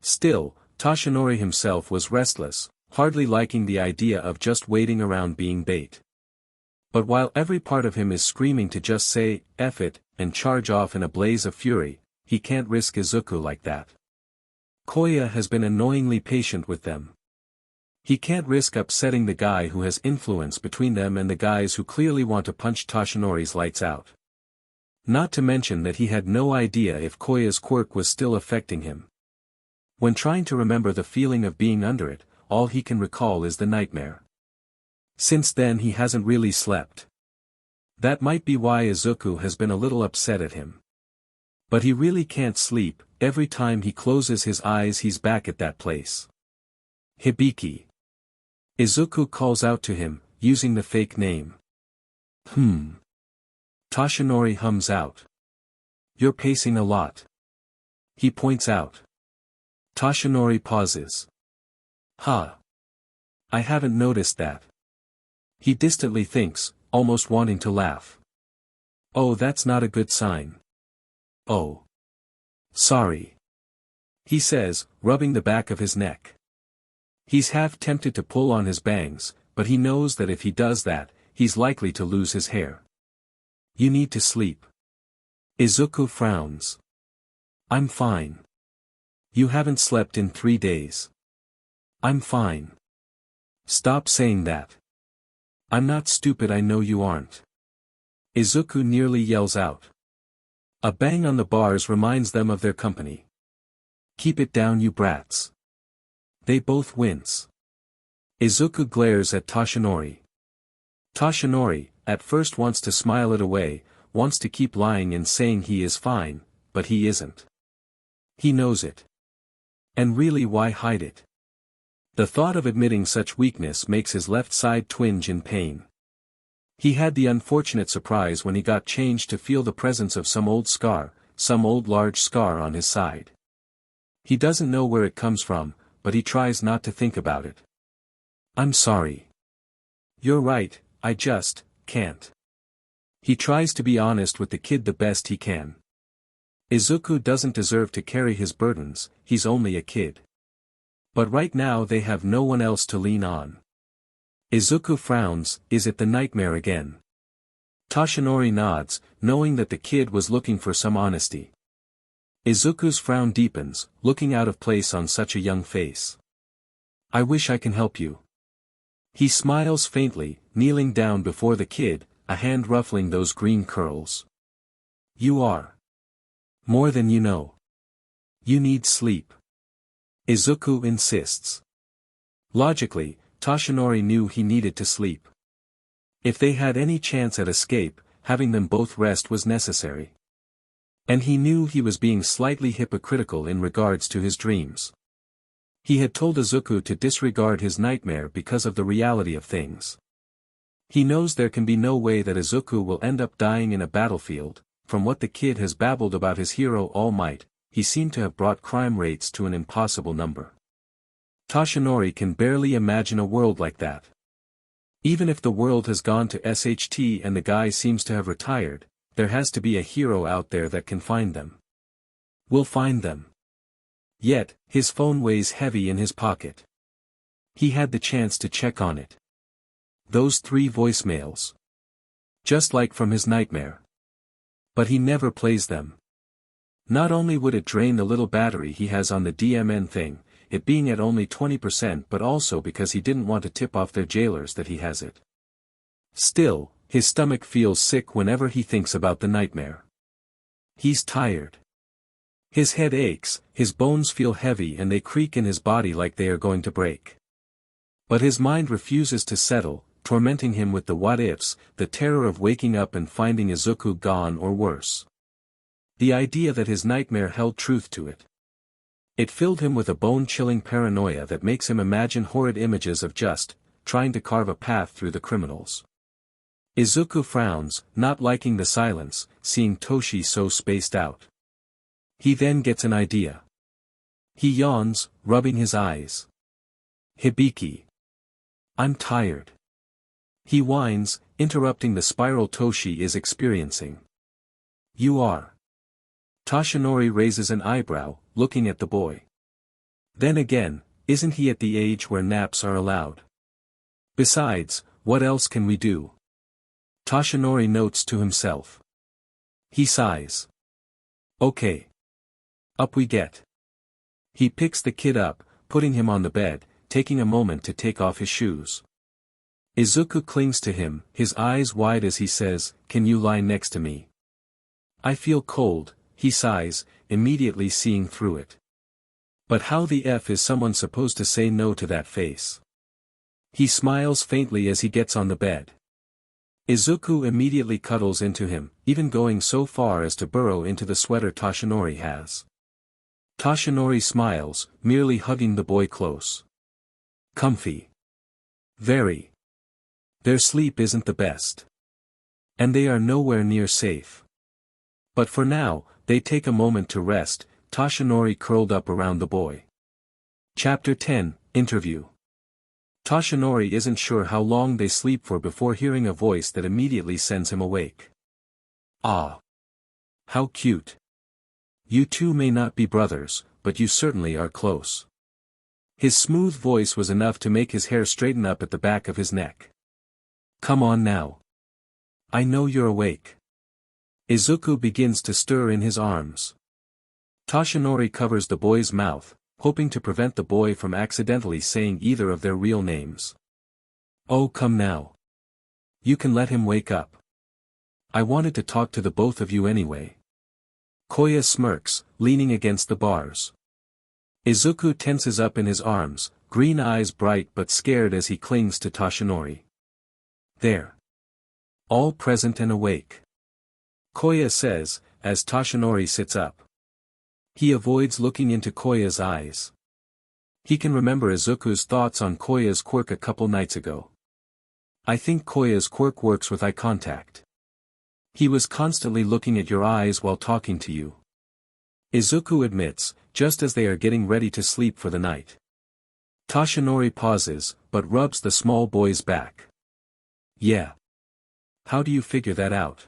Still, Toshinori himself was restless, hardly liking the idea of just waiting around being bait. But while every part of him is screaming to just say, "F it," and charge off in a blaze of fury, he can't risk Izuku like that. Koya has been annoyingly patient with them. He can't risk upsetting the guy who has influence between them and the guys who clearly want to punch Toshinori's lights out. Not to mention that he had no idea if Koya's quirk was still affecting him. When trying to remember the feeling of being under it, all he can recall is the nightmare. Since then he hasn't really slept. That might be why Izuku has been a little upset at him. But he really can't sleep, every time he closes his eyes he's back at that place. Hibiki. Izuku calls out to him, using the fake name. Toshinori hums out. "You're pacing a lot." He points out. Toshinori pauses. "Huh. I haven't noticed that." He distantly thinks, almost wanting to laugh. "Oh, that's not a good sign." "Oh. Sorry," he says, rubbing the back of his neck. He's half tempted to pull on his bangs, but he knows that if he does that, he's likely to lose his hair. "You need to sleep." Izuku frowns. "I'm fine." "You haven't slept in 3 days." "I'm fine." "Stop saying that." "I'm not stupid, I know you aren't." Izuku nearly yells out. A bang on the bars reminds them of their company. "Keep it down, you brats." They both wince. Izuku glares at Toshinori. Toshinori, at first wants to smile it away, wants to keep lying and saying he is fine, but he isn't. He knows it. And really, why hide it? The thought of admitting such weakness makes his left side twinge in pain. He had the unfortunate surprise when he got changed to feel the presence of some old scar, some old large scar on his side. He doesn't know where it comes from, but he tries not to think about it. "I'm sorry." "You're right, I just can't." He tries to be honest with the kid the best he can. Izuku doesn't deserve to carry his burdens, he's only a kid. But right now they have no one else to lean on. Izuku frowns, is it the nightmare again? Toshinori nods, knowing that the kid was looking for some honesty. Izuku's frown deepens, looking out of place on such a young face. "I wish I can help you." He smiles faintly, kneeling down before the kid, a hand ruffling those green curls. "You are more than you know. You need sleep." Izuku insists. Logically, Toshinori knew he needed to sleep. If they had any chance at escape, having them both rest was necessary. And he knew he was being slightly hypocritical in regards to his dreams. He had told Izuku to disregard his nightmare because of the reality of things. He knows there can be no way that Izuku will end up dying in a battlefield. From what the kid has babbled about his hero All Might, he seemed to have brought crime rates to an impossible number. Toshinori can barely imagine a world like that. Even if the world has gone to SHT and the guy seems to have retired, there has to be a hero out there that can find them. We'll find them. Yet, his phone weighs heavy in his pocket. He had the chance to check on it. Those 3 voicemails. Just like from his nightmare. But he never plays them. Not only would it drain the little battery he has on the DMN thing, it being at only 20%, but also because he didn't want to tip off their jailers that he has it. Still, his stomach feels sick whenever he thinks about the nightmare. He's tired. His head aches, his bones feel heavy and they creak in his body like they are going to break. But his mind refuses to settle, tormenting him with the what-ifs, the terror of waking up and finding Izuku gone or worse. The idea that his nightmare held truth to it. It filled him with a bone-chilling paranoia that makes him imagine horrid images of just trying to carve a path through the criminals. Izuku frowns, not liking the silence, seeing Toshi so spaced out. He then gets an idea. He yawns, rubbing his eyes. Hibiki. I'm tired. He whines, interrupting the spiral Toshi is experiencing. You are. Toshinori raises an eyebrow, looking at the boy. Then again, isn't he at the age where naps are allowed? Besides, what else can we do? Toshinori notes to himself. He sighs. Okay. Up we get. He picks the kid up, putting him on the bed, taking a moment to take off his shoes. Izuku clings to him, his eyes wide as he says, "Can you lie next to me?" I feel cold, he sighs, immediately seeing through it. But how the F is someone supposed to say no to that face? He smiles faintly as he gets on the bed. Izuku immediately cuddles into him, even going so far as to burrow into the sweater Toshinori has. Toshinori smiles, merely hugging the boy close. Comfy. Very. Their sleep isn't the best. And they are nowhere near safe. But for now, they take a moment to rest, Toshinori curled up around the boy. Chapter 10, Interview. Toshinori isn't sure how long they sleep for before hearing a voice that immediately sends him awake. Ah. How cute. You two may not be brothers, but you certainly are close. His smooth voice was enough to make his hair straighten up at the back of his neck. Come on now. I know you're awake. Izuku begins to stir in his arms. Toshinori covers the boy's mouth, hoping to prevent the boy from accidentally saying either of their real names. Oh, come now. You can let him wake up. I wanted to talk to the both of you anyway. Koya smirks, leaning against the bars. Izuku tenses up in his arms, green eyes bright but scared as he clings to Toshinori. There. All present and awake. Koya says, as Toshinori sits up. He avoids looking into Koya's eyes. He can remember Izuku's thoughts on Koya's quirk a couple nights ago. I think Koya's quirk works with eye contact. He was constantly looking at your eyes while talking to you. Izuku admits, just as they are getting ready to sleep for the night. Toshinori pauses, but rubs the small boy's back. Yeah. How do you figure that out?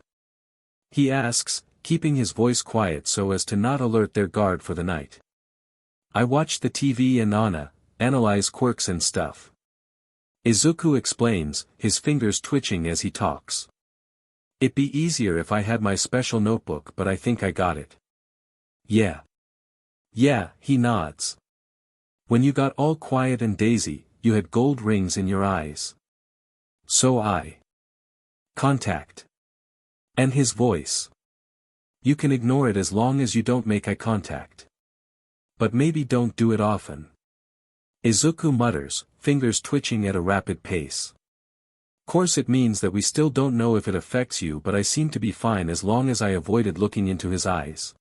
He asks, keeping his voice quiet so as to not alert their guard for the night. I watch the TV and analyze quirks and stuff. Izuku explains, his fingers twitching as he talks. It'd be easier if I had my special notebook, but I think I got it. Yeah. Yeah, he nods. When you got all quiet and daisy, you had gold rings in your eyes. So I. Contact. And his voice. You can ignore it as long as you don't make eye contact. But maybe don't do it often. Izuku mutters, fingers twitching at a rapid pace. Course it means that we still don't know if it affects you, but I seem to be fine as long as I avoided looking into his eyes.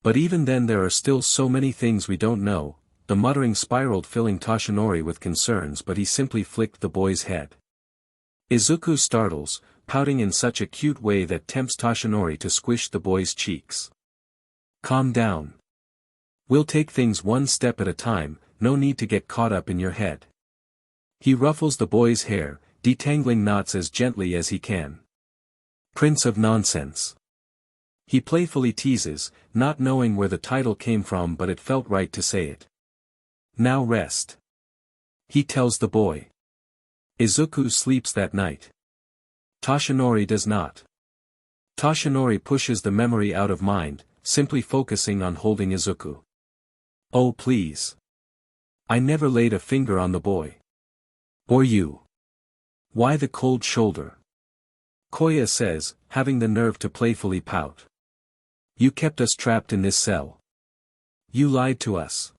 But even then there are still so many things we don't know. The muttering spiraled, filling Toshinori with concerns, but he simply flicked the boy's head. Izuku startles, pouting in such a cute way that tempts Toshinori to squish the boy's cheeks. Calm down. We'll take things one step at a time, no need to get caught up in your head. He ruffles the boy's hair, detangling knots as gently as he can. Prince of Nonsense. He playfully teases, not knowing where the title came from, but it felt right to say it. Now rest. He tells the boy. Izuku sleeps that night. Toshinori does not. Toshinori pushes the memory out of mind, simply focusing on holding Izuku. Oh please. I never laid a finger on the boy. Or you. Why the cold shoulder? Koya says, having the nerve to playfully pout. You kept us trapped in this cell. You lied to us.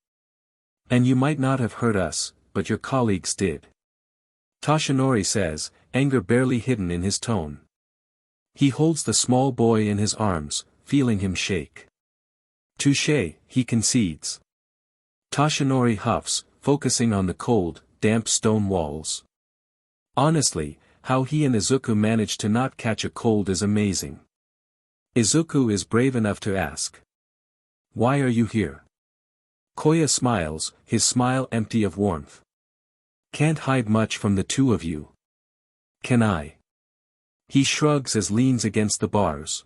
And you might not have hurt us, but your colleagues did. Toshinori says, anger barely hidden in his tone. He holds the small boy in his arms, feeling him shake. Touché, he concedes. Toshinori huffs, focusing on the cold, damp stone walls. Honestly, how he and Izuku managed to not catch a cold is amazing. Izuku is brave enough to ask. Why are you here? Koya smiles, his smile empty of warmth. Can't hide much from the two of you. Can I? He shrugs as leans against the bars.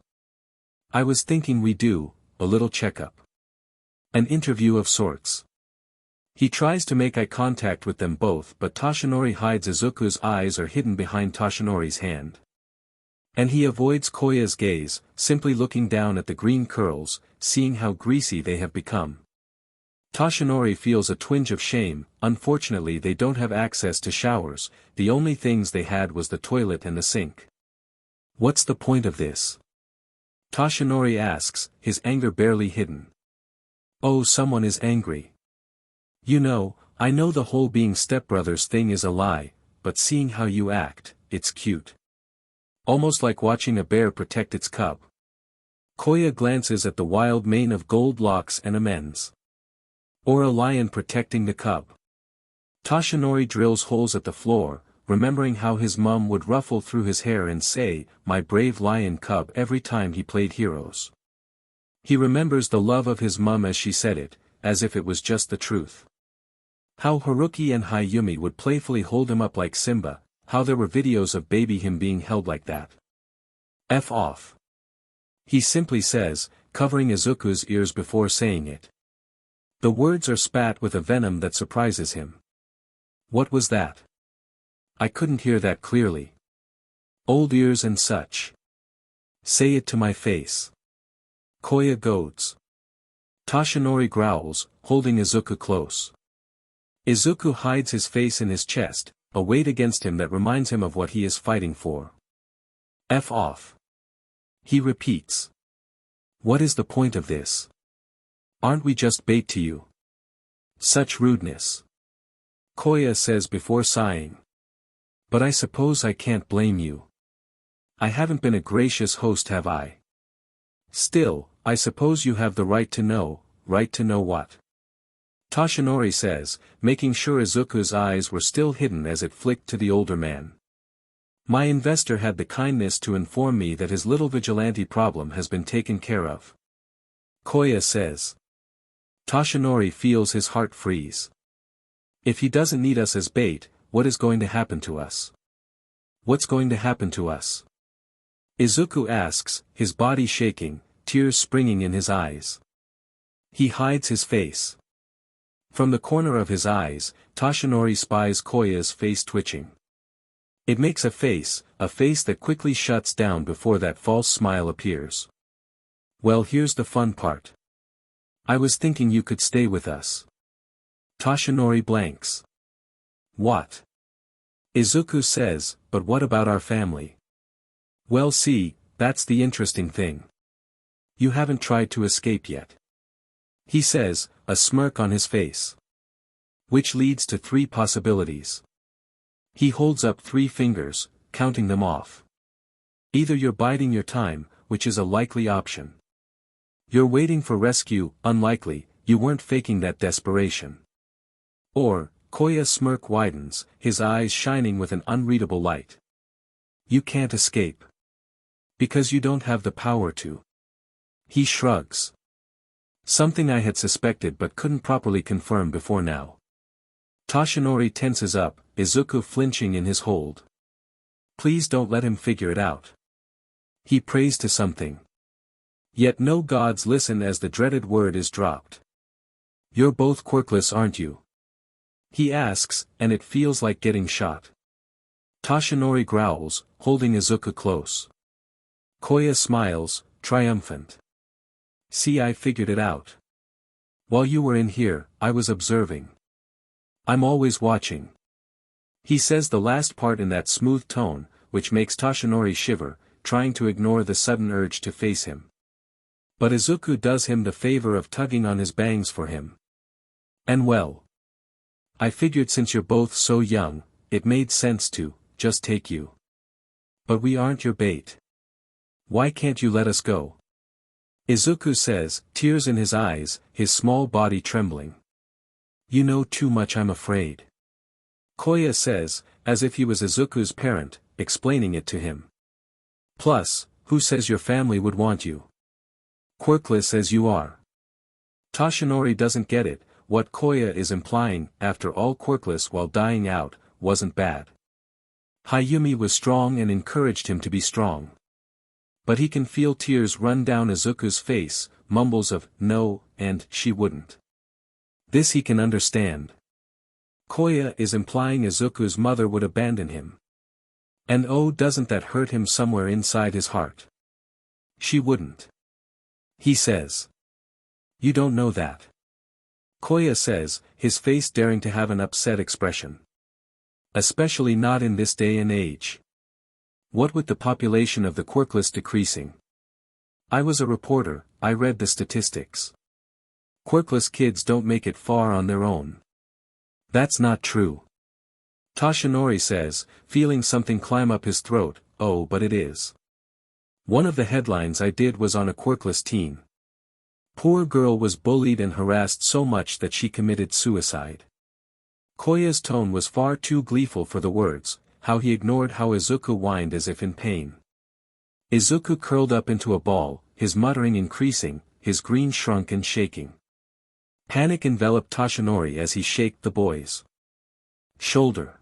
I was thinking we do, a little checkup. An interview of sorts. He tries to make eye contact with them both but Toshinori hides. Izuku's eyes are hidden behind Toshinori's hand. And he avoids Koya's gaze, simply looking down at the green curls, seeing how greasy they have become. Toshinori feels a twinge of shame. Unfortunately they don't have access to showers, the only things they had was the toilet and the sink. What's the point of this? Toshinori asks, his anger barely hidden. Oh, someone is angry. You know, I know the whole being stepbrothers thing is a lie, but seeing how you act, it's cute. Almost like watching a bear protect its cub. Koya glances at the wild mane of gold locks and amends. Or a lion protecting the cub. Toshinori drills holes at the floor, remembering how his mum would ruffle through his hair and say, my brave lion cub every time he played heroes. He remembers the love of his mum as she said it, as if it was just the truth. How Haruki and Hayumi would playfully hold him up like Simba, how there were videos of baby him being held like that. F off. He simply says, covering Izuku's ears before saying it. The words are spat with a venom that surprises him. What was that? I couldn't hear that clearly. Old ears and such. Say it to my face. Koya goads. Toshinori growls, holding Izuku close. Izuku hides his face in his chest, a weight against him that reminds him of what he is fighting for. F off. He repeats. What is the point of this? Aren't we just bait to you? Such rudeness. Koya says before sighing. But I suppose I can't blame you. I haven't been a gracious host, have I? Still, I suppose you have the right to know what? Toshinori says, making sure Izuku's eyes were still hidden as it flicked to the older man. My investor had the kindness to inform me that his little vigilante problem has been taken care of. Koya says. Toshinori feels his heart freeze. If he doesn't need us as bait, what is going to happen to us? What's going to happen to us? Izuku asks, his body shaking, tears springing in his eyes. He hides his face. From the corner of his eyes, Toshinori spies Koya's face twitching. It makes a face that quickly shuts down before that false smile appears. Well, here's the fun part. I was thinking you could stay with us. Toshinori blanks. What? Izuku says, but what about our family? Well, see, that's the interesting thing. You haven't tried to escape yet. He says, a smirk on his face. Which leads to 3 possibilities. He holds up 3 fingers, counting them off. Either you're biding your time, which is a likely option. You're waiting for rescue, unlikely, you weren't faking that desperation. Or, Koya's smirk widens, his eyes shining with an unreadable light. You can't escape. Because you don't have the power to. He shrugs. Something I had suspected but couldn't properly confirm before now. Toshinori tenses up, Izuku flinching in his hold. Please don't let him figure it out. He prays to something. Yet no gods listen as the dreaded word is dropped. You're both quirkless, aren't you? He asks, and it feels like getting shot. Toshinori growls, holding Izuku close. Koya smiles, triumphant. See, I figured it out. While you were in here, I was observing. I'm always watching. He says the last part in that smooth tone, which makes Toshinori shiver, trying to ignore the sudden urge to face him. But Izuku does him the favor of tugging on his bangs for him. And well, I figured since you're both so young, it made sense to just take you. But we aren't your bait. Why can't you let us go? Izuku says, tears in his eyes, his small body trembling. You know too much, I'm afraid. Koya says, as if he was Izuku's parent, explaining it to him. Plus, who says your family would want you? Quirkless as you are. Toshinori doesn't get it. What Koya is implying, after all, quirkless while dying out, wasn't bad. Hayumi was strong and encouraged him to be strong. But he can feel tears run down Izuku's face, mumbles of, no, and, she wouldn't. This he can understand. Koya is implying Izuku's mother would abandon him. And oh, doesn't that hurt him somewhere inside his heart? She wouldn't. He says. You don't know that. Koya says, his face daring to have an upset expression. Especially not in this day and age. What with the population of the quirkless decreasing? I was a reporter, I read the statistics. Quirkless kids don't make it far on their own. That's not true. Toshinori says, feeling something climb up his throat. Oh, but it is. One of the headlines I did was on a quirkless teen. Poor girl was bullied and harassed so much that she committed suicide. Koya's tone was far too gleeful for the words, how he ignored how Izuku whined as if in pain. Izuku curled up into a ball, his muttering increasing, his green shrunk and shaking. Panic enveloped Toshinori as he shaked the boy's shoulder.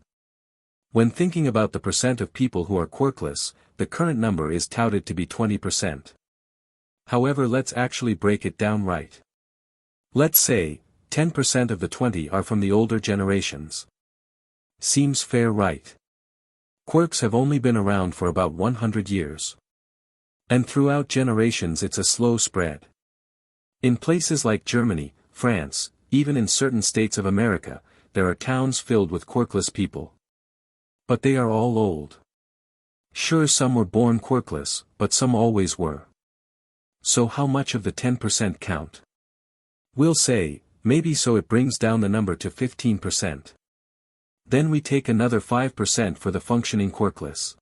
When thinking about the percent of people who are quirkless, the current number is touted to be 20%. However, let's actually break it down right. Let's say, 10% of the 20 are from the older generations. Seems fair, right? Quirks have only been around for about 100 years. And throughout generations it's a slow spread. In places like Germany, France, even in certain states of America, there are towns filled with quirkless people. But they are all old. Sure, some were born quirkless, but some always were. So how much of the 10% count? We'll say, maybe, so it brings down the number to 15%. Then we take another 5% for the functioning quirkless.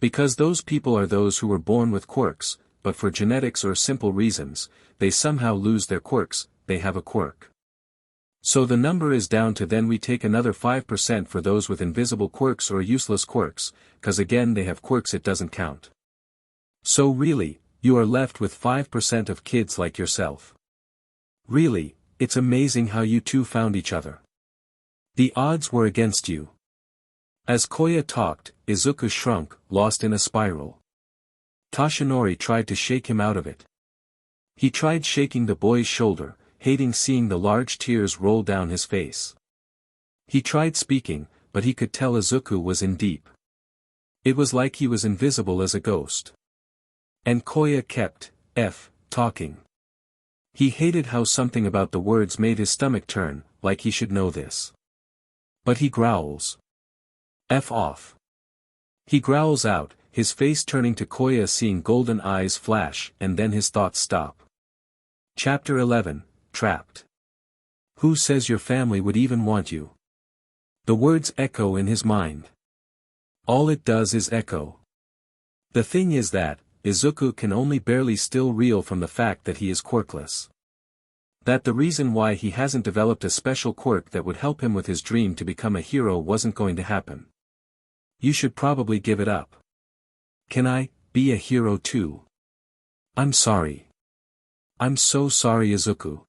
Because those people are those who were born with quirks, but for genetics or simple reasons, they somehow lose their quirks, they have a quirk. So the number is down to, then we take another 5% for those with invisible quirks or useless quirks, cause again they have quirks, it doesn't count. So really, you are left with 5% of kids like yourself. Really, it's amazing how you two found each other. The odds were against you. As Koya talked, Izuku shrunk, lost in a spiral. Toshinori tried to shake him out of it. He tried shaking the boy's shoulder, hating seeing the large tears roll down his face. He tried speaking, but he could tell Izuku was in deep. It was like he was invisible as a ghost. And Koya kept, talking. He hated how something about the words made his stomach turn, like he should know this. But he growls. F off. He growls out, his face turning to Koya, seeing golden eyes flash, and then his thoughts stop. Chapter 11, Trapped. Who says your family would even want you? The words echo in his mind. All it does is echo. The thing is that, Izuku can only barely still reel from the fact that he is quirkless. That the reason why he hasn't developed a special quirk that would help him with his dream to become a hero wasn't going to happen. You should probably give it up. Can I be a hero too? I'm sorry. I'm so sorry, Izuku.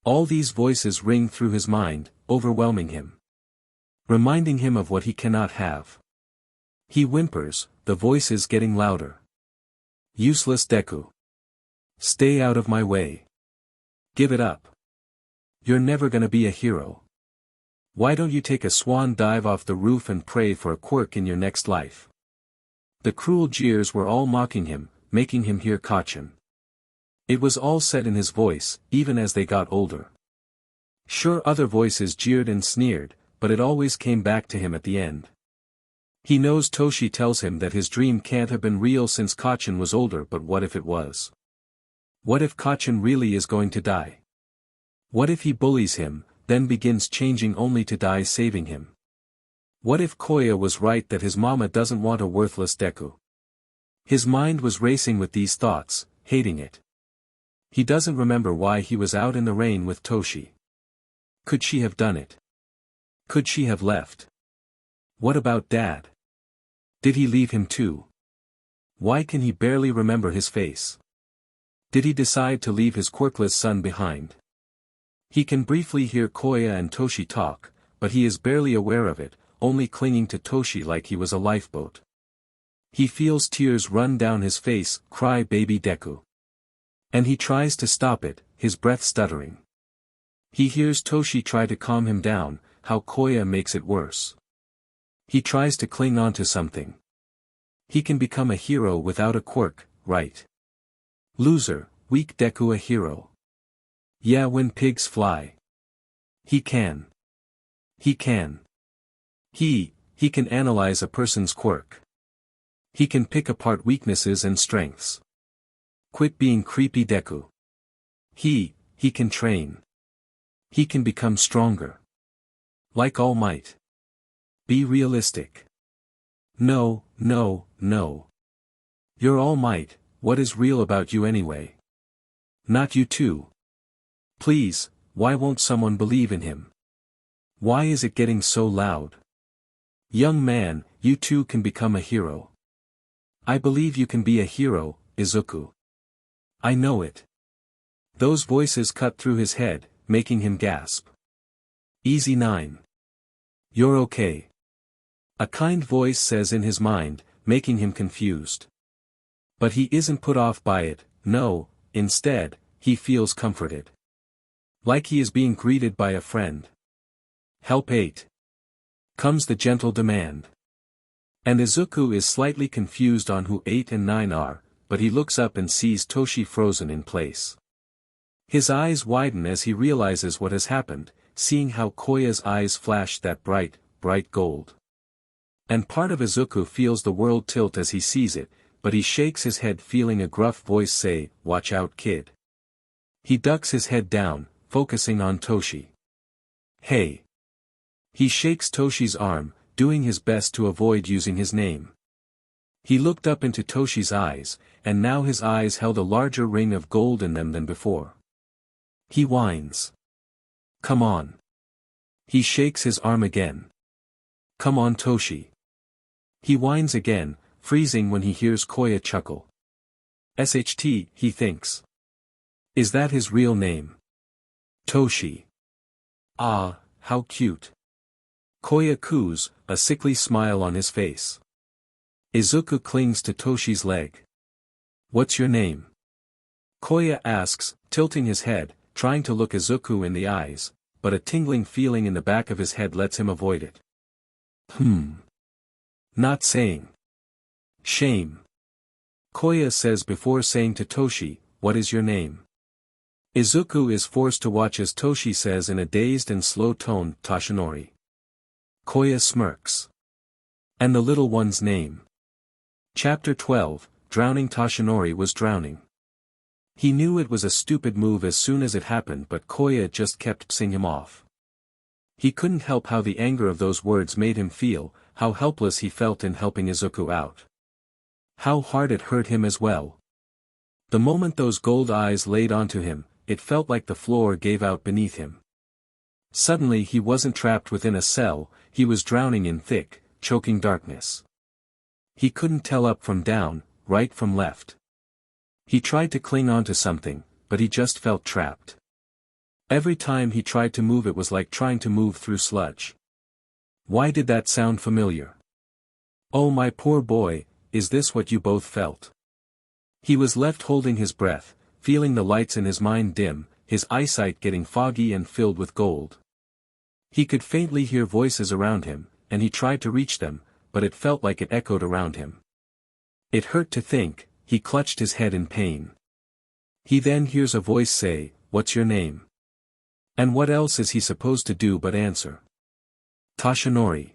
All these voices ring through his mind, overwhelming him. Reminding him of what he cannot have. He whimpers, the voices getting louder. Useless Deku. Stay out of my way. Give it up. You're never gonna be a hero. Why don't you take a swan dive off the roof and pray for a quirk in your next life? The cruel jeers were all mocking him, making him hear caution. It was all set in his voice, even as they got older. Sure, other voices jeered and sneered, but it always came back to him at the end. He knows Toshi tells him that his dream can't have been real since Kacchan was older, but what if it was? What if Kacchan really is going to die? What if he bullies him, then begins changing only to die saving him? What if Koya was right that his mama doesn't want a worthless Deku? His mind was racing with these thoughts, hating it. He doesn't remember why he was out in the rain with Toshi. Could she have done it? Could she have left? What about Dad? Did he leave him too? Why can he barely remember his face? Did he decide to leave his quirkless son behind? He can briefly hear Koya and Toshi talk, but he is barely aware of it, only clinging to Toshi like he was a lifeboat. He feels tears run down his face, cry baby Deku. And he tries to stop it, his breath stuttering. He hears Toshi try to calm him down, how Koya makes it worse. He tries to cling on to something. He can become a hero without a quirk, right? Loser, weak Deku a hero. Yeah, when pigs fly. He can. He can. He can analyze a person's quirk. He can pick apart weaknesses and strengths. Quit being creepy Deku. He can train. He can become stronger. Like All Might. Be realistic. No. You're All Might, what is real about you anyway? Not you too. Please, why won't someone believe in him? Why is it getting so loud? Young man, you too can become a hero. I believe you can be a hero, Izuku. I know it. Those voices cut through his head, making him gasp. Easy 9. You're okay. A kind voice says in his mind, making him confused. But he isn't put off by it, no, instead, he feels comforted. Like he is being greeted by a friend. Help 8. Comes the gentle demand. And Izuku is slightly confused on who 8 and 9 are, but he looks up and sees Toshi frozen in place. His eyes widen as he realizes what has happened, seeing how Koya's eyes flash that bright gold. And part of Izuku feels the world tilt as he sees it, but he shakes his head feeling a gruff voice say, "Watch out kid." He ducks his head down, focusing on Toshi. Hey. He shakes Toshi's arm, doing his best to avoid using his name. He looked up into Toshi's eyes, and now his eyes held a larger ring of gold in them than before. He whines. Come on. He shakes his arm again. Come on Toshi. He whines again, freezing when he hears Koya chuckle. SHT, he thinks. Is that his real name? Toshi. Ah, how cute. Koya coos, a sickly smile on his face. Izuku clings to Toshi's leg. What's your name? Koya asks, tilting his head, trying to look Izuku in the eyes, but a tingling feeling in the back of his head lets him avoid it. Not saying. Shame. Koya says before saying to Toshi, what is your name? Izuku is forced to watch as Toshi says in a dazed and slow tone, Toshinori. Koya smirks. And the little one's name. Chapter 12, Drowning. Toshinori was drowning. He knew it was a stupid move as soon as it happened, but Koya just kept pissing him off. He couldn't help how the anger of those words made him feel, how helpless he felt in helping Izuku out. How hard it hurt him as well. The moment those gold eyes laid onto him, it felt like the floor gave out beneath him. Suddenly he wasn't trapped within a cell, he was drowning in thick, choking darkness. He couldn't tell up from down, right from left. He tried to cling onto something, but he just felt trapped. Every time he tried to move it was like trying to move through sludge. Why did that sound familiar? Oh my poor boy, is this what you both felt? He was left holding his breath, feeling the lights in his mind dim, his eyesight getting foggy and filled with gold. He could faintly hear voices around him, and he tried to reach them, but it felt like it echoed around him. It hurt to think, he clutched his head in pain. He then hears a voice say, "What's your name?" And what else is he supposed to do but answer? Toshinori.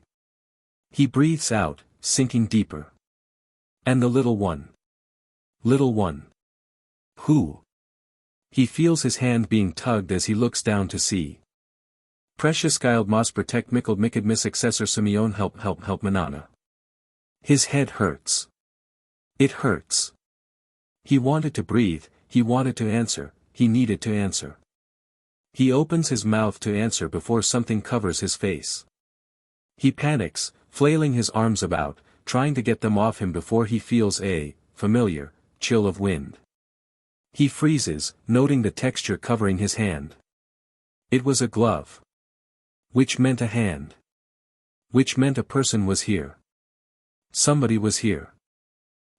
He breathes out, sinking deeper. And the little one. Little one. Who? He feels his hand being tugged as he looks down to see. Precious guild mos protect mickle mikid mis successor Simeon help manana. His head hurts. It hurts. He wanted to breathe, he wanted to answer, he needed to answer. He opens his mouth to answer before something covers his face. He panics, flailing his arms about, trying to get them off him before he feels a familiar chill of wind. He freezes, noting the texture covering his hand. It was a glove. Which meant a hand. Which meant a person was here. Somebody was here.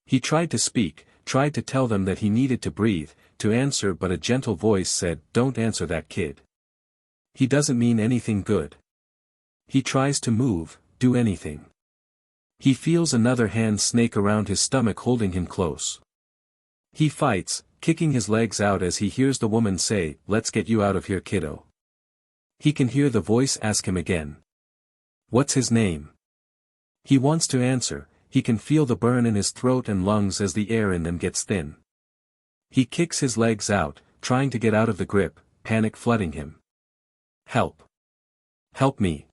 He tried to speak, tried to tell them that he needed to breathe, to answer, but a gentle voice said, "Don't answer that kid. He doesn't mean anything good." He tries to move, do anything. He feels another hand snake around his stomach holding him close. He fights, kicking his legs out as he hears the woman say, "Let's get you out of here, kiddo." He can hear the voice ask him again. What's his name? He wants to answer, he can feel the burn in his throat and lungs as the air in them gets thin. He kicks his legs out, trying to get out of the grip, panic flooding him. Help. Help me.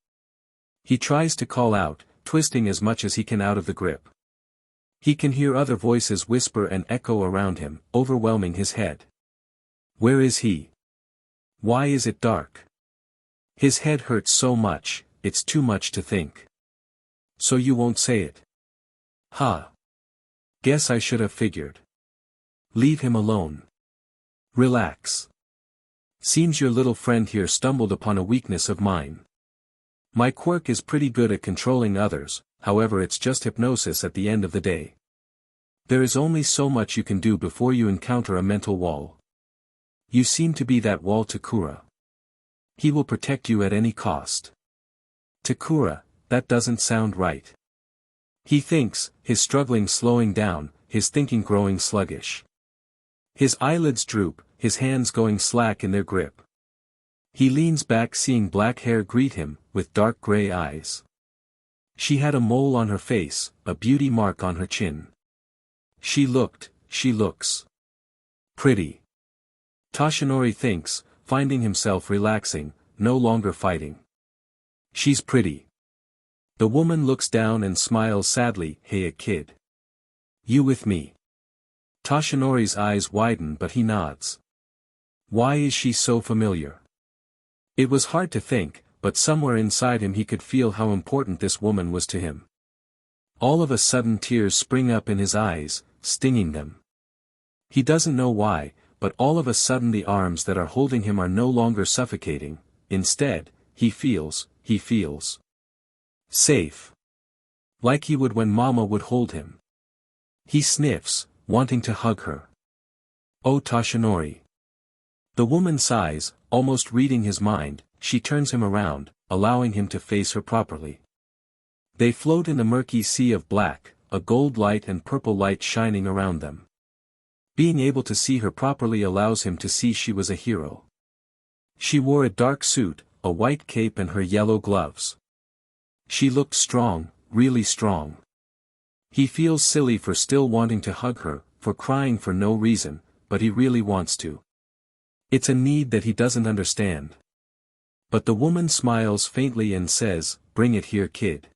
He tries to call out, twisting as much as he can out of the grip. He can hear other voices whisper and echo around him, overwhelming his head. Where is he? Why is it dark? His head hurts so much, it's too much to think. So you won't say it? Ha. Guess I should have figured. Leave him alone. Relax. Seems your little friend here stumbled upon a weakness of mine. My quirk is pretty good at controlling others, however it's just hypnosis at the end of the day. There is only so much you can do before you encounter a mental wall. You seem to be that wall, Takura. He will protect you at any cost. Takura, that doesn't sound right. He thinks, his struggling slowing down, his thinking growing sluggish. His eyelids droop, his hands going slack in their grip. He leans back seeing black hair greet him, with dark gray eyes. She had a mole on her face, a beauty mark on her chin. She looks pretty. Toshinori thinks, finding himself relaxing, no longer fighting. She's pretty. The woman looks down and smiles sadly, "Hey, a kid. You with me?" Toshinori's eyes widen but he nods. Why is she so familiar? It was hard to think, but somewhere inside him he could feel how important this woman was to him. All of a sudden tears spring up in his eyes, stinging them. He doesn't know why, but all of a sudden the arms that are holding him are no longer suffocating, instead, he feels safe. Like he would when Mama would hold him. He sniffs, wanting to hug her. Oh Toshinori. The woman sighs, almost reading his mind, she turns him around, allowing him to face her properly. They float in the murky sea of black, a gold light and purple light shining around them. Being able to see her properly allows him to see she was a hero. She wore a dark suit, a white cape and her yellow gloves. She looked strong, really strong. He feels silly for still wanting to hug her, for crying for no reason, but he really wants to. It's a need that he doesn't understand. But the woman smiles faintly and says, "Bring it here, kid."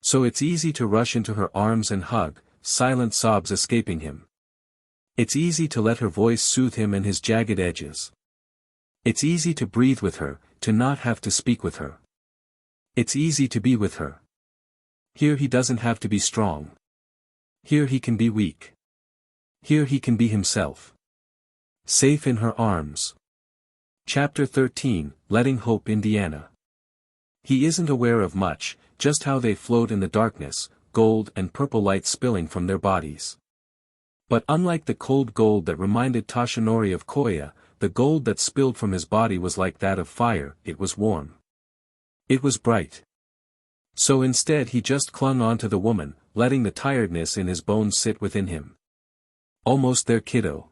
So it's easy to rush into her arms and hug, silent sobs escaping him. It's easy to let her voice soothe him and his jagged edges. It's easy to breathe with her, to not have to speak with her. It's easy to be with her. Here he doesn't have to be strong. Here he can be weak. Here he can be himself. Safe in her arms. Chapter 13, Letting Hope Indiana. He isn't aware of much, just how they float in the darkness, gold and purple light spilling from their bodies. But unlike the cold gold that reminded Toshinori of Koya, the gold that spilled from his body was like that of fire, it was warm. It was bright. So instead he just clung on to the woman, letting the tiredness in his bones sit within him. "Almost there, kiddo,"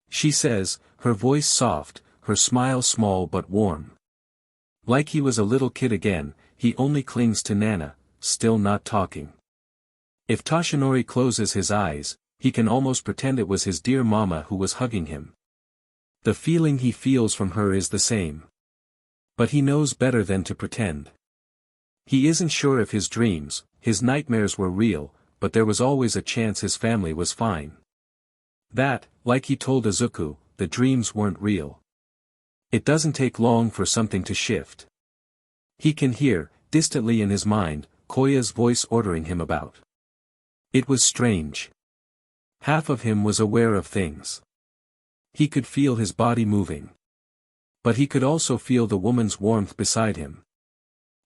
she says, her voice soft, her smile small but warm. Like he was a little kid again, he only clings to Nana, still not talking. If Toshinori closes his eyes, he can almost pretend it was his dear mama who was hugging him. The feeling he feels from her is the same. But he knows better than to pretend. He isn't sure if his dreams, his nightmares were real, but there was always a chance his family was fine. That, like he told Izuku, the dreams weren't real. It doesn't take long for something to shift. He can hear, distantly in his mind, Koya's voice ordering him about. It was strange. Half of him was aware of things. He could feel his body moving. But he could also feel the woman's warmth beside him.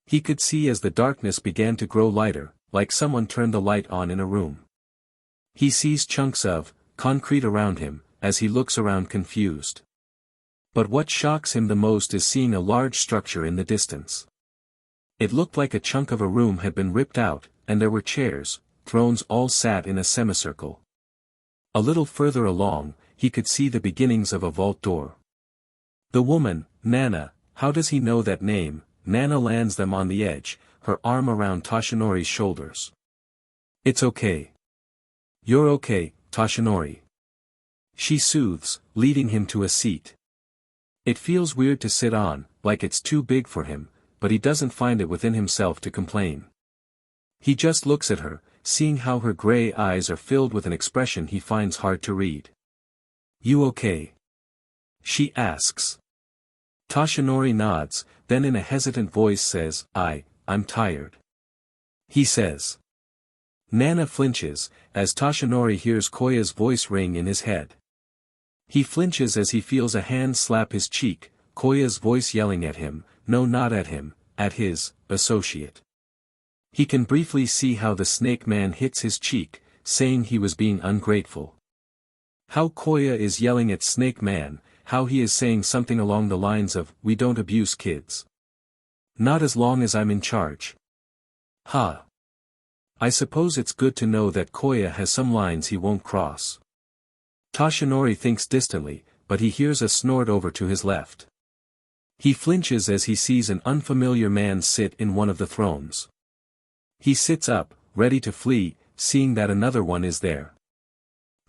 He could see as the darkness began to grow lighter, like someone turned the light on in a room. He sees chunks of concrete around him, as he looks around confused. But what shocks him the most is seeing a large structure in the distance. It looked like a chunk of a room had been ripped out, and there were chairs, thrones all sat in a semicircle. A little further along, he could see the beginnings of a vault door. The woman, Nana, how does he know that name? Nana lands them on the edge, her arm around Toshinori's shoulders. "It's okay. You're okay, Toshinori." She soothes, leading him to a seat. It feels weird to sit on, like it's too big for him, but he doesn't find it within himself to complain. He just looks at her, seeing how her gray eyes are filled with an expression he finds hard to read. "You okay?" she asks. Toshinori nods, then in a hesitant voice says, I'm tired." He says. Nana flinches, as Toshinori hears Koya's voice ring in his head. He flinches as he feels a hand slap his cheek, Koya's voice yelling at him, no not at him, at his associate. He can briefly see how the snake man hits his cheek, saying he was being ungrateful. How Koya is yelling at Snake Man, how he is saying something along the lines of, "We don't abuse kids. Not as long as I'm in charge." Ha! I suppose it's good to know that Koya has some lines he won't cross. Toshinori thinks distantly, but he hears a snort over to his left. He flinches as he sees an unfamiliar man sit in one of the thrones. He sits up, ready to flee, seeing that another one is there.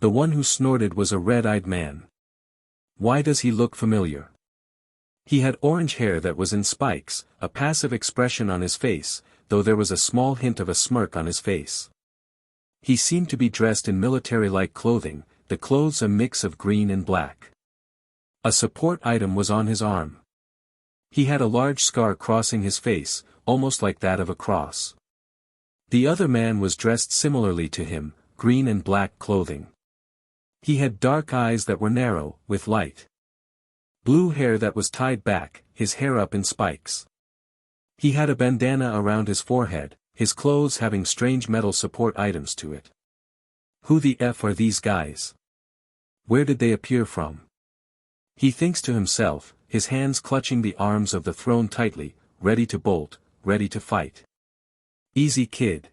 The one who snorted was a red-eyed man. Why does he look familiar? He had orange hair that was in spikes, a passive expression on his face, though there was a small hint of a smirk on his face. He seemed to be dressed in military-like clothing, the clothes a mix of green and black. A support item was on his arm. He had a large scar crossing his face, almost like that of a cross. The other man was dressed similarly to him, green and black clothing. He had dark eyes that were narrow, with light blue hair that was tied back, his hair up in spikes. He had a bandana around his forehead, his clothes having strange metal support items to it. Who the F are these guys? Where did they appear from? He thinks to himself, his hands clutching the arms of the throne tightly, ready to bolt, ready to fight. Easy kid.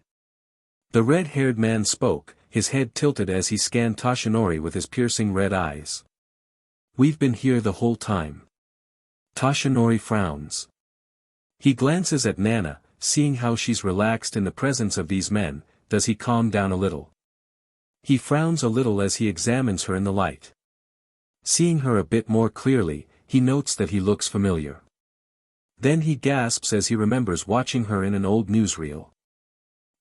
The red-haired man spoke, his head tilted as he scanned Toshinori with his piercing red eyes. "We've been here the whole time." Toshinori frowns. He glances at Nana, seeing how she's relaxed in the presence of these men. Does he calm down a little? He frowns a little as he examines her in the light. Seeing her a bit more clearly, he notes that he looks familiar. Then he gasps as he remembers watching her in an old newsreel.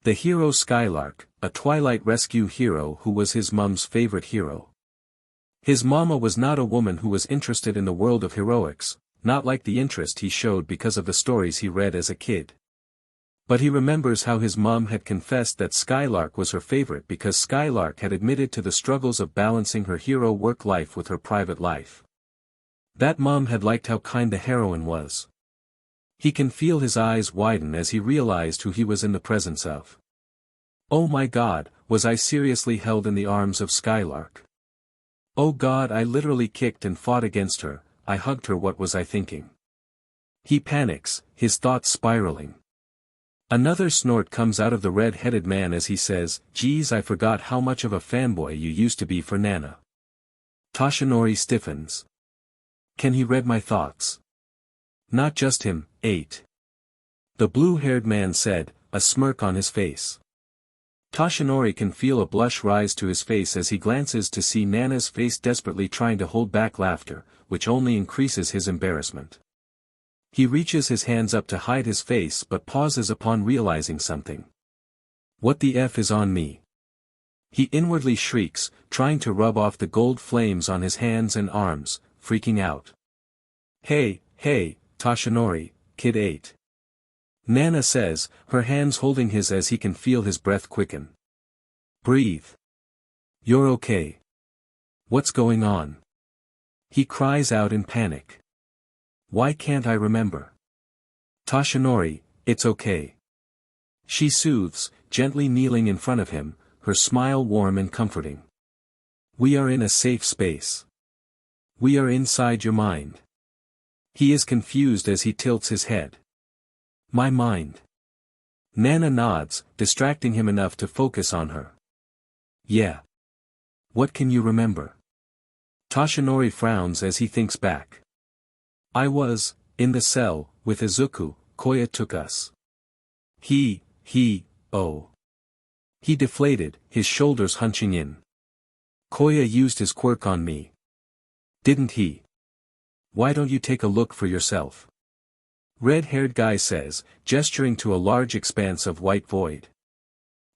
The hero Skylark, a Twilight Rescue hero who was his mom's favorite hero. His mama was not a woman who was interested in the world of heroics, not like the interest he showed because of the stories he read as a kid. But he remembers how his mom had confessed that Skylark was her favorite because Skylark had admitted to the struggles of balancing her hero work life with her private life. That mom had liked how kind the heroine was. He can feel his eyes widen as he realized who he was in the presence of. Oh my God, was I seriously held in the arms of Skylark? Oh God, I literally kicked and fought against her, I hugged her. What was I thinking? He panics, his thoughts spiraling. Another snort comes out of the red-headed man as he says, "Geez, I forgot how much of a fanboy you used to be for Nana." Toshinori stiffens. Can he read my thoughts? Not just him, 8. The blue-haired man said, a smirk on his face. Toshinori can feel a blush rise to his face as he glances to see Nana's face desperately trying to hold back laughter, which only increases his embarrassment. He reaches his hands up to hide his face but pauses upon realizing something. What the F is on me? He inwardly shrieks, trying to rub off the gold flames on his hands and arms, freaking out. Hey, Toshinori, kid 8. Nana says, her hands holding his as he can feel his breath quicken. Breathe. You're okay. What's going on? He cries out in panic. Why can't I remember? Toshinori, it's okay. She soothes, gently kneeling in front of him, her smile warm and comforting. We are in a safe space. We are inside your mind. He is confused as he tilts his head. My mind. Nana nods, distracting him enough to focus on her. Yeah. What can you remember? Toshinori frowns as he thinks back. I was, in the cell, with Izuku, Koya took us. Oh. He deflated, his shoulders hunching in. Koya used his quirk on me. Didn't he? Why don't you take a look for yourself? Red-haired guy says, gesturing to a large expanse of white void.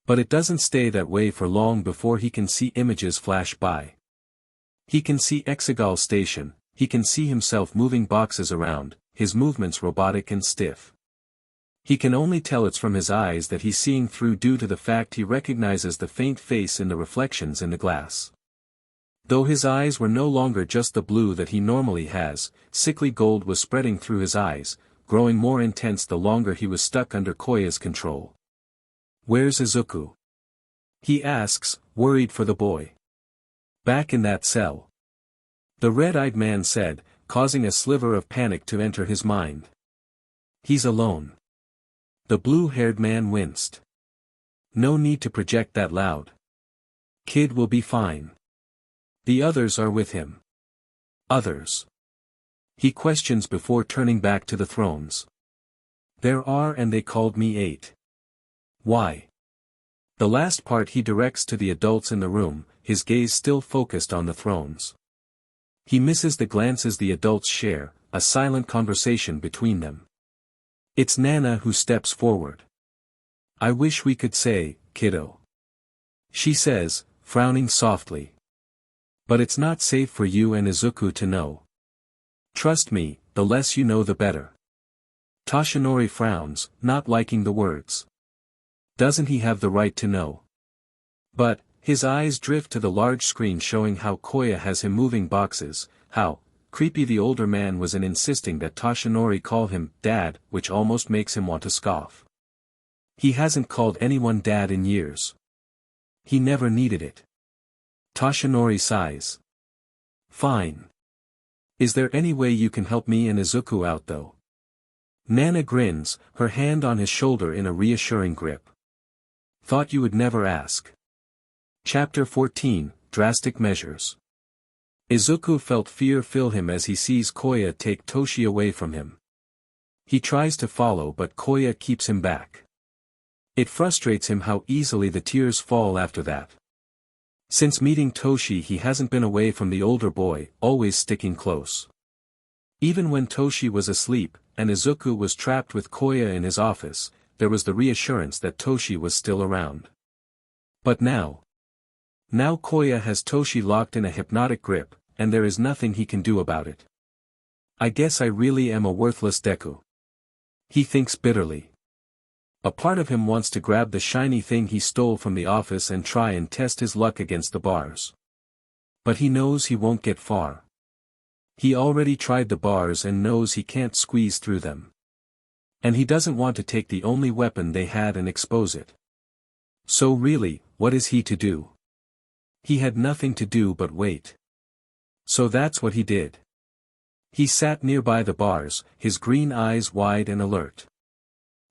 But it doesn't stay that way for long before he can see images flash by. He can see Exegol Station, he can see himself moving boxes around, his movements robotic and stiff. He can only tell it's from his eyes that he's seeing through due to the fact he recognizes the faint face in the reflections in the glass. Though his eyes were no longer just the blue that he normally has, sickly gold was spreading through his eyes, growing more intense the longer he was stuck under Koya's control. Where's Izuku? He asks, worried for the boy. Back in that cell. The red-eyed man said, causing a sliver of panic to enter his mind. He's alone. The blue-haired man winced. No need to project that loud. Kid will be fine. The others are with him. Others. He questions before turning back to the thrones. There are and they called me 8. Why? The last part he directs to the adults in the room, his gaze still focused on the thrones. He misses the glances the adults share, a silent conversation between them. It's Nana who steps forward. I wish we could say, kiddo. She says, frowning softly. But it's not safe for you and Izuku to know. Trust me, the less you know the better. Toshinori frowns, not liking the words. Doesn't he have the right to know? But, his eyes drift to the large screen showing how Koya has him moving boxes, how creepy the older man was in insisting that Toshinori call him Dad, which almost makes him want to scoff. He hasn't called anyone Dad in years. He never needed it. Toshinori sighs. Fine. Is there any way you can help me and Izuku out though? Nana grins, her hand on his shoulder in a reassuring grip. Thought you would never ask. Chapter 14, Drastic Measures. Izuku felt fear fill him as he sees Koya take Toshi away from him. He tries to follow but Koya keeps him back. It frustrates him how easily the tears fall after that. Since meeting Toshi he hasn't been away from the older boy, always sticking close. Even when Toshi was asleep, and Izuku was trapped with Koya in his office, there was the reassurance that Toshi was still around. But now Koya has Toshi locked in a hypnotic grip, and there is nothing he can do about it. I guess I really am a worthless Deku. He thinks bitterly. A part of him wants to grab the shiny thing he stole from the office and try and test his luck against the bars. But he knows he won't get far. He already tried the bars and knows he can't squeeze through them. And he doesn't want to take the only weapon they had and expose it. So really, what is he to do? He had nothing to do but wait. So that's what he did. He sat nearby the bars, his green eyes wide and alert.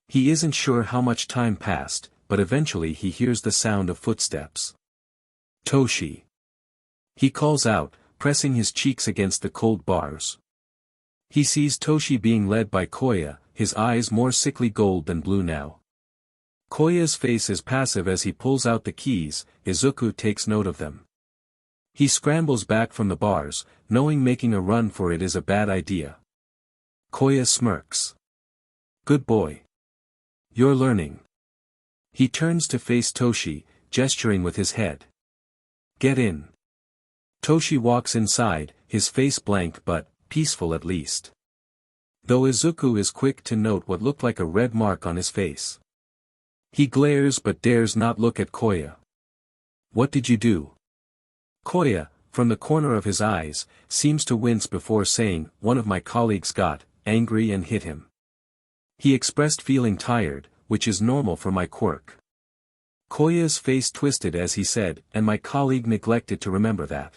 He isn't sure how much time passed, but eventually he hears the sound of footsteps. Toshi. He calls out, pressing his cheeks against the cold bars. He sees Toshi being led by Koya, his eyes more sickly gold than blue now. Koya's face is passive as he pulls out the keys. Izuku takes note of them. He scrambles back from the bars, knowing making a run for it is a bad idea. Koya smirks. Good boy. You're learning. He turns to face Toshi, gesturing with his head. Get in. Toshi walks inside, his face blank but peaceful at least. Though Izuku is quick to note what looked like a red mark on his face. He glares but dares not look at Koya. What did you do? Koya, from the corner of his eyes, seems to wince before saying, one of my colleagues got angry and hit him. He expressed feeling tired, which is normal for my quirk. Koya's face twisted as he said, and my colleague neglected to remember that.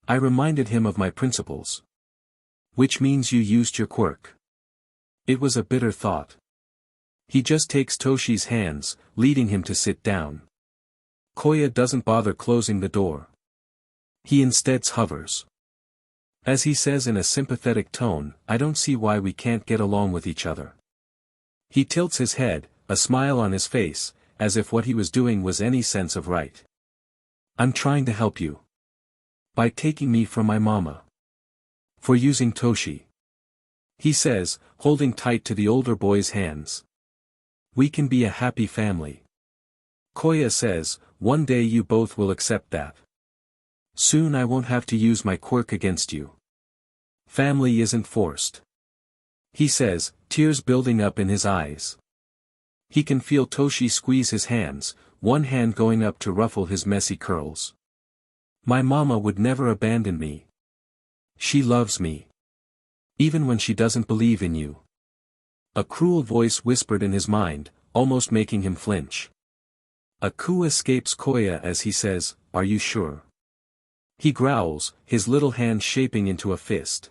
I reminded him of my principles. Which means you used your quirk. It was a bitter thought. He just takes Toshi's hands, leading him to sit down. Koya doesn't bother closing the door. He instead hovers. As he says in a sympathetic tone, I don't see why we can't get along with each other. He tilts his head, a smile on his face, as if what he was doing was any sense of right. I'm trying to help you. By taking me from my mama. For using Toshi. He says, holding tight to the older boy's hands. We can be a happy family. Koya says, one day you both will accept that. Soon I won't have to use my quirk against you. Family isn't forced. He says, tears building up in his eyes. He can feel Toshi squeeze his hands, one hand going up to ruffle his messy curls. My mama would never abandon me. She loves me. Even when she doesn't believe in you. A cruel voice whispered in his mind, almost making him flinch. A coo escapes Koya as he says, are you sure? He growls, his little hand shaping into a fist.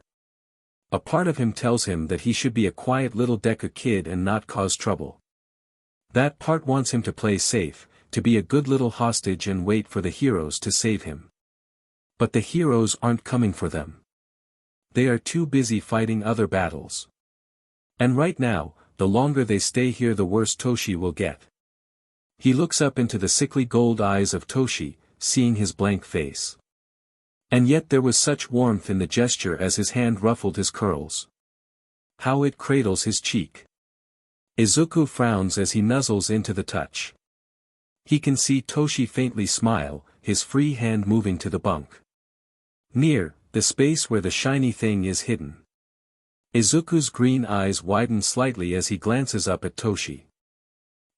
A part of him tells him that he should be a quiet little Deku kid and not cause trouble. That part wants him to play safe, to be a good little hostage and wait for the heroes to save him. But the heroes aren't coming for them. They are too busy fighting other battles. And right now, the longer they stay here the worse Toshi will get. He looks up into the sickly gold eyes of Toshi, seeing his blank face. And yet there was such warmth in the gesture as his hand ruffled his curls. How it cradles his cheek. Izuku frowns as he nuzzles into the touch. He can see Toshi faintly smile, his free hand moving to the bunk. Near, the space where the shiny thing is hidden. Izuku's green eyes widen slightly as he glances up at Toshi.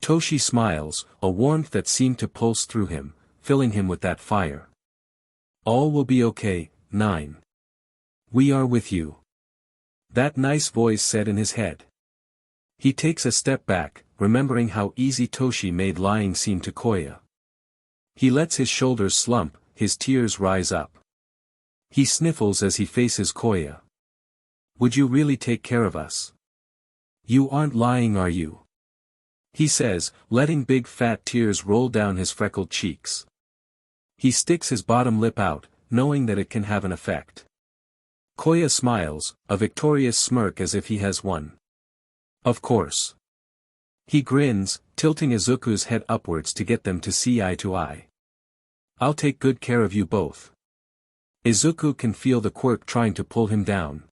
Toshi smiles, a warmth that seemed to pulse through him, filling him with that fire. All will be okay, 9. We are with you. That nice voice said in his head. He takes a step back, remembering how easy Toshi made lying seem to Koya. He lets his shoulders slump, his tears rise up. He sniffles as he faces Koya. Would you really take care of us? You aren't lying, are you? He says, letting big fat tears roll down his freckled cheeks. He sticks his bottom lip out, knowing that it can have an effect. Koya smiles, a victorious smirk as if he has won. Of course. He grins, tilting Izuku's head upwards to get them to see eye to eye. I'll take good care of you both. Izuku can feel the quirk trying to pull him down.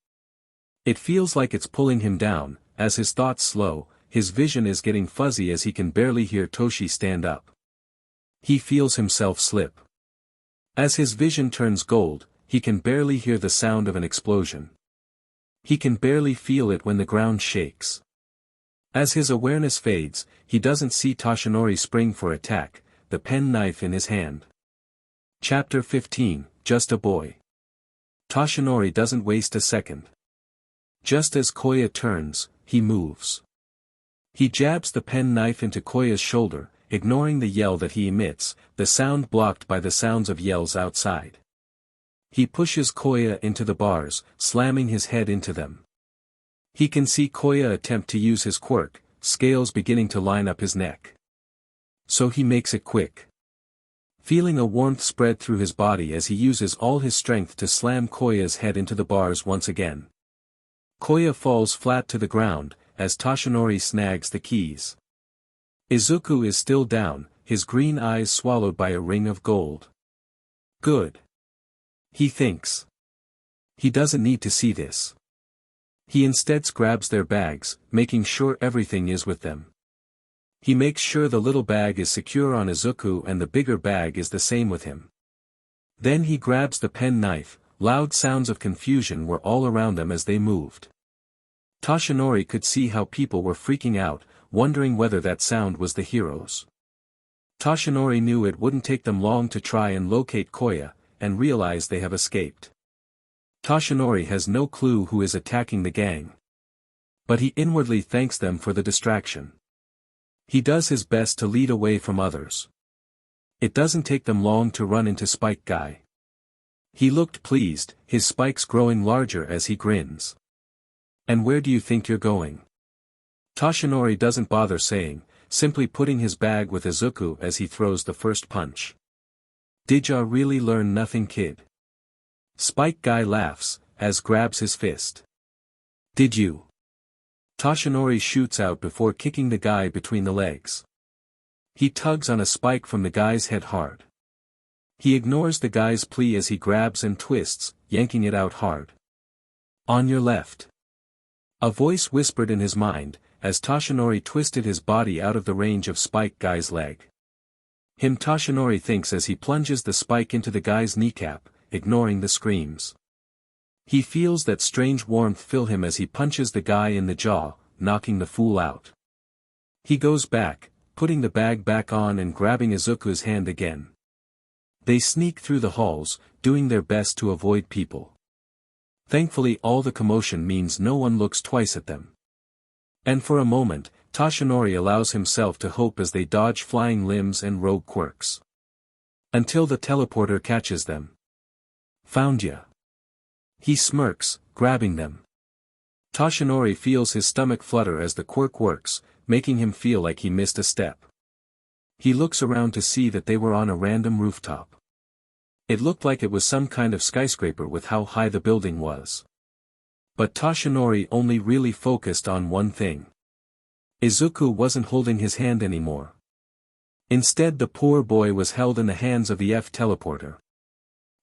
It feels like it's pulling him down, as his thoughts slow, his vision is getting fuzzy as he can barely hear Toshi stand up. He feels himself slip. As his vision turns gold, he can barely hear the sound of an explosion. He can barely feel it when the ground shakes. As his awareness fades, he doesn't see Toshinori spring for attack, the pen knife in his hand. Chapter 15, Just a Boy. Toshinori doesn't waste a second. Just as Koya turns, he moves. He jabs the pen knife into Koya's shoulder, ignoring the yell that he emits, the sound blocked by the sounds of yells outside. He pushes Koya into the bars, slamming his head into them. He can see Koya attempt to use his quirk, scales beginning to line up his neck. So he makes it quick. Feeling a warmth spread through his body as he uses all his strength to slam Koya's head into the bars once again. Koya falls flat to the ground, as Toshinori snags the keys. Izuku is still down, his green eyes swallowed by a ring of gold. Good. He thinks. He doesn't need to see this. He instead grabs their bags, making sure everything is with them. He makes sure the little bag is secure on Izuku and the bigger bag is the same with him. Then he grabs the pen knife. Loud sounds of confusion were all around them as they moved. Toshinori could see how people were freaking out, wondering whether that sound was the heroes. Toshinori knew it wouldn't take them long to try and locate Koya, and realize they have escaped. Toshinori has no clue who is attacking the gang. But he inwardly thanks them for the distraction. He does his best to lead away from others. It doesn't take them long to run into Spike Guy. He looked pleased, his spikes growing larger as he grins. And where do you think you're going? Toshinori doesn't bother saying, simply putting his bag with Izuku as he throws the first punch. Did ya really learn nothing, kid? Spike Guy laughs, as grabs his fist. Did you? Toshinori shoots out before kicking the guy between the legs. He tugs on a spike from the guy's head hard. He ignores the guy's plea as he grabs and twists, yanking it out hard. On your left. A voice whispered in his mind, as Toshinori twisted his body out of the range of Spike Guy's leg. Toshinori thinks as he plunges the spike into the guy's kneecap, ignoring the screams. He feels that strange warmth fill him as he punches the guy in the jaw, knocking the fool out. He goes back, putting the bag back on and grabbing Izuku's hand again. They sneak through the halls, doing their best to avoid people. Thankfully all the commotion means no one looks twice at them. And for a moment, Toshinori allows himself to hope as they dodge flying limbs and rogue quirks. Until the teleporter catches them. Found ya. He smirks, grabbing them. Toshinori feels his stomach flutter as the quirk works, making him feel like he missed a step. He looks around to see that they were on a random rooftop. It looked like it was some kind of skyscraper with how high the building was. But Toshinori only really focused on one thing. Izuku wasn't holding his hand anymore. Instead the poor boy was held in the hands of the teleporter.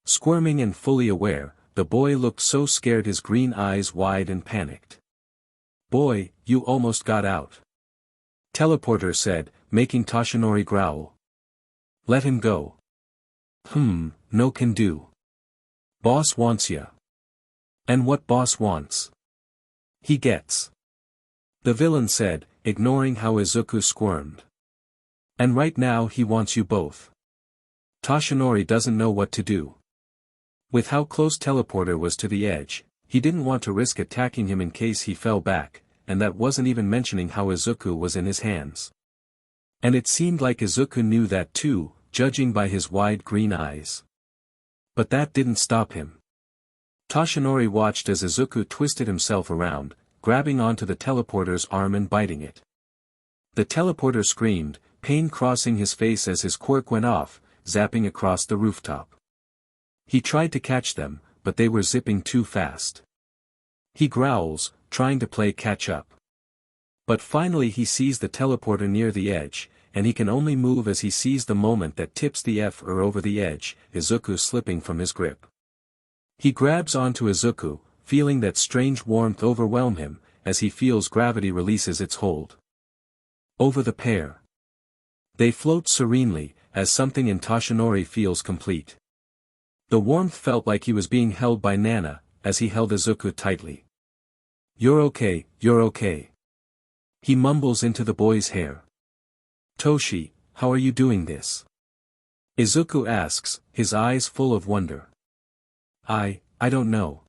Squirming and fully aware, the boy looked so scared his green eyes wide and panicked. Boy, you almost got out. Teleporter said, making Toshinori growl. Let him go. No can do. Boss wants ya. And what boss wants? He gets. The villain said, ignoring how Izuku squirmed. And right now he wants you both. Toshinori doesn't know what to do. With how close Teleporter was to the edge, he didn't want to risk attacking him in case he fell back, and that wasn't even mentioning how Izuku was in his hands. And it seemed like Izuku knew that too, judging by his wide green eyes. But that didn't stop him. Toshinori watched as Izuku twisted himself around, grabbing onto the teleporter's arm and biting it. The teleporter screamed, pain crossing his face as his quirk went off, zapping across the rooftop. He tried to catch them, but they were zipping too fast. He growls, trying to play catch-up. But finally he sees the teleporter near the edge, and he can only move as he sees the moment that tips the over the edge, Izuku slipping from his grip. He grabs onto Izuku, feeling that strange warmth overwhelm him, as he feels gravity releases its hold. Over the pair. They float serenely, as something in Toshinori feels complete. The warmth felt like he was being held by Nana, as he held Izuku tightly. You're okay, you're okay. He mumbles into the boy's hair. Toshi, how are you doing this? Izuku asks, his eyes full of wonder. I don't know.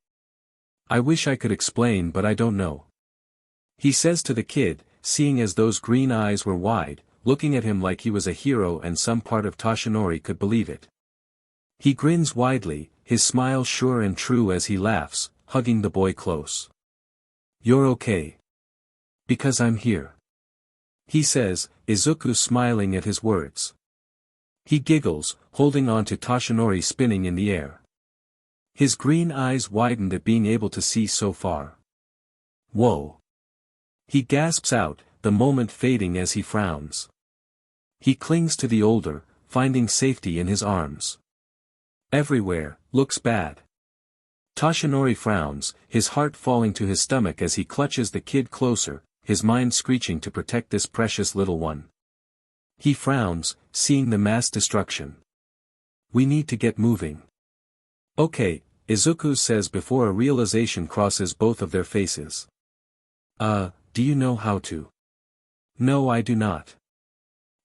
I wish I could explain but I don't know. He says to the kid, seeing as those green eyes were wide, looking at him like he was a hero and some part of Toshinori could believe it. He grins widely, his smile sure and true as he laughs, hugging the boy close. "You're okay. Because I'm here," he says, Izuku smiling at his words. He giggles, holding on to Toshinori spinning in the air. His green eyes widened at being able to see so far. "Whoa!" he gasps out, the moment fading as he frowns. He clings to the older, finding safety in his arms. "Everywhere, looks bad." Toshinori frowns, his heart falling to his stomach as he clutches the kid closer, his mind screeching to protect this precious little one. He frowns, seeing the mass destruction. "We need to get moving." "Okay," Izuku says before a realization crosses both of their faces. Do you know how to?" "No, I do not."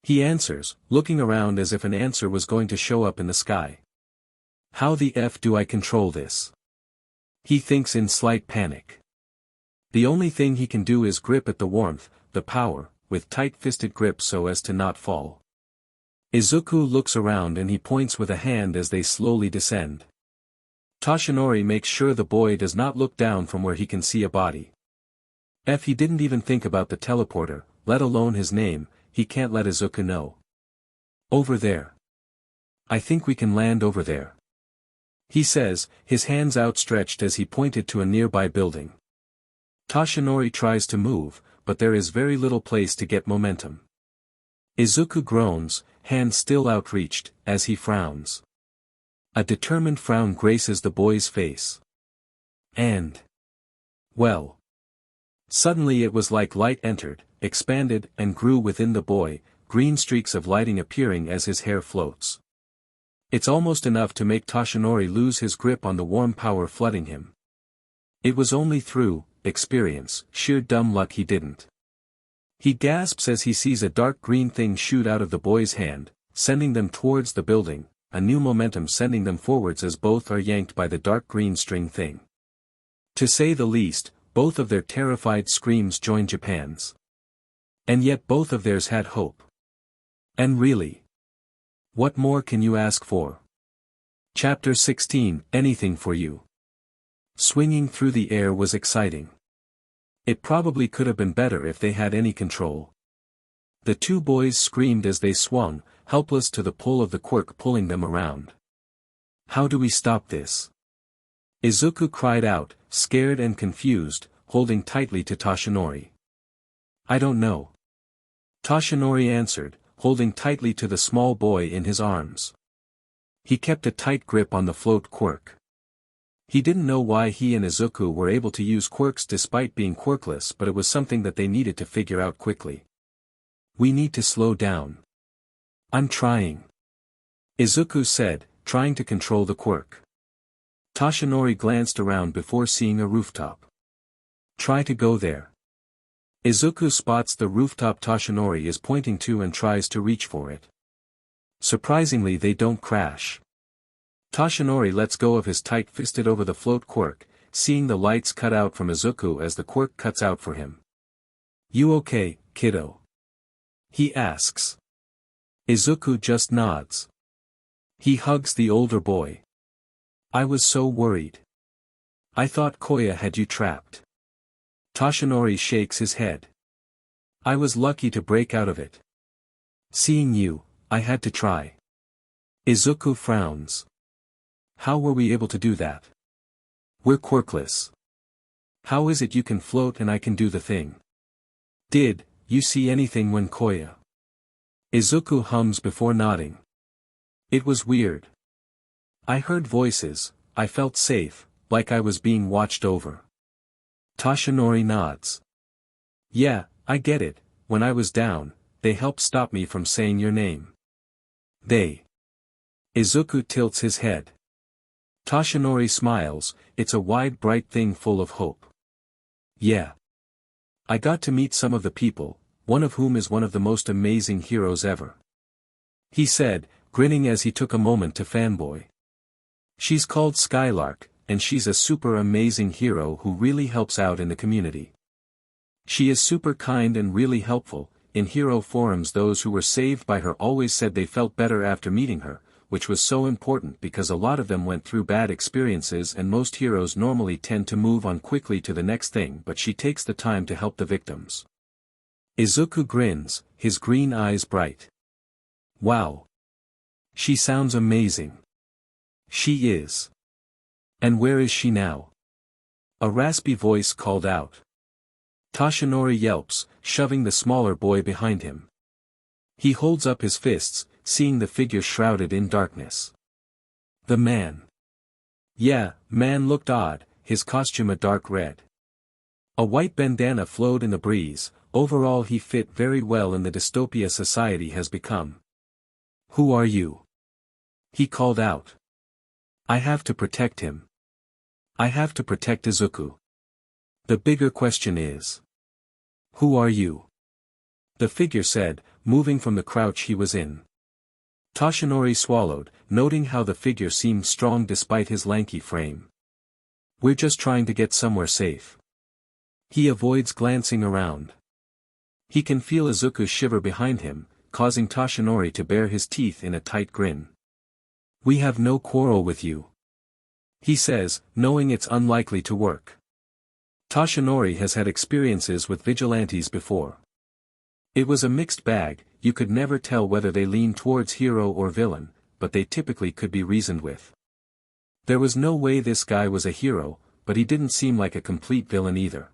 He answers, looking around as if an answer was going to show up in the sky. "How the F do I control this?" He thinks in slight panic. The only thing he can do is grip at the warmth, the power, with tight-fisted grip so as to not fall. Izuku looks around and he points with a hand as they slowly descend. Toshinori makes sure the boy does not look down from where he can see a body. He didn't even think about the teleporter, let alone his name, he can't let Izuku know. "Over there. I think we can land over there," he says, his hands outstretched as he pointed to a nearby building. Toshinori tries to move, but there is very little place to get momentum. Izuku groans, hand still outreached, as he frowns. A determined frown graces the boy's face. Well. Suddenly it was like light entered, expanded, and grew within the boy, green streaks of lighting appearing as his hair floats. It's almost enough to make Toshinori lose his grip on the warm power flooding him. It was only through experience, sheer dumb luck he didn't. He gasps as he sees a dark green thing shoot out of the boy's hand, sending them towards the building, a new momentum sending them forwards as both are yanked by the dark green string thing. To say the least, both of their terrified screams joined Japan's. And yet both of theirs had hope. And really, what more can you ask for? Chapter 16, Anything for You. Swinging through the air was exciting. It probably could have been better if they had any control. The two boys screamed as they swung, helpless to the pull of the quirk pulling them around. "How do we stop this?" Izuku cried out, scared and confused, holding tightly to Toshinori. "I don't know." Toshinori answered, holding tightly to the small boy in his arms. He kept a tight grip on the float quirk. He didn't know why he and Izuku were able to use quirks despite being quirkless, but it was something that they needed to figure out quickly. "We need to slow down." "I'm trying," Izuku said, trying to control the quirk. Toshinori glanced around before seeing a rooftop. "Try to go there." Izuku spots the rooftop Toshinori is pointing to and tries to reach for it. Surprisingly they don't crash. Toshinori lets go of his tight-fisted over the float quirk, seeing the lights cut out from Izuku as the quirk cuts out for him. "You okay, kiddo?" he asks. Izuku just nods. He hugs the older boy. "I was so worried. I thought Koya had you trapped." Toshinori shakes his head. "I was lucky to break out of it. Seeing you, I had to try." Izuku frowns. "How were we able to do that? We're quirkless. How is it you can float and I can do the thing? Did you see anything when Koya?" Izuku hums before nodding. "It was weird. I heard voices, I felt safe, like I was being watched over." Toshinori nods. "Yeah, I get it, when I was down, they helped stop me from saying your name." "They?" Izuku tilts his head. Toshinori smiles, it's a wide bright thing full of hope. "Yeah. I got to meet some of the people, one of whom is one of the most amazing heroes ever," he said, grinning as he took a moment to fanboy. "She's called Skylark, and she's a super amazing hero who really helps out in the community. She is super kind and really helpful. In hero forums those who were saved by her always said they felt better after meeting her, which was so important because a lot of them went through bad experiences and most heroes normally tend to move on quickly to the next thing, but she takes the time to help the victims. Izuku grins, his green eyes bright. Wow. She sounds amazing. She is. And where is she now? A raspy voice called out. Toshinori yelps, shoving the smaller boy behind him. He holds up his fists, seeing the figure shrouded in darkness. The man. Yeah, man looked odd, his costume a dark red. A white bandana flowed in the breeze, overall he fit very well in the dystopia society has become. Who are you? He called out. I have to protect him. I have to protect Izuku. The bigger question is. Who are you? The figure said, moving from the crouch he was in. Toshinori swallowed, noting how the figure seemed strong despite his lanky frame. We're just trying to get somewhere safe. He avoids glancing around. He can feel Izuku shiver behind him, causing Toshinori to bare his teeth in a tight grin. We have no quarrel with you. He says, knowing it's unlikely to work. Toshinori has had experiences with vigilantes before. It was a mixed bag, you could never tell whether they leaned towards hero or villain, but they typically could be reasoned with. There was no way this guy was a hero, but he didn't seem like a complete villain either.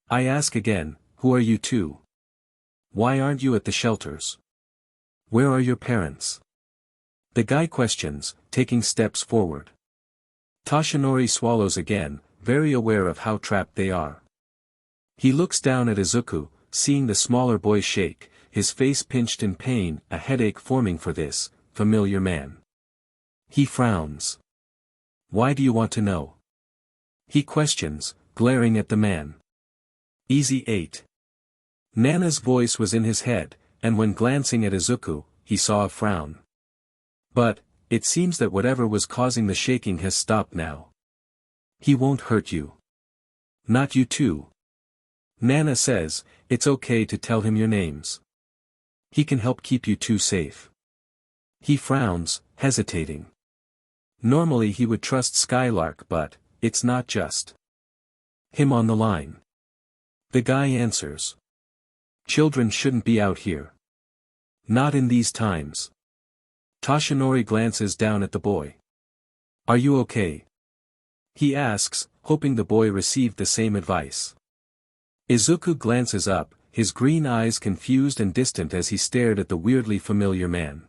I ask again, who are you two? Why aren't you at the shelters? Where are your parents? The guy questions, taking steps forward. Toshinori swallows again, very aware of how trapped they are. He looks down at Izuku, seeing the smaller boy shake, his face pinched in pain, a headache forming for this familiar man. He frowns. Why do you want to know? He questions, glaring at the man. Easy 8. Nana's voice was in his head, and when glancing at Izuku, he saw a frown. But, it seems that whatever was causing the shaking has stopped now. He won't hurt you. Not you too. Nana says, it's okay to tell him your names. He can help keep you two safe. He frowns, hesitating. Normally he would trust Skylark, but, it's not just him on the line. The guy answers. Children shouldn't be out here. Not in these times. Toshinori glances down at the boy. Are you okay? He asks, hoping the boy received the same advice. Izuku glances up, his green eyes confused and distant as he stared at the weirdly familiar man.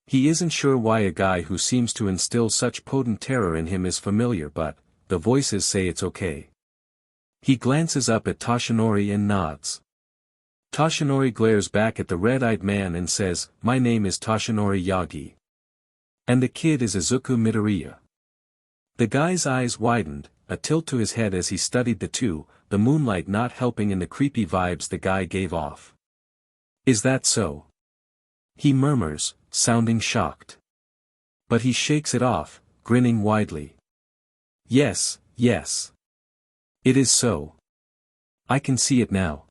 He isn't sure why a guy who seems to instill such potent terror in him is familiar, but the voices say it's okay. He glances up at Toshinori and nods. Toshinori glares back at the red-eyed man and says, my name is Toshinori Yagi. And the kid is Izuku Midoriya. The guy's eyes widened, a tilt to his head as he studied the two, the moonlight not helping in the creepy vibes the guy gave off. Is that so? He murmurs, sounding shocked. But he shakes it off, grinning widely. Yes, yes. It is so. I can see it now.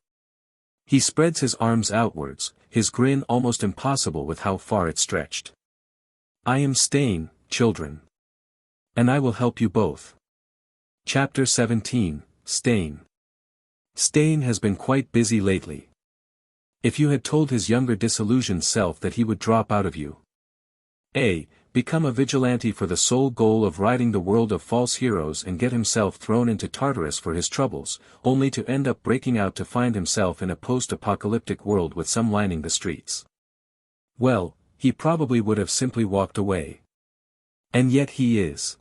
He spreads his arms outwards, his grin almost impossible with how far it stretched. I am staying, children. And I will help you both. Chapter 17, Stain. Stain has been quite busy lately. If you had told his younger disillusioned self that he would drop out of you. A. Become a vigilante for the sole goal of ridding the world of false heroes and get himself thrown into Tartarus for his troubles, only to end up breaking out to find himself in a post-apocalyptic world with some lining the streets. Well, he probably would have simply walked away. And yet he is.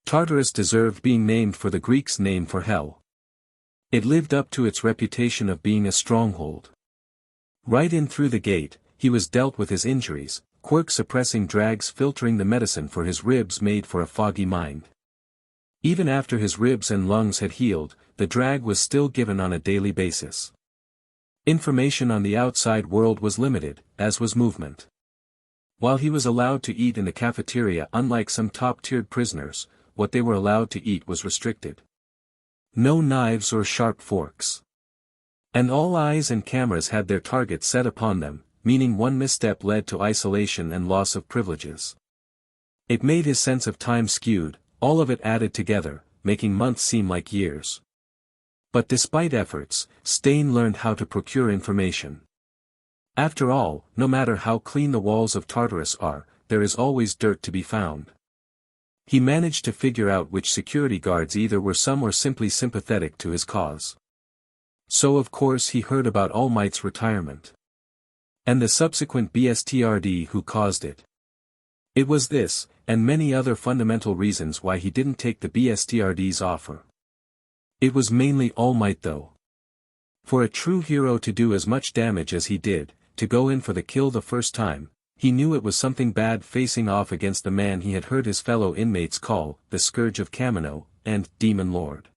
Tartarus deserved being named for the Greeks' name for hell. It lived up to its reputation of being a stronghold. Right in through the gate, he was dealt with his injuries, Quirk suppressing drags filtering the medicine for his ribs made for a foggy mind. Even after his ribs and lungs had healed, the drag was still given on a daily basis. Information on the outside world was limited, as was movement. While he was allowed to eat in the cafeteria, unlike some top-tiered prisoners, what they were allowed to eat was restricted. No knives or sharp forks. And all eyes and cameras had their targets set upon them, meaning one misstep led to isolation and loss of privileges. It made his sense of time skewed, all of it added together, making months seem like years. But despite efforts, Stain learned how to procure information. After all, no matter how clean the walls of Tartarus are, there is always dirt to be found. He managed to figure out which security guards either were some or simply sympathetic to his cause. So of course he heard about All Might's retirement. And the subsequent BSTRD who caused it. It was this, and many other fundamental reasons why he didn't take the BSTRD's offer. It was mainly All Might though. For a true hero to do as much damage as he did, to go in for the kill the first time, he knew it was something bad facing off against the man he had heard his fellow inmates call, the Scourge of Kamino, and Demon Lord.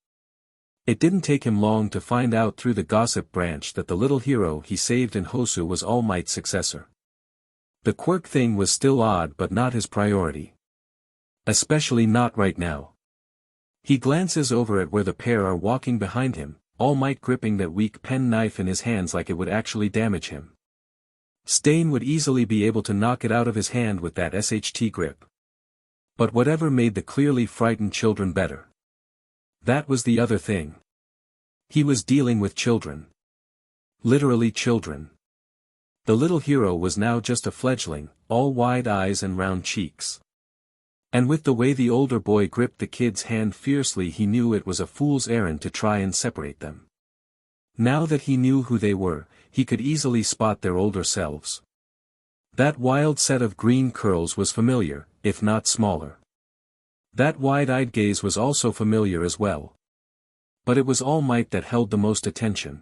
It didn't take him long to find out through the gossip branch that the little hero he saved in Hosu was All Might's successor. The Quirk thing was still odd but not his priority. Especially not right now. He glances over at where the pair are walking behind him, All Might gripping that weak pen knife in his hands like it would actually damage him. Stain would easily be able to knock it out of his hand with that SHT grip. But whatever made the clearly frightened children better. That was the other thing. He was dealing with children. Literally children. The little hero was now just a fledgling, all wide eyes and round cheeks. And with the way the older boy gripped the kid's hand fiercely, he knew it was a fool's errand to try and separate them. Now that he knew who they were, he could easily spot their older selves. That wild set of green curls was familiar, if not smaller. That wide-eyed gaze was also familiar as well. But it was All Might that held the most attention.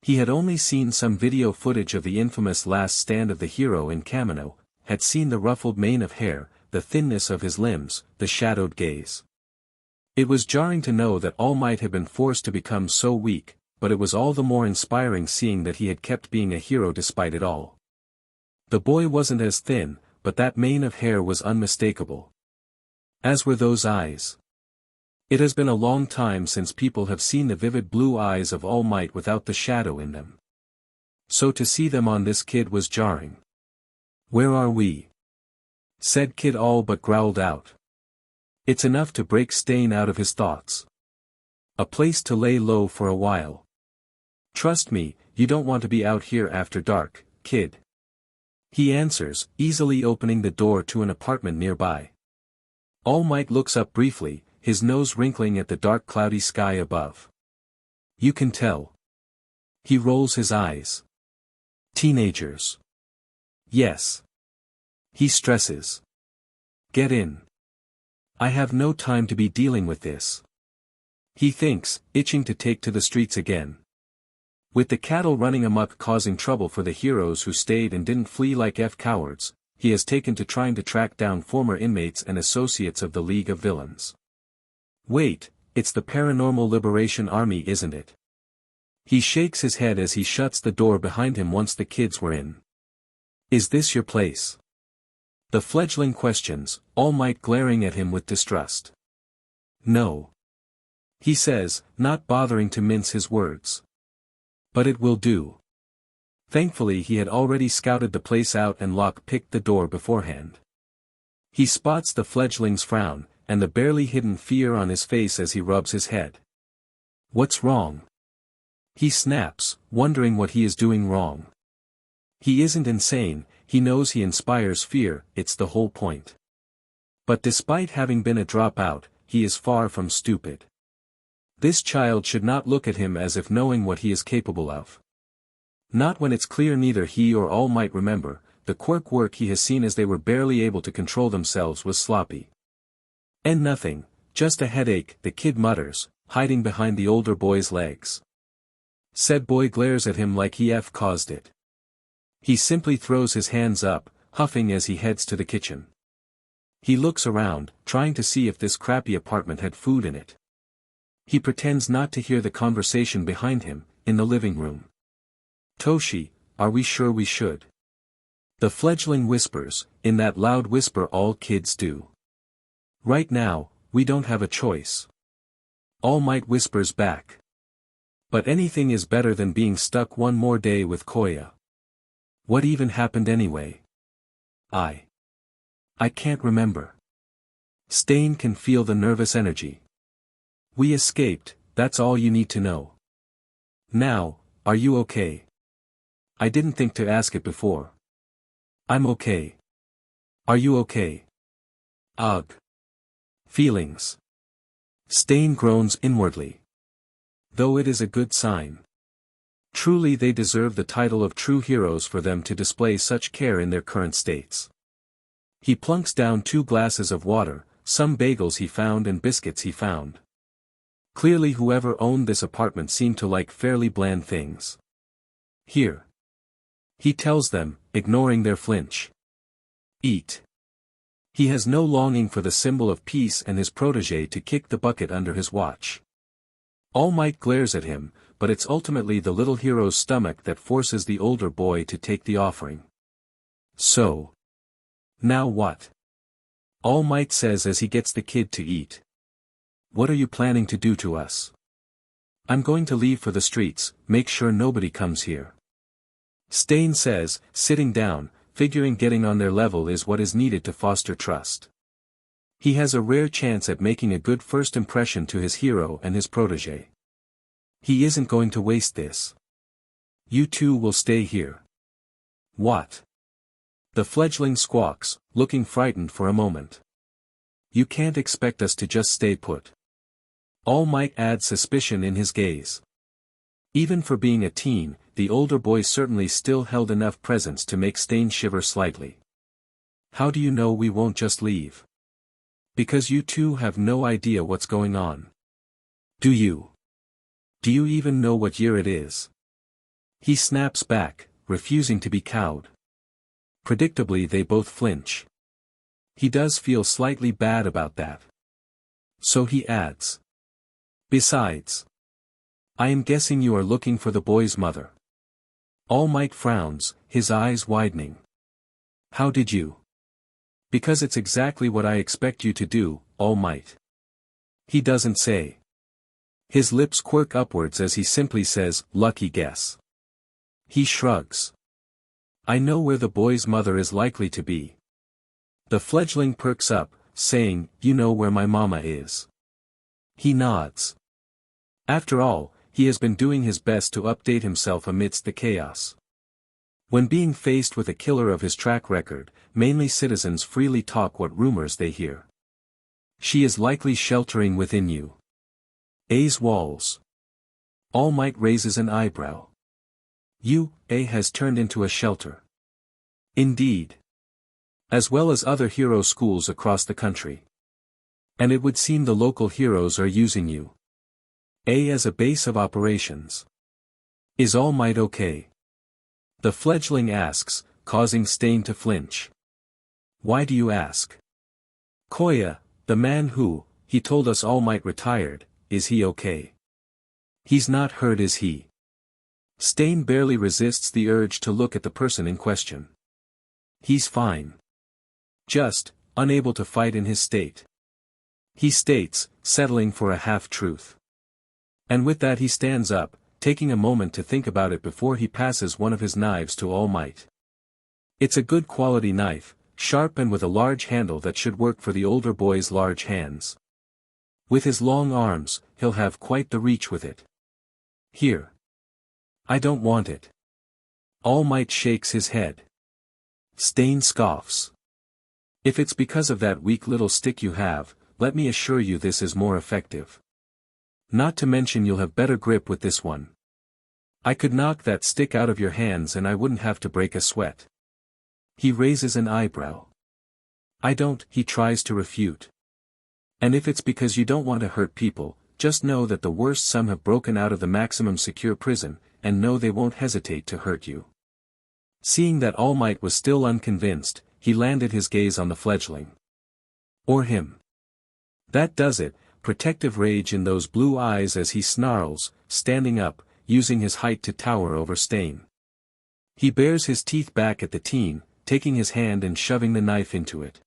He had only seen some video footage of the infamous last stand of the hero in Kamino, had seen the ruffled mane of hair, the thinness of his limbs, the shadowed gaze. It was jarring to know that All Might had been forced to become so weak, but it was all the more inspiring seeing that he had kept being a hero despite it all. The boy wasn't as thin, but that mane of hair was unmistakable. As were those eyes. It has been a long time since people have seen the vivid blue eyes of All Might without the shadow in them. So to see them on this kid was jarring. "Where are we?" said Kid all but growled out. It's enough to break Stain out of his thoughts. A place to lay low for a while. Trust me, you don't want to be out here after dark, kid. He answers, easily opening the door to an apartment nearby. All Might looks up briefly, his nose wrinkling at the dark cloudy sky above. You can tell. He rolls his eyes. Teenagers. Yes. He stresses. Get in. I have no time to be dealing with this. He thinks, itching to take to the streets again. With the cattle running amok causing trouble for the heroes who stayed and didn't flee like cowards, he has taken to trying to track down former inmates and associates of the League of Villains. Wait, it's the Paranormal Liberation Army, isn't it? He shakes his head as he shuts the door behind him once the kids were in. Is this your place? The fledgling questions, All Might glaring at him with distrust. No. He says, not bothering to mince his words. But it will do. Thankfully he had already scouted the place out and lock-picked the door beforehand. He spots the fledgling's frown, and the barely hidden fear on his face as he rubs his head. What's wrong? He snaps, wondering what he is doing wrong. He isn't insane, he knows he inspires fear, it's the whole point. But despite having been a dropout, he is far from stupid. This child should not look at him as if knowing what he is capable of. Not when it's clear neither he or All Might remember, the Quirk work he has seen as they were barely able to control themselves was sloppy. And nothing, just a headache, the kid mutters, hiding behind the older boy's legs. Said boy glares at him like he caused it. He simply throws his hands up, huffing as he heads to the kitchen. He looks around, trying to see if this crappy apartment had food in it. He pretends not to hear the conversation behind him, in the living room. Toshi, are we sure we should? The fledgling whispers, in that loud whisper all kids do. Right now, we don't have a choice. All Might whispers back. But anything is better than being stuck one more day with Koya. What even happened anyway? I can't remember. Stain can feel the nervous energy. We escaped, that's all you need to know. Now, are you okay? I didn't think to ask it before. I'm okay. Are you okay? Ugh. Feelings. Stain groans inwardly. Though it is a good sign. Truly they deserve the title of true heroes for them to display such care in their current states. He plunks down 2 glasses of water, some bagels he found and biscuits he found. Clearly whoever owned this apartment seemed to like fairly bland things. Here. He tells them, ignoring their flinch. Eat. He has no longing for the symbol of peace and his protege to kick the bucket under his watch. All Might glares at him, but it's ultimately the little hero's stomach that forces the older boy to take the offering. So. Now what? All Might says as he gets the kid to eat. What are you planning to do to us? I'm going to leave for the streets, make sure nobody comes here. Stain says, sitting down, figuring getting on their level is what is needed to foster trust. He has a rare chance at making a good first impression to his hero and his protege. He isn't going to waste this. You two will stay here. What? The fledgling squawks, looking frightened for a moment. You can't expect us to just stay put. All Might adds suspicion in his gaze. Even for being a teen, the older boy certainly still held enough presence to make Stain shiver slightly. How do you know we won't just leave? Because you two have no idea what's going on. Do you? Do you even know what year it is? He snaps back, refusing to be cowed. Predictably they both flinch. He does feel slightly bad about that. So he adds. Besides. I am guessing you are looking for the boy's mother. All Might frowns, his eyes widening. How did you? Because it's exactly what I expect you to do, All Might. He doesn't say. His lips quirk upwards as he simply says, lucky guess. He shrugs. I know where the boy's mother is likely to be. The fledgling perks up, saying, you know where my mama is. He nods. After all, he has been doing his best to update himself amidst the chaos. When being faced with a killer of his track record, mainly citizens freely talk what rumors they hear. She is likely sheltering within you. A's walls. All Might raises an eyebrow. A has turned into a shelter. Indeed. As well as other hero schools across the country. And it would seem the local heroes are using you. A as a base of operations. Is All Might okay? The fledgling asks, causing Stain to flinch. Why do you ask? Koya, the man who, he told us All Might retired, is he okay? He's not hurt, is he? Stain barely resists the urge to look at the person in question. He's fine. Just, unable to fight in his state. He states, settling for a half-truth. And with that he stands up, taking a moment to think about it before he passes one of his knives to All Might. It's a good quality knife, sharp and with a large handle that should work for the older boy's large hands. With his long arms, he'll have quite the reach with it. Here. I don't want it. All Might shakes his head. Stain scoffs. If it's because of that weak little stick you have, let me assure you this is more effective. Not to mention you'll have better grip with this one. I could knock that stick out of your hands and I wouldn't have to break a sweat. He raises an eyebrow. I don't, he tries to refute. And if it's because you don't want to hurt people, just know that the worst some have broken out of the maximum secure prison, and know they won't hesitate to hurt you. Seeing that All Might was still unconvinced, he landed his gaze on the fledgling. Or him. That does it, protective rage in those blue eyes as he snarls, standing up, using his height to tower over Stain. He bares his teeth back at the teen, taking his hand and shoving the knife into it.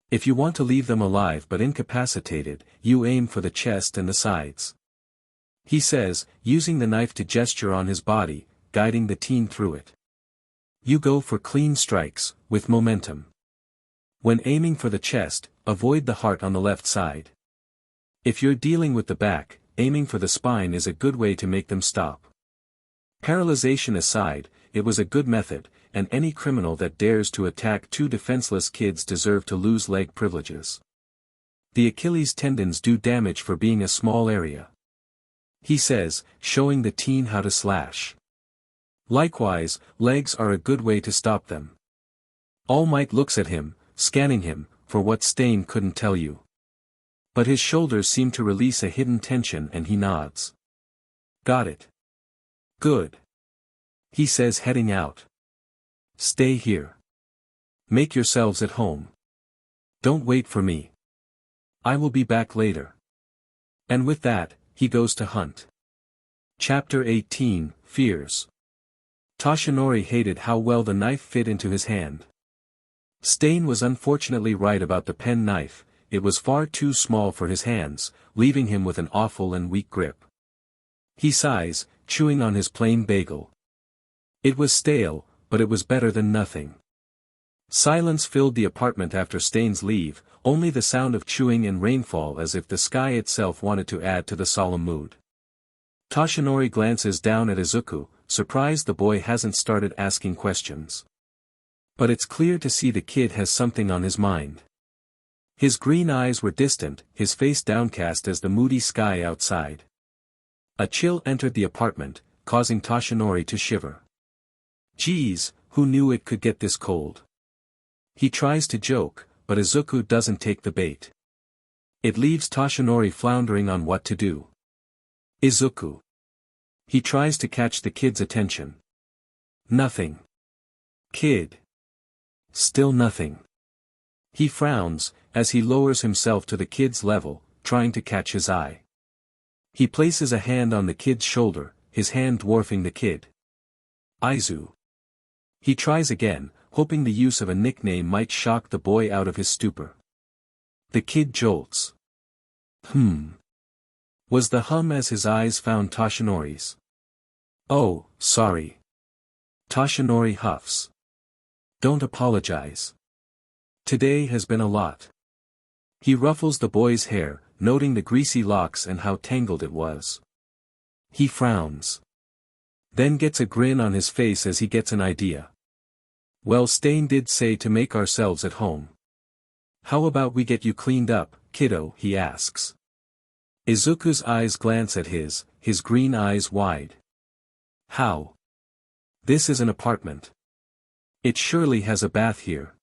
If you want to leave them alive but incapacitated, you aim for the chest and the sides. He says, using the knife to gesture on his body, guiding the teen through it. You go for clean strikes, with momentum. When aiming for the chest, avoid the heart on the left side. If you're dealing with the back, aiming for the spine is a good way to make them stop. Paralyzation aside, it was a good method, and any criminal that dares to attack two defenseless kids deserve to lose leg privileges. The Achilles tendons do damage for being a small area, he says, showing the teen how to slash. Likewise, legs are a good way to stop them. All Might looks at him, scanning him, for what Stain couldn't tell you. But his shoulders seem to release a hidden tension and he nods. Got it. Good. He says, heading out. Stay here. Make yourselves at home. Don't wait for me. I will be back later. And with that, he goes to hunt. Chapter 18, Fears. Toshinori hated how well the knife fit into his hand. Stain was unfortunately right about the pen knife, it was far too small for his hands, leaving him with an awful and weak grip. He sighs, chewing on his plain bagel. It was stale, but it was better than nothing. Silence filled the apartment after Stain's leave, only the sound of chewing and rainfall as if the sky itself wanted to add to the solemn mood. Toshinori glances down at Izuku, surprised the boy hasn't started asking questions. But it's clear to see the kid has something on his mind. His green eyes were distant, his face downcast as the moody sky outside. A chill entered the apartment, causing Toshinori to shiver. Geez, who knew it could get this cold? He tries to joke, but Izuku doesn't take the bait. It leaves Toshinori floundering on what to do. Izuku. He tries to catch the kid's attention. Nothing. Kid. Still nothing. He frowns, as he lowers himself to the kid's level, trying to catch his eye. He places a hand on the kid's shoulder, his hand dwarfing the kid. Izu. He tries again, hoping the use of a nickname might shock the boy out of his stupor. The kid jolts. Was the hum as his eyes found Toshinori's. Oh, sorry. Toshinori huffs. Don't apologize. Today has been a lot. He ruffles the boy's hair, noting the greasy locks and how tangled it was. He frowns. Then gets a grin on his face as he gets an idea. Well, Stain did say to make ourselves at home. How about we get you cleaned up, kiddo, he asks. Izuku's eyes glance at his green eyes wide. How? This is an apartment. It surely has a bath here.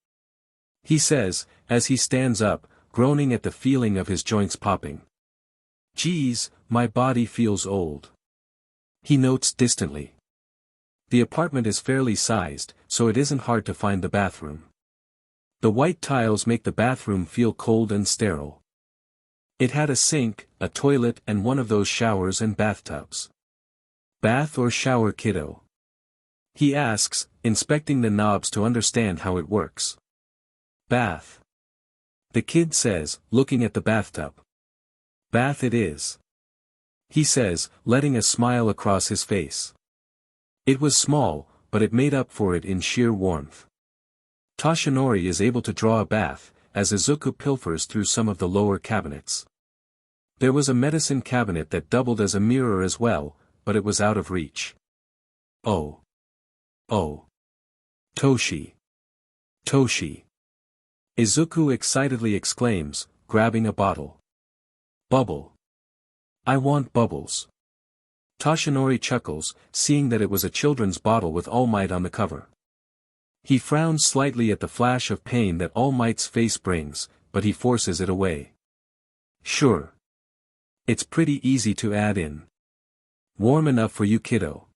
He says, as he stands up, groaning at the feeling of his joints popping. Geez, my body feels old. He notes distantly. The apartment is fairly sized, so it isn't hard to find the bathroom. The white tiles make the bathroom feel cold and sterile. It had a sink, a toilet and one of those showers and bathtubs. Bath or shower, kiddo? He asks, inspecting the knobs to understand how it works. Bath. The kid says, looking at the bathtub. Bath it is. He says, letting a smile across his face. It was small, but it made up for it in sheer warmth. Toshinori is able to draw a bath, as Izuku pilfers through some of the lower cabinets. There was a medicine cabinet that doubled as a mirror as well, but it was out of reach. Oh. Oh. Toshi. Toshi. Izuku excitedly exclaims, grabbing a bottle. Bubble. I want bubbles. Toshinori chuckles, seeing that it was a children's bottle with All Might on the cover. He frowns slightly at the flash of pain that All Might's face brings, but he forces it away. Sure. It's pretty easy to add in. Warm enough for you, kiddo.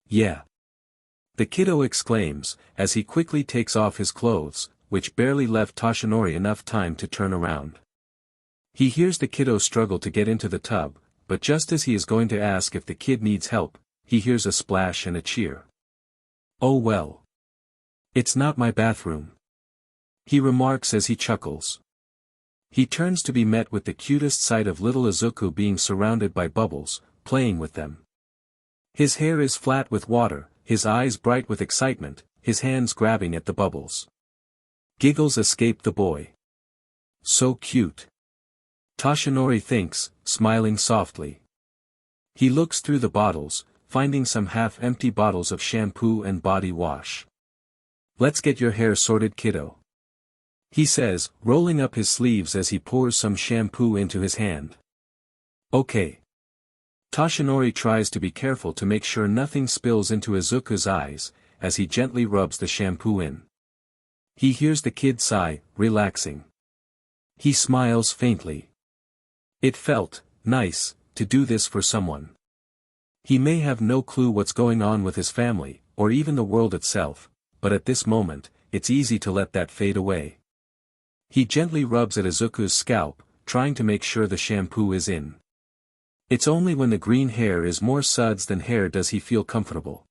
Yeah. The kiddo exclaims, as he quickly takes off his clothes, which barely left Toshinori enough time to turn around. He hears the kiddo struggle to get into the tub, but just as he is going to ask if the kid needs help, he hears a splash and a cheer. Oh well. It's not my bathroom. He remarks as he chuckles. He turns to be met with the cutest sight of little Izuku being surrounded by bubbles, playing with them. His hair is flat with water, his eyes bright with excitement, his hands grabbing at the bubbles. Giggles escape the boy. So cute. Toshinori thinks, smiling softly. He looks through the bottles, finding some half-empty bottles of shampoo and body wash. Let's get your hair sorted, kiddo. He says, rolling up his sleeves as he pours some shampoo into his hand. Okay. Toshinori tries to be careful to make sure nothing spills into Izuku's eyes, as he gently rubs the shampoo in. He hears the kid sigh, relaxing. He smiles faintly. It felt nice to do this for someone. He may have no clue what's going on with his family, or even the world itself, but at this moment, it's easy to let that fade away. He gently rubs at Izuku's scalp, trying to make sure the shampoo is in. It's only when the green hair is more suds than hair does he feel comfortable.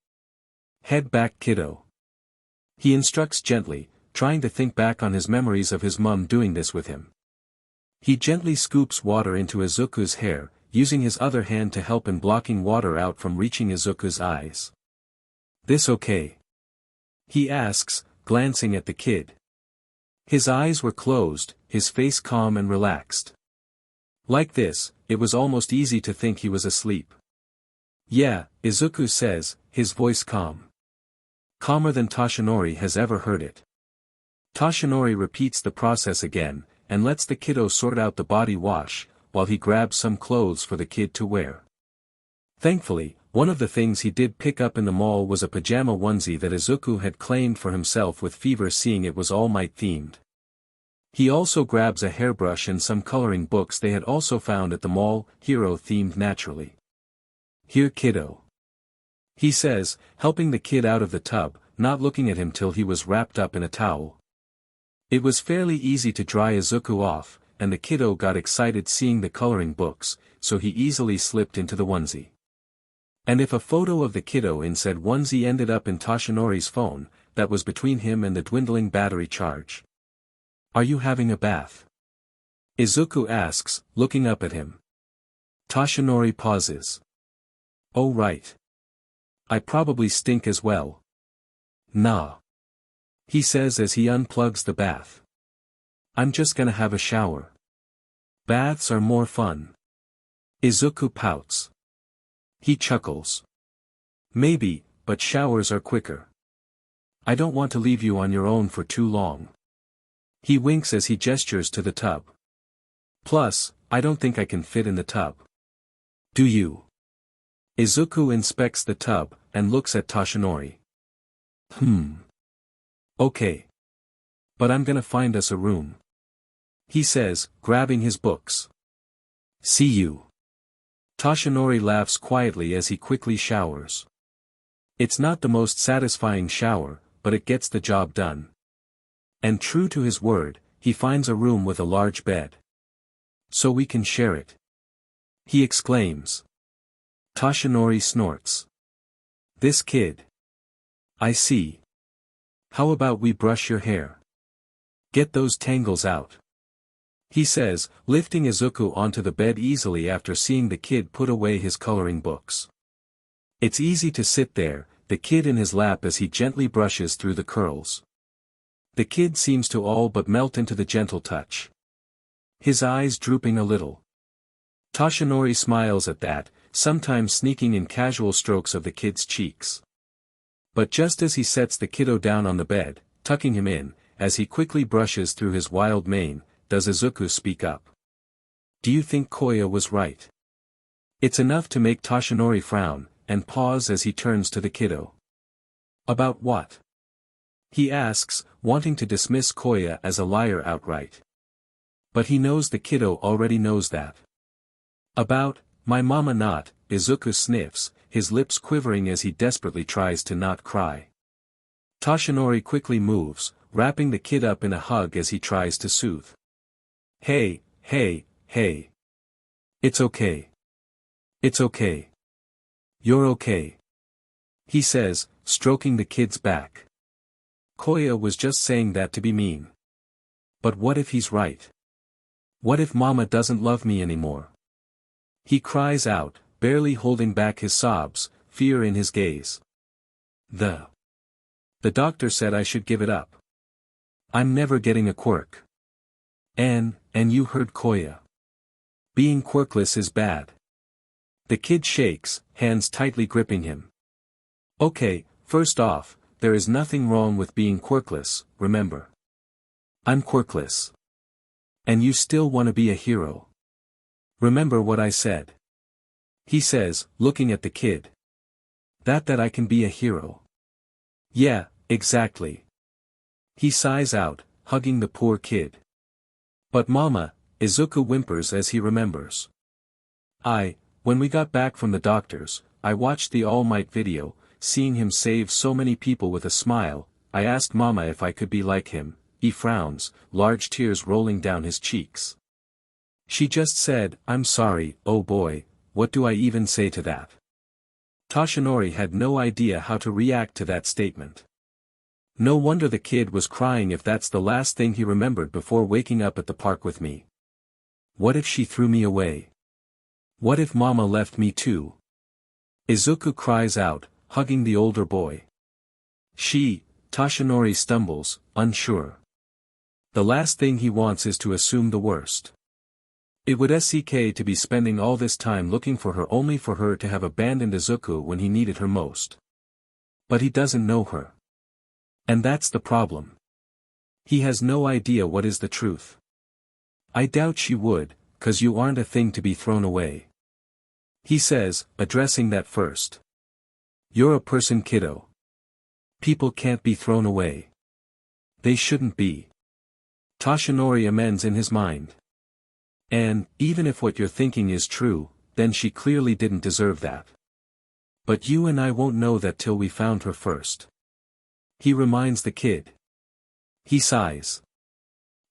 Head back, kiddo. He instructs gently, trying to think back on his memories of his mum doing this with him. He gently scoops water into Izuku's hair, using his other hand to help in blocking water out from reaching Izuku's eyes. This okay? He asks, glancing at the kid. His eyes were closed, his face calm and relaxed. Like this, it was almost easy to think he was asleep. Yeah, Izuku says, his voice calm. Calmer than Toshinori has ever heard it. Toshinori repeats the process again, and lets the kiddo sort out the body wash, while he grabs some clothes for the kid to wear. Thankfully, one of the things he did pick up in the mall was a pajama onesie that Izuku had claimed for himself with fever, seeing it was All Might themed. He also grabs a hairbrush and some coloring books they had also found at the mall, hero themed naturally. Here, kiddo. He says, helping the kid out of the tub, not looking at him till he was wrapped up in a towel. It was fairly easy to dry Izuku off, and the kiddo got excited seeing the coloring books, so he easily slipped into the onesie. And if a photo of the kiddo in said onesie ended up in Toshinori's phone, that was between him and the dwindling battery charge. Are you having a bath? Izuku asks, looking up at him. Toshinori pauses. Oh right. I probably stink as well. Nah. He says as he unplugs the bath. I'm just gonna have a shower. Baths are more fun. Izuku pouts. He chuckles. Maybe, but showers are quicker. I don't want to leave you on your own for too long. He winks as he gestures to the tub. Plus, I don't think I can fit in the tub. Do you? Izuku inspects the tub, and looks at Toshinori. Okay. But I'm gonna find us a room. He says, grabbing his books. See you. Toshinori laughs quietly as he quickly showers. It's not the most satisfying shower, but it gets the job done. And true to his word, he finds a room with a large bed. So we can share it. He exclaims. Toshinori snorts. This kid. I see. How about we brush your hair? Get those tangles out. He says, lifting Izuku onto the bed easily after seeing the kid put away his coloring books. It's easy to sit there, the kid in his lap as he gently brushes through the curls. The kid seems to all but melt into the gentle touch. His eyes drooping a little. Toshinori smiles at that, sometimes sneaking in casual strokes of the kid's cheeks. But just as he sets the kiddo down on the bed, tucking him in, as he quickly brushes through his wild mane, does Izuku speak up. Do you think Koya was right? It's enough to make Toshinori frown, and pause as he turns to the kiddo. About what? He asks, wanting to dismiss Koya as a liar outright. But he knows the kiddo already knows that. About, my mama not, Izuku sniffs, his lips quivering as he desperately tries to not cry. Toshinori quickly moves, wrapping the kid up in a hug as he tries to soothe. Hey, hey, hey. It's okay. It's okay. You're okay. He says, stroking the kid's back. Koya was just saying that to be mean. But what if he's right? What if Mama doesn't love me anymore? He cries out, barely holding back his sobs, fear in his gaze. The doctor said I should give it up. I'm never getting a quirk. And you heard Koya. Being quirkless is bad. The kid shakes, hands tightly gripping him. Okay, first off, there is nothing wrong with being quirkless, remember. I'm quirkless. And you still want to be a hero. Remember what I said. He says, looking at the kid. That I can be a hero. Yeah, exactly. He sighs out, hugging the poor kid. But mama, Izuku whimpers as he remembers. When we got back from the doctor's, I watched the All Might video, seeing him save so many people with a smile. I asked mama if I could be like him. He frowns, large tears rolling down his cheeks. She just said, I'm sorry, oh boy, what do I even say to that? Toshinori had no idea how to react to that statement. No wonder the kid was crying if that's the last thing he remembered before waking up at the park with me. What if she threw me away? What if mama left me too? Izuku cries out, hugging the older boy. Toshinori stumbles, unsure. The last thing he wants is to assume the worst. It would suck to be spending all this time looking for her only for her to have abandoned Izuku when he needed her most. But he doesn't know her. And that's the problem. He has no idea what is the truth. I doubt she would, 'cause you aren't a thing to be thrown away. He says, addressing that first. You're a person, kiddo. People can't be thrown away. They shouldn't be. Toshinori amends in his mind. And, even if what you're thinking is true, then she clearly didn't deserve that. But you and I won't know that till we found her first. He reminds the kid. He sighs.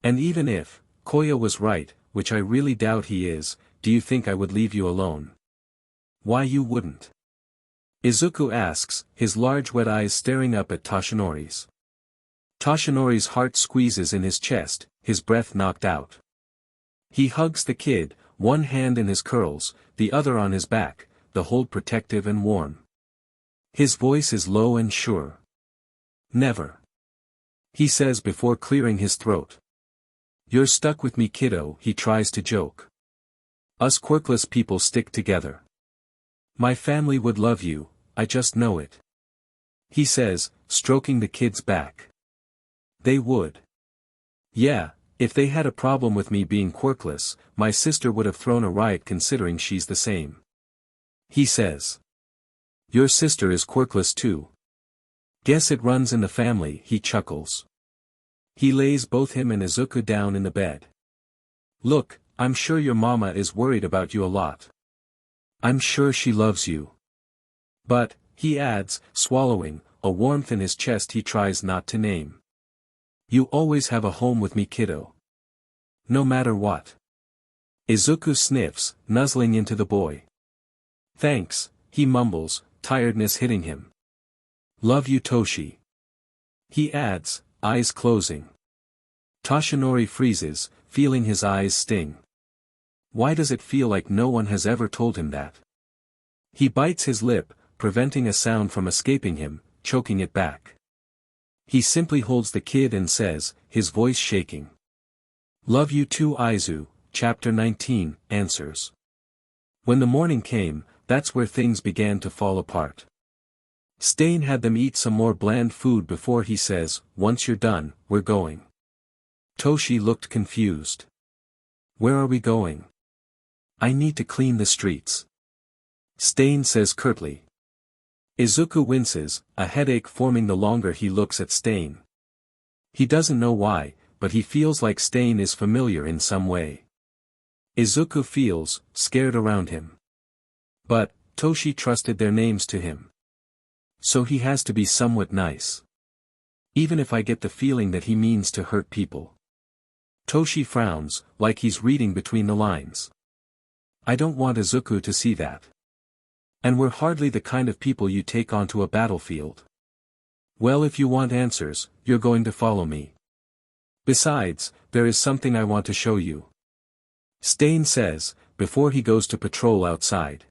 And even if Koya was right, which I really doubt he is, do you think I would leave you alone? Why you wouldn't? Izuku asks, his large wet eyes staring up at Toshinori's. Toshinori's heart squeezes in his chest, his breath knocked out. He hugs the kid, one hand in his curls, the other on his back, the hold protective and warm. His voice is low and sure. Never. He says before clearing his throat. You're stuck with me, kiddo, he tries to joke. Us quirkless people stick together. My family would love you, I just know it. He says, stroking the kid's back. They would. Yeah, if they had a problem with me being quirkless, my sister would have thrown a riot considering she's the same. He says. Your sister is quirkless too. Guess it runs in the family, he chuckles. He lays both him and Izuku down in the bed. Look, I'm sure your mama is worried about you a lot. I'm sure she loves you. But, he adds, swallowing, a warmth in his chest he tries not to name. You always have a home with me, kiddo. No matter what. Izuku sniffs, nuzzling into the boy. Thanks, he mumbles, tiredness hitting him. Love you, Toshi. He adds, eyes closing. Toshinori freezes, feeling his eyes sting. Why does it feel like no one has ever told him that? He bites his lip, preventing a sound from escaping him, choking it back. He simply holds the kid and says, his voice shaking. Love you too, Aizu, chapter 19, answers. When the morning came, that's where things began to fall apart. Stain had them eat some more bland food before he says, once you're done, we're going. Toshi looked confused. Where are we going? I need to clean the streets. Stain says curtly. Izuku winces, a headache forming the longer he looks at Stain. He doesn't know why, but he feels like Stain is familiar in some way. Izuku feels, scared around him. But, Toshi trusted their names to him. So he has to be somewhat nice. Even if I get the feeling that he means to hurt people. Toshi frowns, like he's reading between the lines. I don't want Izuku to see that. And we're hardly the kind of people you take onto a battlefield. Well, if you want answers, you're going to follow me. Besides, there is something I want to show you. Stain says, before he goes to patrol outside.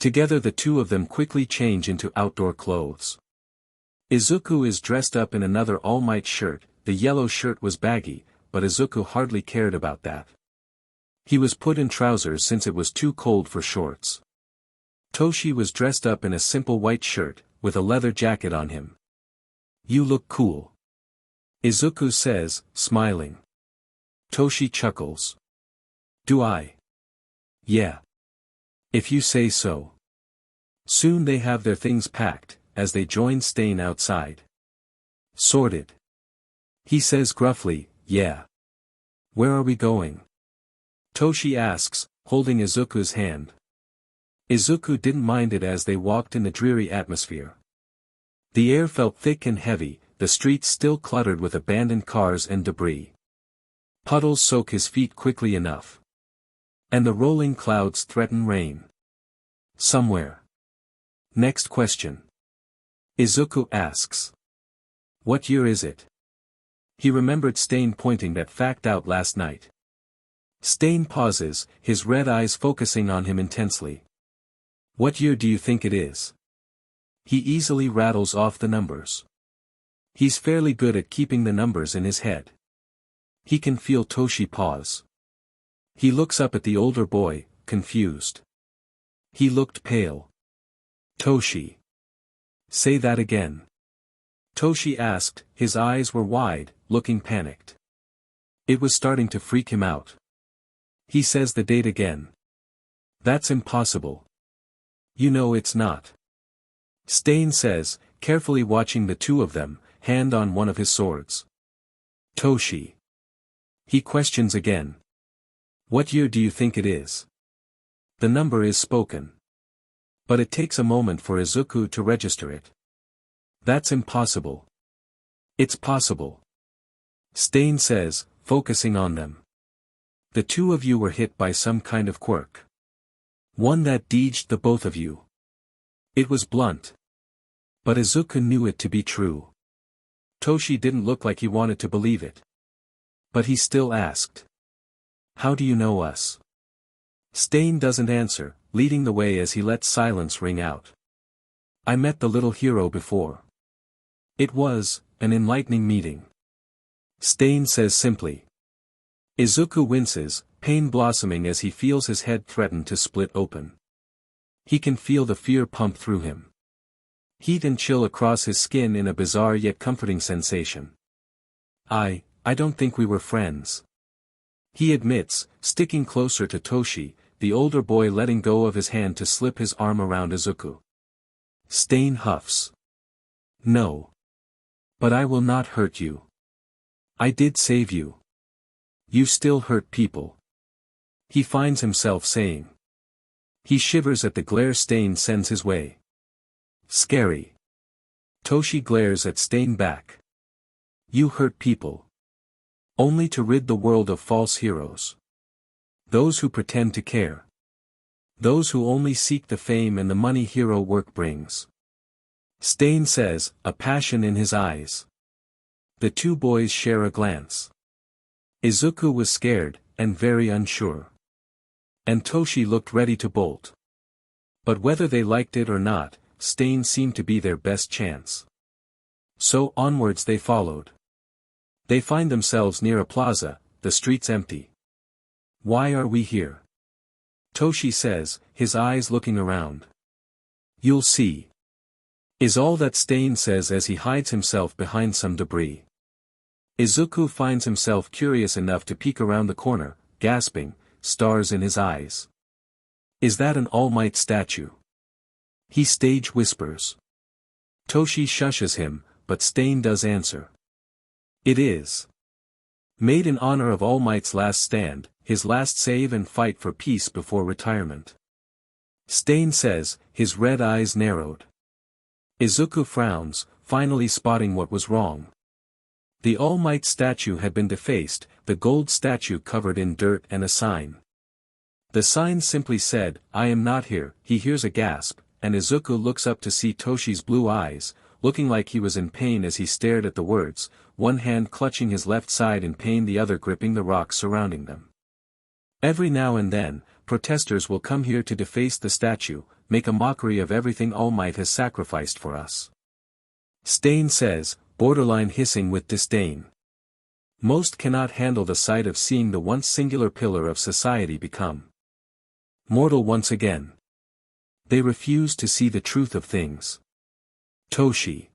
Together the two of them quickly change into outdoor clothes. Izuku is dressed up in another All Might shirt. The yellow shirt was baggy, but Izuku hardly cared about that. He was put in trousers since it was too cold for shorts. Toshi was dressed up in a simple white shirt, with a leather jacket on him. "You look cool," Izuku says, smiling. Toshi chuckles. "Do I?" "Yeah. If you say so." Soon they have their things packed, as they join Stain outside. "Sorted," he says gruffly. "Yeah. Where are we going?" Toshi asks, holding Izuku's hand. Izuku didn't mind it as they walked in the dreary atmosphere. The air felt thick and heavy, the streets still cluttered with abandoned cars and debris. Puddles soak his feet quickly enough. And the rolling clouds threaten rain. Somewhere. Next question. Izuku asks. "What year is it?" He remembered Stain pointing that fact out last night. Stain pauses, his red eyes focusing on him intensely. "What year do you think it is?" He easily rattles off the numbers. He's fairly good at keeping the numbers in his head. He can feel Toshi pause. He looks up at the older boy, confused. He looked pale. "Toshi. Say that again." Toshi asked, his eyes were wide, looking panicked. It was starting to freak him out. He says the date again. "That's impossible." "You know it's not." Stain says, carefully watching the two of them, hand on one of his swords. "Toshi." He questions again. "What year do you think it is?" The number is spoken. But it takes a moment for Izuku to register it. "That's impossible." "It's possible." Stain says, focusing on them. "The two of you were hit by some kind of quirk. One that deged the both of you." It was blunt. But Izuku knew it to be true. Toshi didn't look like he wanted to believe it. But he still asked. "How do you know us?" Stain doesn't answer, leading the way as he lets silence ring out. "I met the little hero before. It was an enlightening meeting." Stain says simply. Izuku winces, pain blossoming as he feels his head threaten to split open. He can feel the fear pump through him. Heat and chill across his skin in a bizarre yet comforting sensation. I don't think we were friends." He admits, sticking closer to Toshi, the older boy letting go of his hand to slip his arm around Izuku. Stain huffs. "No. But I will not hurt you. I did save you. You still hurt people." He finds himself saying. He shivers at the glare Stain sends his way. "Scary." Toshi glares at Stain back. "You hurt people. Only to rid the world of false heroes. Those who pretend to care. Those who only seek the fame and the money hero work brings." Stain says, a passion in his eyes. The two boys share a glance. Izuku was scared, and very unsure. And Toshi looked ready to bolt. But whether they liked it or not, Stain seemed to be their best chance. So onwards they followed. They find themselves near a plaza, the streets empty. "Why are we here?" Toshi says, his eyes looking around. "You'll see," is all that Stain says as he hides himself behind some debris. Izuku finds himself curious enough to peek around the corner, gasping, stars in his eyes. "Is that an All Might statue?" He stage whispers. Toshi shushes him, but Stain does answer. "It is. Made in honor of All Might's last stand, his last save and fight for peace before retirement." Stain says, his red eyes narrowed. Izuku frowns, finally spotting what was wrong. The All Might statue had been defaced, the gold statue covered in dirt and a sign. The sign simply said, "I am not here." He hears a gasp, and Izuku looks up to see Toshi's blue eyes, looking like he was in pain as he stared at the words, one hand clutching his left side in pain, the other gripping the rocks surrounding them. "Every now and then, protesters will come here to deface the statue, make a mockery of everything All Might has sacrificed for us. Stain says, borderline hissing with disdain. Most cannot handle the sight of seeing the once singular pillar of society become mortal once again. They refuse to see the truth of things. Toshi.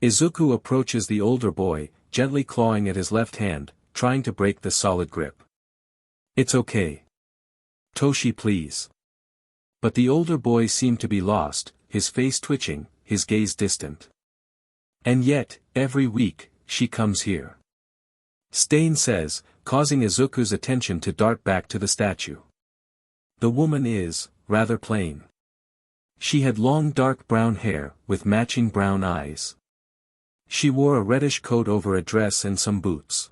Izuku approaches the older boy, gently clawing at his left hand, trying to break the solid grip. It's okay. Toshi, please. But the older boy seemed to be lost, his face twitching, his gaze distant. And yet, every week, she comes here. Stain says, causing Izuku's attention to dart back to the statue. The woman is, rather plain. She had long dark brown hair, with matching brown eyes. She wore a reddish coat over a dress and some boots.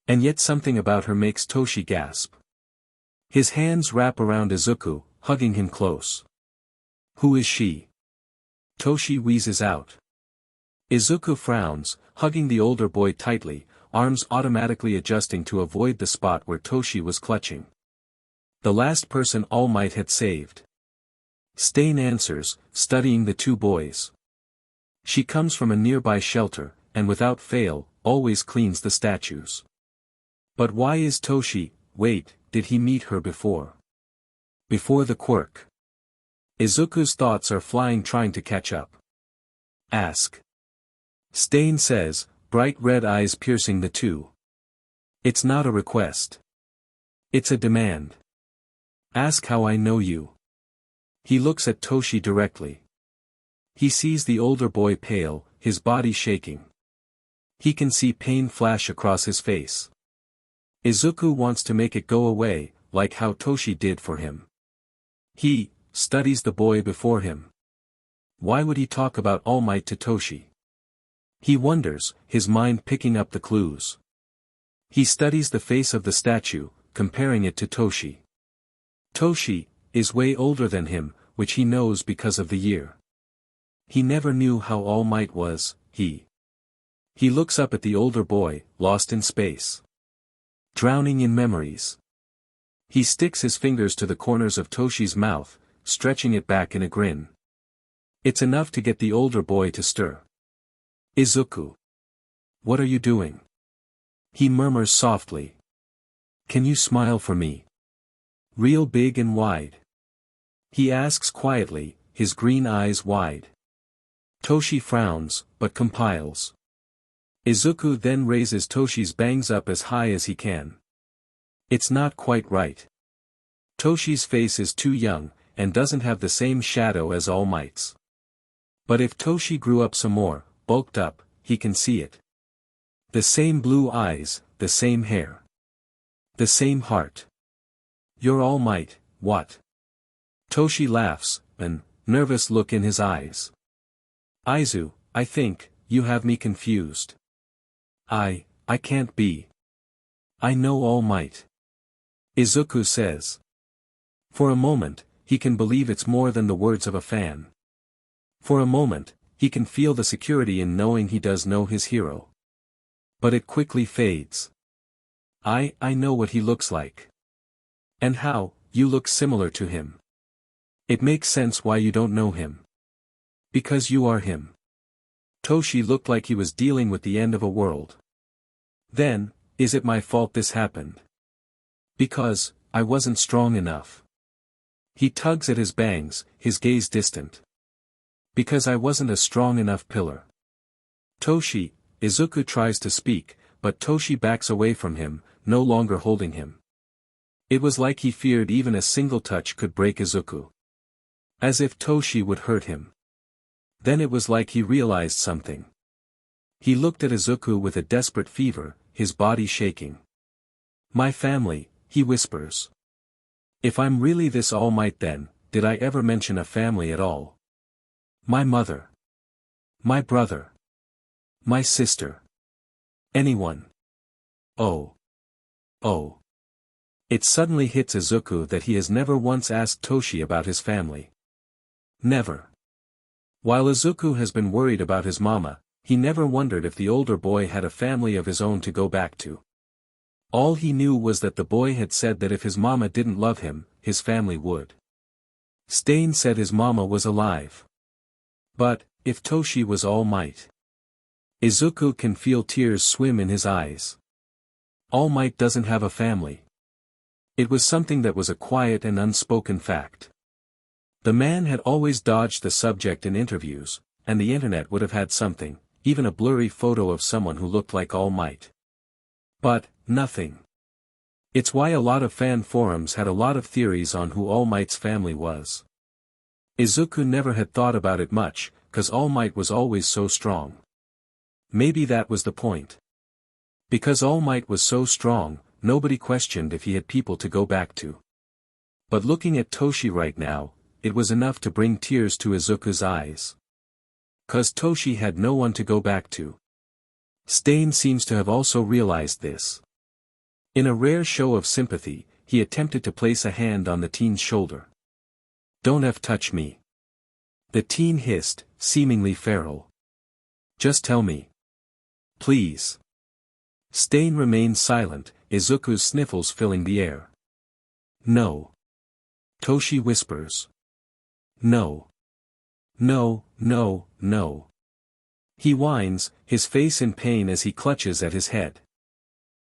And yet something about her makes Toshi gasp. His hands wrap around Izuku, hugging him close. Who is she? Toshi wheezes out. Izuku frowns, hugging the older boy tightly, arms automatically adjusting to avoid the spot where Toshi was clutching. The last person All Might had saved. Stain answers, studying the two boys. She comes from a nearby shelter, and without fail, always cleans the statues. But why is Toshi, wait, did he meet her before? Before the quirk? Izuku's thoughts are flying trying to catch up. Ask. Stain says, bright red eyes piercing the two. It's not a request. It's a demand. Ask how I know you. He looks at Toshi directly. He sees the older boy pale, his body shaking. He can see pain flash across his face. Izuku wants to make it go away, like how Toshi did for him. He studies the boy before him. Why would he talk about All Might to Toshi? He wonders, his mind picking up the clues. He studies the face of the statue, comparing it to Toshi. Toshi is way older than him, which he knows because of the year. He never knew how All Might was. He looks up at the older boy, lost in space. Drowning in memories. He sticks his fingers to the corners of Toshi's mouth, stretching it back in a grin. It's enough to get the older boy to stir. Izuku. What are you doing? He murmurs softly. Can you smile for me? Real big and wide. He asks quietly, his green eyes wide. Toshi frowns, but compiles. Izuku then raises Toshi's bangs up as high as he can. It's not quite right. Toshi's face is too young, and doesn't have the same shadow as All Might's. But if Toshi grew up some more, bulked up, he can see it. The same blue eyes, the same hair. The same heart. You're All Might, what? Toshi laughs, an nervous look in his eyes. Izu, I think, you have me confused. I can't be. I know All Might. Izuku says. For a moment, he can believe it's more than the words of a fan. For a moment, he can feel the security in knowing he does know his hero. But it quickly fades. I know what he looks like. And how, you look similar to him. It makes sense why you don't know him. Because you are him. Toshi looked like he was dealing with the end of a world. Then, is it my fault this happened? Because, I wasn't strong enough. He tugs at his bangs, his gaze distant. Because I wasn't a strong enough pillar. Toshi, Izuku tries to speak, but Toshi backs away from him, no longer holding him. It was like he feared even a single touch could break Izuku. As if Toshi would hurt him. Then it was like he realized something. He looked at Izuku with a desperate fever, his body shaking. My family, he whispers. If I'm really this All Might then, did I ever mention a family at all? My mother. My brother. My sister. Anyone. Oh. It suddenly hits Izuku that he has never once asked Toshi about his family. Never. While Izuku has been worried about his mama, he never wondered if the older boy had a family of his own to go back to. All he knew was that the boy had said that if his mama didn't love him, his family would. Stain said his mama was alive. But, if Toshi was All Might? Izuku can feel tears swim in his eyes. All Might doesn't have a family. It was something that was a quiet and unspoken fact. The man had always dodged the subject in interviews, and the internet would have had something, even a blurry photo of someone who looked like All Might. But, nothing. It's why a lot of fan forums had a lot of theories on who All Might's family was. Izuku never had thought about it much, 'cause All Might was always so strong. Maybe that was the point. Because All Might was so strong, nobody questioned if he had people to go back to. But looking at Toshi right now, it was enough to bring tears to Izuku's eyes. 'Cause Toshi had no one to go back to. Stain seems to have also realized this. In a rare show of sympathy, he attempted to place a hand on the teen's shoulder. "Don't touch me." The teen hissed, seemingly feral. "Just tell me. Please." Stain remained silent, Izuku's sniffles filling the air. "No." Toshi whispers. "No. No, no, no." He whines, his face in pain as he clutches at his head.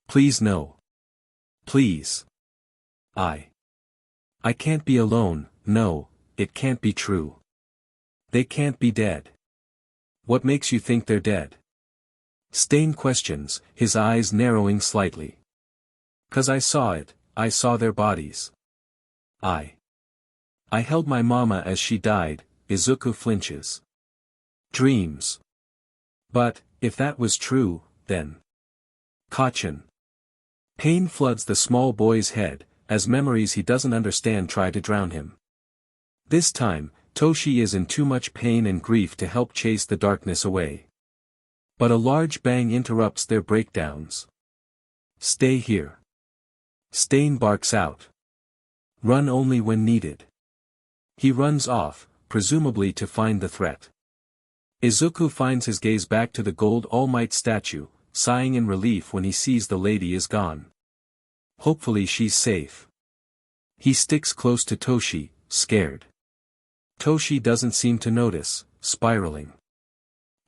"Please no. Please. I can't be alone, no, it can't be true. They can't be dead. What makes you think they're dead?" Stain questions, his eyes narrowing slightly. "'Cause I saw it, I saw their bodies. I held my mama as she died." Izuku flinches. "Dreams. But, if that was true, then. Kachin." Pain floods the small boy's head, as memories he doesn't understand try to drown him. This time, Toshi is in too much pain and grief to help chase the darkness away. But a large bang interrupts their breakdowns. "Stay here." Stain barks out. "Run only when needed." He runs off, presumably to find the threat. Izuku finds his gaze back to the gold All Might statue, sighing in relief when he sees the lady is gone. Hopefully she's safe. He sticks close to Toshi, scared. Toshi doesn't seem to notice, spiraling.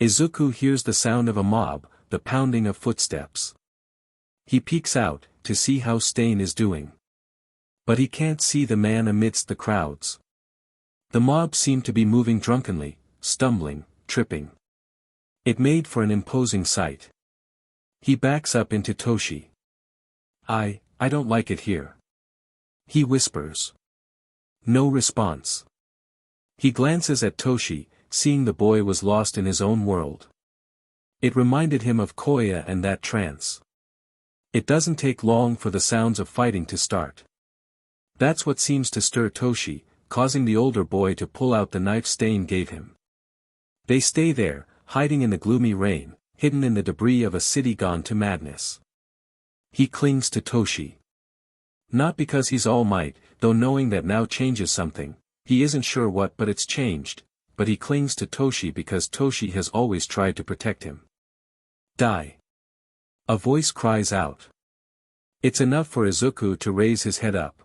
Izuku hears the sound of a mob, the pounding of footsteps. He peeks out, to see how Stain is doing. But he can't see the man amidst the crowds. The mob seemed to be moving drunkenly, stumbling, tripping. It made for an imposing sight. He backs up into Toshi. I don't like it here." He whispers. No response. He glances at Toshi, seeing the boy was lost in his own world. It reminded him of Koya and that trance. It doesn't take long for the sounds of fighting to start. That's what seems to stir Toshi, causing the older boy to pull out the knife Stain gave him. They stay there, hiding in the gloomy rain, hidden in the debris of a city gone to madness. He clings to Toshi. Not because he's All Might, though knowing that now changes something, he isn't sure what but it's changed, but he clings to Toshi because Toshi has always tried to protect him. "Die." A voice cries out. It's enough for Izuku to raise his head up.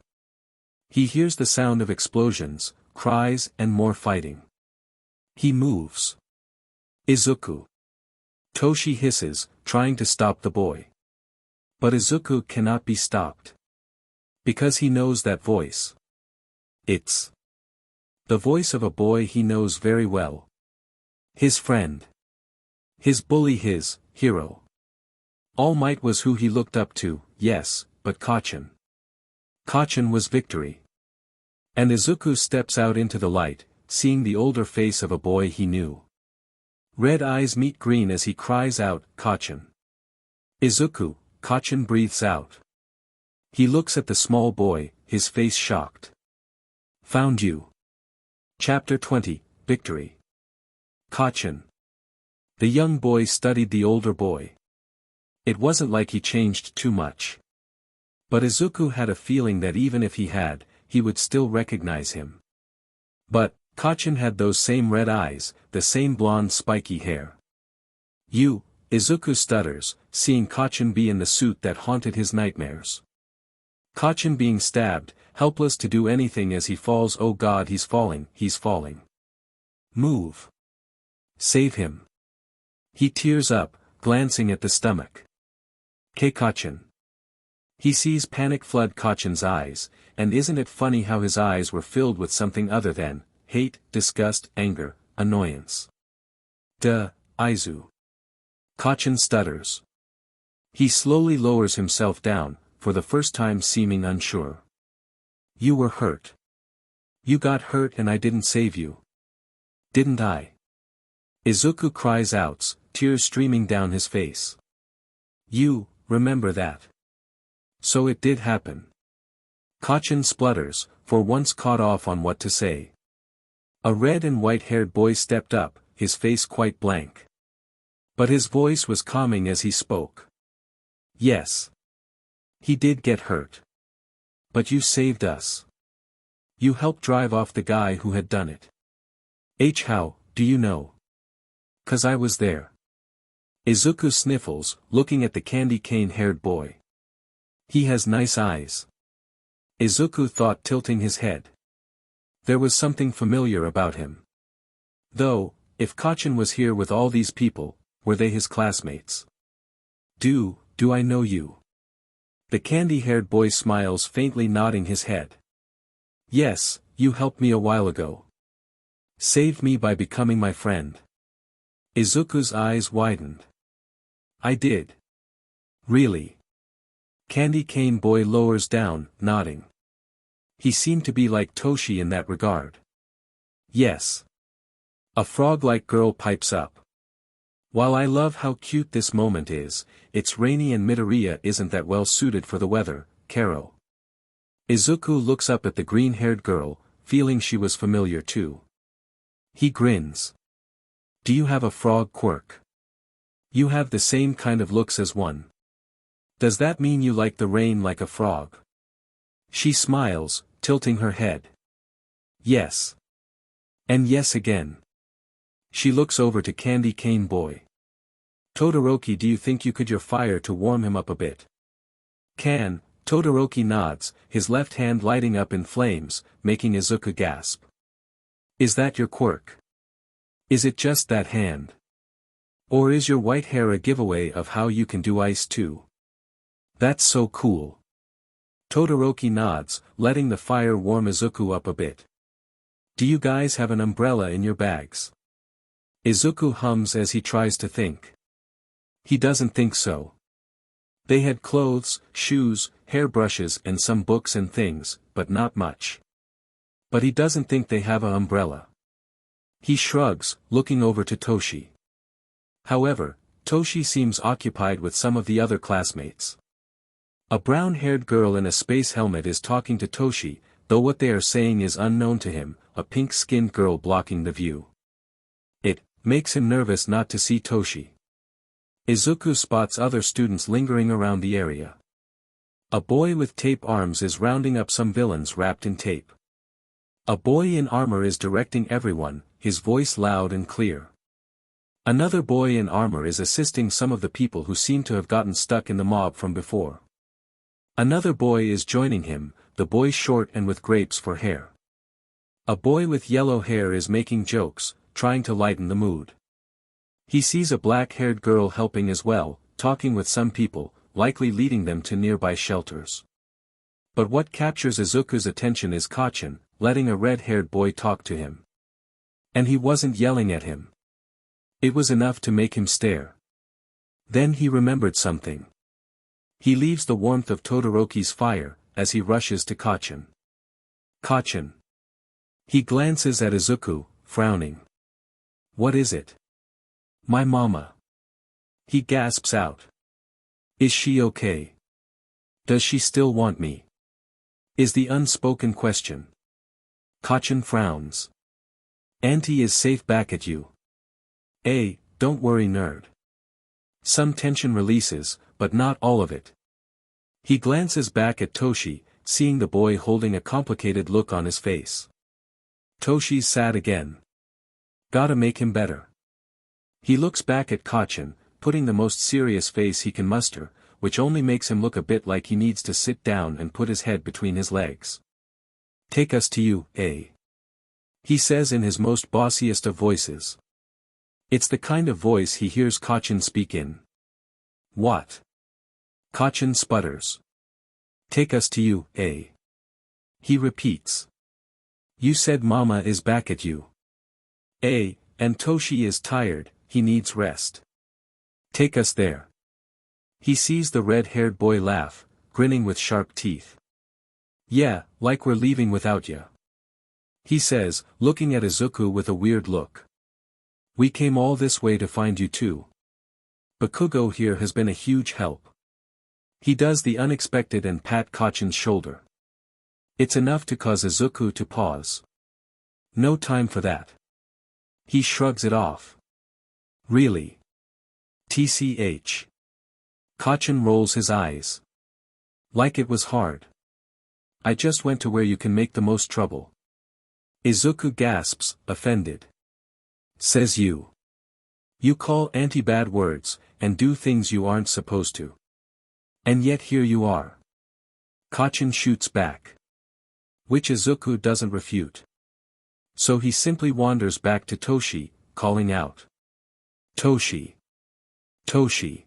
He hears the sound of explosions, cries and more fighting. He moves. "Izuku." Toshi hisses, trying to stop the boy. But Izuku cannot be stopped. Because he knows that voice. It's the voice of a boy he knows very well. His friend. His bully, his hero. All Might was who he looked up to, yes, but Kachin. Kachin was victory. And Izuku steps out into the light, seeing the older face of a boy he knew. Red eyes meet green as he cries out, "Kachin." "Izuku," Kachin breathes out. He looks at the small boy, his face shocked. "Found you." Chapter 20, Victory. Kachin. The young boy studied the older boy. It wasn't like he changed too much. But Izuku had a feeling that even if he had, he would still recognize him. But, Kachin had those same red eyes, the same blonde spiky hair. "You," Izuku stutters, seeing Kachin be in the suit that haunted his nightmares. Kachin being stabbed, helpless to do anything as he falls. "Oh God, he's falling, he's falling. Move." Save him. He tears up, glancing at the stomach. Kachin. He sees panic flood Kachin's eyes, and isn't it funny how his eyes were filled with something other than hate, disgust, anger, annoyance. Duh, Izu. Kachin stutters. He slowly lowers himself down, for the first time seeming unsure. You were hurt. You got hurt and I didn't save you. Didn't I? Izuku cries out, tears streaming down his face. You, remember that. So it did happen. Kachin splutters, for once caught off on what to say. A red and white-haired boy stepped up, his face quite blank. But his voice was calming as he spoke. Yes. He did get hurt. But you saved us. You helped drive off the guy who had done it. How, do you know? 'Cause I was there. Izuku sniffles, looking at the candy cane-haired boy. He has nice eyes. Izuku thought, tilting his head. There was something familiar about him. Though, if Kachin was here with all these people, were they his classmates? Do I know you? The candy-haired boy smiles, faintly nodding his head. Yes, you helped me a while ago. Saved me by becoming my friend. Izuku's eyes widened. I did. Really? Candy cane boy lowers down, nodding. He seemed to be like Toshi in that regard. Yes. A frog-like girl pipes up. While I love how cute this moment is, it's rainy and Midoriya isn't that well suited for the weather, Karo. Izuku looks up at the green-haired girl, feeling she was familiar too. He grins. Do you have a frog quirk? You have the same kind of looks as one. Does that mean you like the rain like a frog? She smiles, tilting her head. Yes. And yes again. She looks over to Candy Cane Boy. Todoroki, do you think you could use fire to warm him up a bit? Can, Todoroki nods, his left hand lighting up in flames, making Izuku gasp. Is that your quirk? Is it just that hand? Or is your white hair a giveaway of how you can do ice too? That's so cool. Todoroki nods, letting the fire warm Izuku up a bit. Do you guys have an umbrella in your bags? Izuku hums as he tries to think. He doesn't think so. They had clothes, shoes, hairbrushes and some books and things, but not much. But he doesn't think they have an umbrella. He shrugs, looking over to Toshi. However, Toshi seems occupied with some of the other classmates. A brown-haired girl in a space helmet is talking to Toshi, though what they are saying is unknown to him, a pink-skinned girl blocking the view. It makes him nervous not to see Toshi. Izuku spots other students lingering around the area. A boy with tape arms is rounding up some villains wrapped in tape. A boy in armor is directing everyone, his voice loud and clear. Another boy in armor is assisting some of the people who seem to have gotten stuck in the mob from before. Another boy is joining him, the boy short and with grapes for hair. A boy with yellow hair is making jokes, trying to lighten the mood. He sees a black-haired girl helping as well, talking with some people, likely leading them to nearby shelters. But what captures Izuku's attention is Kachin, letting a red-haired boy talk to him. And he wasn't yelling at him. It was enough to make him stare. Then he remembered something. He leaves the warmth of Todoroki's fire, as he rushes to Kachin. Kachin. He glances at Izuku, frowning. What is it? My mama. He gasps out. Is she okay? Does she still want me? Is the unspoken question. Kachin frowns. Auntie is safe back at you. Don't worry, nerd. Some tension releases, but not all of it. He glances back at Toshi, seeing the boy holding a complicated look on his face. Toshi's sad again. Gotta make him better. He looks back at Kachin, putting the most serious face he can muster, which only makes him look a bit like he needs to sit down and put his head between his legs. Take us to you, He says in his most bossiest of voices. It's the kind of voice he hears Kachin speak in. What? Kachin sputters. Take us to you, eh? He repeats. You said Mama is back at you. Eh, and Toshi is tired, he needs rest. Take us there. He sees the red-haired boy laugh, grinning with sharp teeth. Yeah, like we're leaving without ya. He says, looking at Izuku with a weird look. We came all this way to find you too. Bakugo here has been a huge help. He does the unexpected and pat Kachin's shoulder. It's enough to cause Izuku to pause. No time for that. He shrugs it off. Really? TCH. Kachin rolls his eyes. Like it was hard. I just went to where you can make the most trouble. Izuku gasps, offended. Says you. You call Auntie bad words, and do things you aren't supposed to. And yet here you are. Kachin shoots back. Which Izuku doesn't refute. So he simply wanders back to Toshi, calling out. Toshi. Toshi.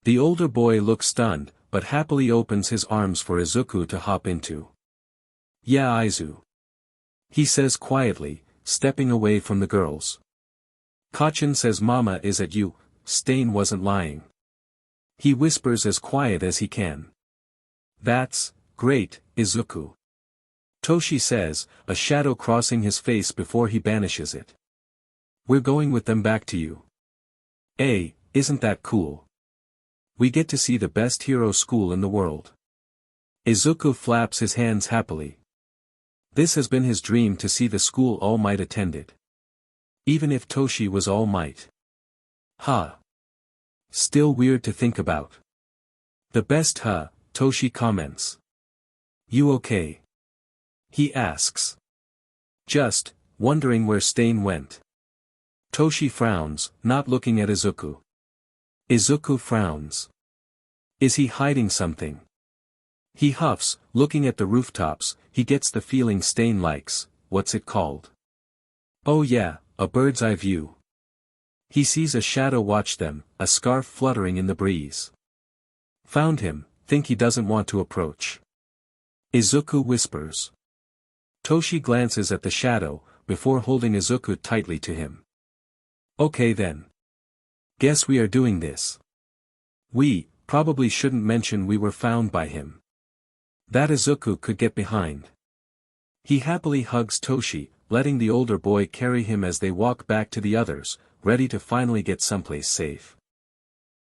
The older boy looks stunned, but happily opens his arms for Izuku to hop into. Yeah, Izu. He says quietly, stepping away from the girls. Kachin says Mama is at you, Stain wasn't lying. He whispers as quiet as he can. That's great, Izuku. Toshi says, a shadow crossing his face before he banishes it. We're going with them back to you. Isn't that cool? We get to see the best hero school in the world. Izuku flaps his hands happily. This has been his dream to see the school All Might attended. Even if Toshi was All Might. Huh. Still weird to think about. The best Toshi comments. You okay? He asks. Just, wondering where Stain went. Toshi frowns, not looking at Izuku. Izuku frowns. Is he hiding something? He huffs, looking at the rooftops, he gets the feeling Stain likes, what's it called? Oh yeah, a bird's eye view. He sees a shadow watch them, a scarf fluttering in the breeze. Found him, think he doesn't want to approach. Izuku whispers. Toshi glances at the shadow, before holding Izuku tightly to him. Okay then. Guess we are doing this. We, probably shouldn't mention we were found by him. That Izuku could get behind. He happily hugs Toshi, letting the older boy carry him as they walk back to the others, ready to finally get someplace safe.